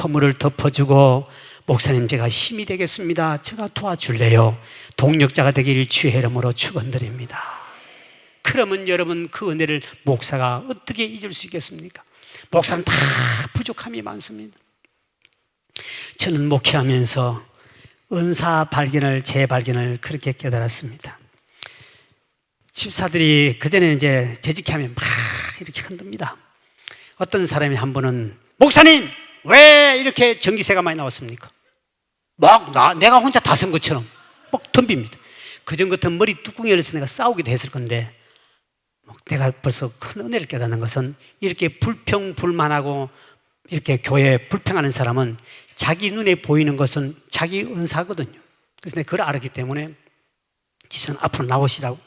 허물을 덮어주고, 목사님 제가 힘이 되겠습니다, 제가 도와줄래요, 동력자가 되길 주의 이름으로 축원드립니다. 그러면 여러분 그 은혜를 목사가 어떻게 잊을 수 있겠습니까? 목사는 다 부족함이 많습니다. 저는 목회하면서 은사 발견을, 재발견을 그렇게 깨달았습니다. 집사들이 그전에는 이제 재직하면 막 이렇게 흔듭니다. 어떤 사람이 한 번은, 목사님 왜 이렇게 전기세가 많이 나왔습니까? 막 내가 혼자 다 쓴 것처럼 막 덤빕니다. 그전 같은 머리 뚜껑이 열려서 내가 싸우기도 했을 건데, 내가 벌써 큰 은혜를 깨닫는 것은, 이렇게 불평불만하고 이렇게 교회에 불평하는 사람은 자기 눈에 보이는 것은 자기 은사거든요. 그래서 내가 그걸 알았기 때문에 집사님 앞으로 나오시라고.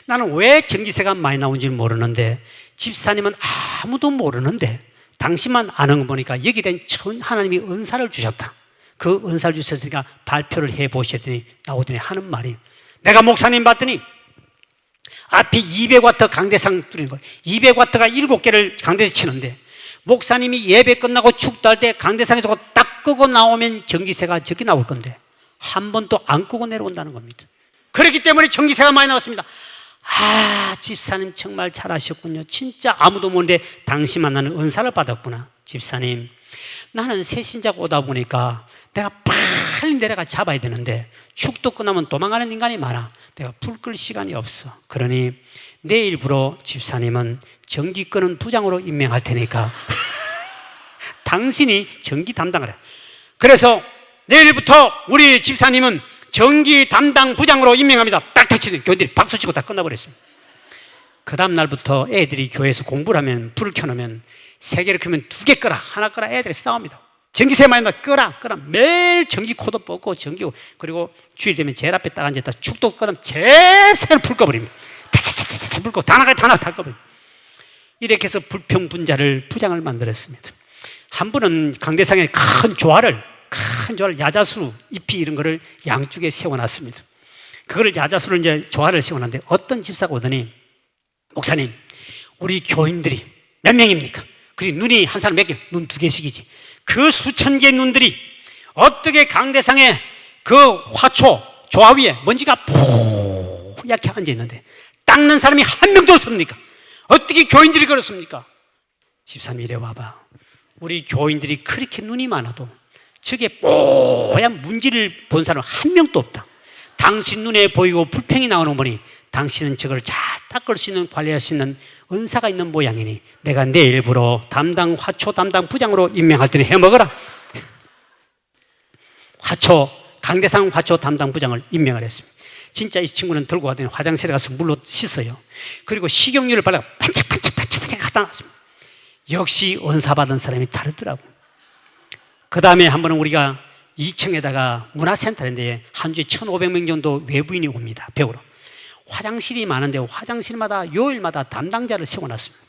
나는 왜 전기세가 많이 나온지 모르는데, 집사님은 아무도 모르는데 당신만 아는 거 보니까 여기에 대한 하나님이 은사를 주셨다. 그 은사를 주셨으니까 발표를 해보셨더니 나오더니 하는 말이, 내가 목사님 봤더니 앞에 200와트 강대상 뚫린 거예요. 200와트가 7개를 강대에서 치는데, 목사님이 예배 끝나고 축도할 때 강대상에서 딱 끄고 나오면 전기세가 적게 나올 건데 한 번도 안 끄고 내려온다는 겁니다. 그렇기 때문에 전기세가 많이 나왔습니다. 집사님 정말 잘하셨군요. 진짜 아무도 모르는데 당신만 나는 은사를 받았구나. 집사님, 나는 새신자가 오다 보니까 내가 빨리 내려가 잡아야 되는데 축도 끝나면 도망가는 인간이 많아. 내가 불 끌 시간이 없어. 그러니 내일부로 집사님은 전기 끄는 부장으로 임명할 테니까 당신이 전기 담당을 해. 그래서 내일부터 우리 집사님은 전기 담당 부장으로 임명합니다. 딱 터치더니 교인들이 박수치고 다 끝나버렸습니다. 그 다음 날부터 애들이 교회에서 공부를 하면, 불을 켜놓으면 3개를 켜면 2개 끄라, 하나 끄라, 애들이 싸웁니다. 전기세 많이 나, 끄라. 매일 전기 코드 뽑고 그리고 주일 되면 제일 앞에 딱 앉았다 축도 끄면 제일 새로 불 꺼버립니다. 불 꺼, 다 꺼버립니다. 이렇게 해서 불평분자를 부장을 만들었습니다. 한 분은 강대상에 큰 조화를 야자수 잎이 이런 거를 양쪽에 세워놨습니다. 그거를 야자수를 이제 조화를 세워놨는데, 어떤 집사가 오더니, 목사님 우리 교인들이 몇 명입니까? 그리고 눈이 한 사람 몇 개? 눈 2개씩이지. 그 수천 개의 눈들이 어떻게 강대상에 그 화초 조화 위에 먼지가 포얗게 앉아있는데 닦는 사람이 한 명도 없습니까? 어떻게 교인들이 그렇습니까? 집사님 이래 와봐. 우리 교인들이 그렇게 눈이 많아도 저게 뽀얀 문지를 본 사람 한 명도 없다. 당신 눈에 보이고 불평이 나오는 거 보니 당신은 저걸 잘 닦을 수 있는, 관리할 수 있는 은사가 있는 모양이니 내가 내일부로 화초 담당 부장으로 임명할 테니 해먹어라. 강대상 화초 담당 부장을 임명을 했습니다. 진짜 이 친구는 들고 가더니 화장실에 가서 물로 씻어요. 그리고 식용유를 발라 반짝반짝 갖다 놨습니다. 역시 은사 받은 사람이 다르더라고. 그 다음에 한 번은 우리가 2층에다가 문화센터인데 한 주에 1,500명 정도 외부인이 옵니다. 배우러. 화장실이 많은데 화장실마다 요일마다 담당자를 세워놨습니다.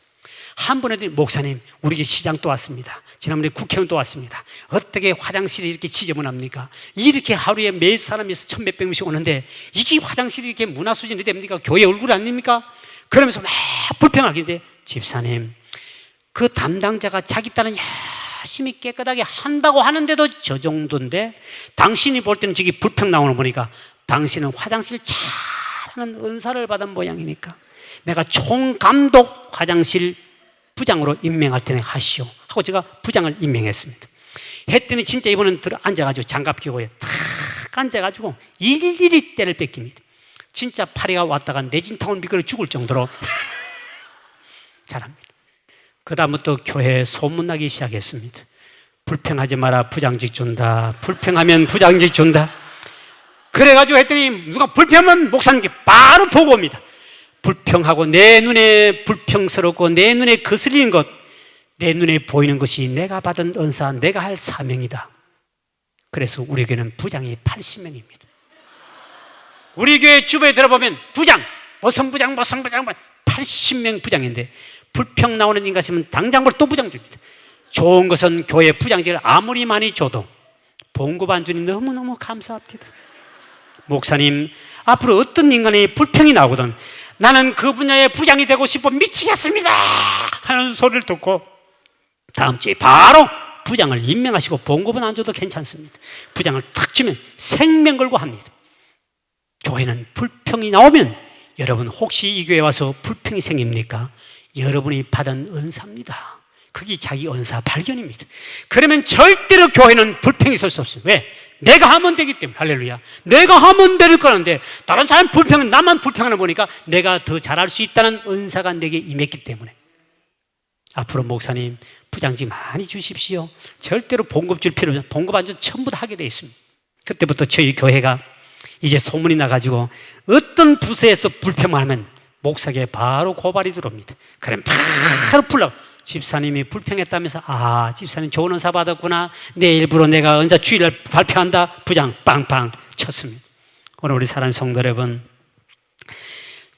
한 번에도 목사님 우리 시장 또 왔습니다. 지난번에 국회의원 또 왔습니다. 어떻게 화장실이 이렇게 지저분합니까? 이렇게 하루에 몇 사람이 1,000몇백 명씩 오는데 이게 화장실이 이렇게 문화 수준이 됩니까? 교회 얼굴 아닙니까? 그러면서 막 불평하긴데, 집사님 그 담당자가 자기 딸은 열심히 깨끗하게 한다고 하는데도 저 정도인데 당신이 볼 때는 저기 불평 나오는 거 보니까 당신은 화장실 잘하는 은사를 받은 모양이니까 내가 총감독 화장실 부장으로 임명할 테니 하시오 하고 제가 부장을 임명했습니다. 했더니 진짜 이번엔 앉아가지고 장갑 끼고 탁 앉아가지고 일일이 때를 뺏깁니다. 진짜 파리가 왔다가 내진탕을 미끄러 죽을 정도로 잘합니다. 그 다음부터 교회에 소문나기 시작했습니다. 불평하지 마라, 부장직 준다. 불평하면 부장직 준다. 그래가지고 했더니 누가 불평하면 목사님께 바로 보고 옵니다. 불평하고 내 눈에 불평스럽고 내 눈에 거슬리는 것, 내 눈에 보이는 것이 내가 받은 은사, 내가 할 사명이다. 그래서 우리 교회는 부장이 80명입니다. 우리 교회 주변에 들어보면 부장, 무슨 부장 80명 부장인데 불평 나오는 인간 있으면 당장으로 또 부장 줍니다. 좋은 것은 교회 부장직을 아무리 많이 줘도 봉급 안 주니 너무너무 감사합니다. 목사님, 앞으로 어떤 인간의 불평이 나오거든 나는 그 분야의 부장이 되고 싶어 미치겠습니다 하는 소리를 듣고 다음 주에 바로 부장을 임명하시고 봉급은 안 줘도 괜찮습니다. 부장을 탁 주면 생명 걸고 합니다. 교회는 불평이 나오면 여러분 혹시 이 교회에 와서 불평이 생깁니까? 여러분이 받은 은사입니다. 그게 자기 은사 발견입니다. 그러면 절대로 교회는 불평이 있을 수 없어요. 왜? 내가 하면 되기 때문에. 할렐루야. 내가 하면 될 거는데 다른 사람 불평은 나만 불평하는 보니까 내가 더 잘할 수 있다는 은사가 내게 임했기 때문에. 앞으로 목사님 부장직 많이 주십시오. 절대로 봉급 줄 필요 없어요. 봉급 안 줘도 전부 다 하게 돼 있습니다. 그때부터 저희 교회가 이제 소문이 나가지고 어떤 부서에서 불평만 하면 목사에게 바로 고발이 들어옵니다. 그럼 바로 불러. 집사님이 불평했다면서 집사님 좋은 은사 받았구나. 내일부로 내가 은사 주일날 발표한다. 부장 빵빵 쳤습니다. 오늘 우리 사랑하는 성도 여러분,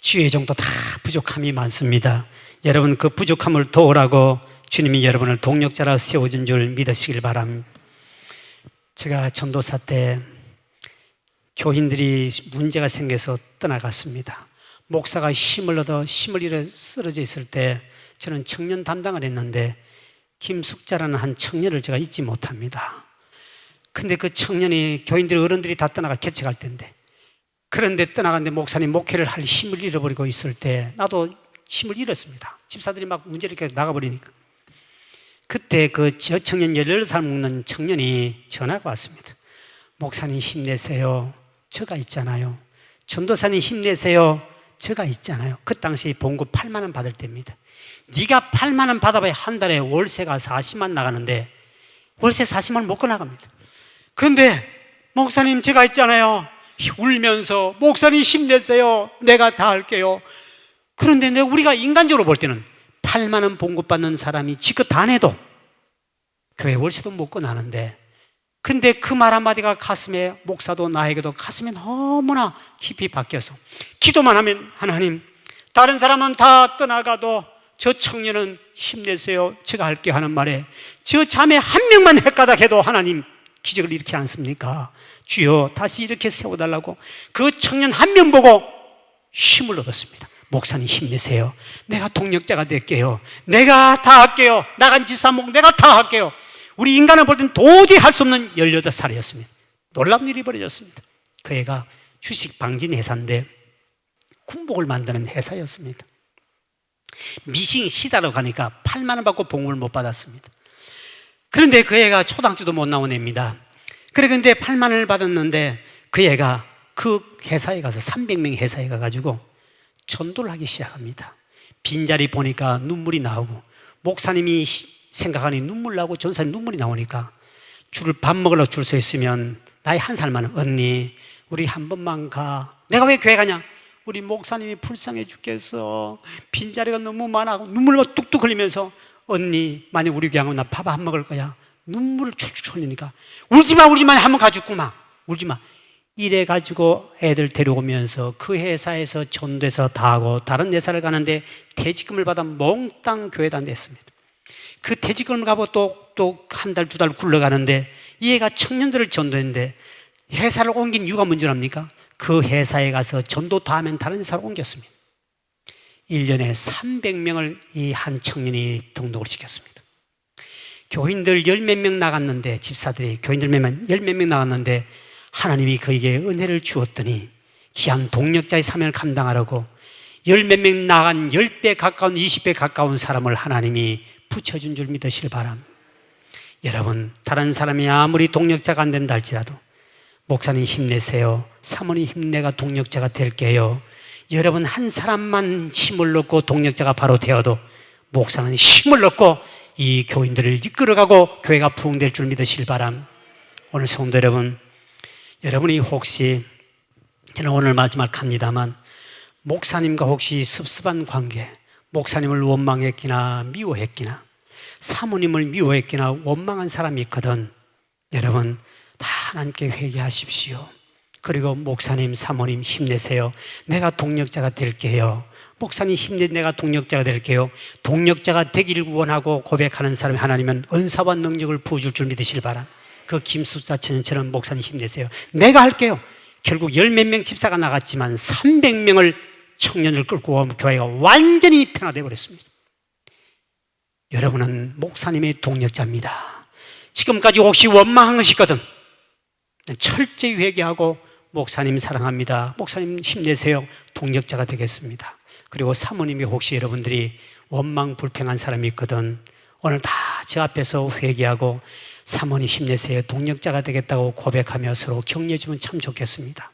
주의 정도 다 부족함이 많습니다. 여러분 그 부족함을 도우라고 주님이 여러분을 동력자라 세워준 줄 믿으시길 바랍니다. 제가 전도사 때 교인들이 문제가 생겨서 떠나갔습니다. 목사가 힘을 얻어 힘을 잃어 쓰러져 있을 때 저는 청년 담당을 했는데 김숙자라는 한 청년을 제가 잊지 못합니다. 근데 그 청년이 교인들이 어른들이 다 떠나가 개척할 때인데 그런데 떠나갔는데 목사님 목회를 할 힘을 잃어버리고 있을 때 나도 힘을 잃었습니다. 집사들이 막 문제를 이렇게 나가버리니까 그때 그 저 청년 18살 먹는 청년이 전화가 왔습니다. 목사님 힘내세요. 저가 있잖아요. 전도사님 힘내세요. 저가 있잖아요. 그 당시 봉급 8만 원 받을 때입니다. 네가 8만 원 받아봐야 한 달에 월세가 40만 나가는데 월세 40만 원 먹고 나갑니다. 그런데 목사님 제가 있잖아요. 울면서 목사님 힘내세요. 내가 다 할게요. 그런데 우리가 인간적으로 볼 때는 8만 원 봉급 받는 사람이 지껏 다 내도 교회 월세도 먹고 나는데 근데 그 말 한마디가 가슴에 목사도 나에게도 가슴에 너무나 깊이 박혀서 기도만 하면 하나님 다른 사람은 다 떠나가도 저 청년은 힘내세요. 제가 할게 하는 말에 저 자매 한 명만 헷가닥해도 하나님 기적을 일으키지 않습니까? 주여 다시 이렇게 세워달라고 그 청년 한 명 보고 힘을 얻었습니다. 목사님 힘내세요. 내가 동력자가 될게요. 내가 다 할게요. 나간 집사목 내가 다 할게요. 우리 인간을 볼 땐 도저히 할 수 없는 18살이었습니다. 놀라운 일이 벌어졌습니다. 그 애가 주식 방진 회사인데 군복을 만드는 회사였습니다. 미싱 시다로 가니까 8만 원 받고 봉급을 못 받았습니다. 그런데 그 애가 초등학교도 못 나온 애입니다. 그런데 8만 원을 받았는데 그 애가 그 회사에 가서 300명 회사에 가가지고 전도를 하기 시작합니다. 빈자리 보니까 눈물이 나오고 목사님이 생각하니 눈물 나고 전사님 눈물이 나오니까 줄을 밥 먹으러 줄 서 있으면 나이 한 살 많은 언니 우리 한 번만 가. 내가 왜 교회 가냐? 우리 목사님이 불쌍해 죽겠어. 빈자리가 너무 많아. 눈물로 뚝뚝 흘리면서 언니 만약 우리 교회 가면 나 밥 안 먹을 거야. 눈물을 출출 흘리니까 울지마 한번 가죽구만 울지마. 이래가지고 애들 데려오면서 그 회사에서 전도해서 다 하고 다른 회사를 가는데 퇴직금을 받아 몽땅 교회다 냈습니다. 그 퇴직금을 가고 또 한 달, 두 달 굴러가는데 이 애가 청년들을 전도했는데 회사를 옮긴 이유가 뭔지 압니까? 그 회사에 가서 전도 다 하면 다른 회사로 옮겼습니다. 1년에 300명을 이 한 청년이 등록을 시켰습니다. 교인들 10몇 명 나갔는데 집사들이 교인들 열 몇 명 나갔는데 하나님이 그에게 은혜를 주었더니 귀한 동력자의 사명을 감당하라고 10몇 명 나간 10배 가까운 20배 가까운 사람을 하나님이 붙여준 줄 믿으시길 바랍니다. 여러분, 다른 사람이 아무리 동력자가 안 된다 할지라도 목사님 힘내세요. 사모님 힘내가 동력자가 될게요. 여러분 한 사람만 힘을 얻고 동력자가 바로 되어도 목사는 힘을 얻고 이 교인들을 이끌어가고 교회가 부흥될 줄 믿으실 바람. 오늘 성도 여러분, 여러분이 혹시, 저는 오늘 마지막 합니다만, 목사님과 혹시 섭섭한 관계, 목사님을 원망했기나 미워했기나 사모님을 미워했기나 원망한 사람이 있거든. 여러분 다 하나님께 회개하십시오. 그리고 목사님, 사모님 힘내세요. 내가 동력자가 될게요. 목사님 힘내, 내가 동력자가 될게요. 동력자가 되기를 원하고 고백하는 사람이 하나님은 은사와 능력을 부어줄 줄 믿으실 바람. 그 김숙사 처녀처럼 목사님 힘내세요. 내가 할게요. 결국 열 몇 명 집사가 나갔지만 300명을 청년을 끌고 오면 교회가 완전히 변화되어 버렸습니다. 여러분은 목사님의 동력자입니다. 지금까지 혹시 원망한 것이 있거든, 철저히 회개하고 목사님 사랑합니다, 목사님 힘내세요, 동력자가 되겠습니다. 그리고 사모님이 혹시 여러분들이 원망 불평한 사람이 있거든, 오늘 다 저 앞에서 회개하고 사모님 힘내세요, 동력자가 되겠다고 고백하며 서로 격려해 주면 참 좋겠습니다.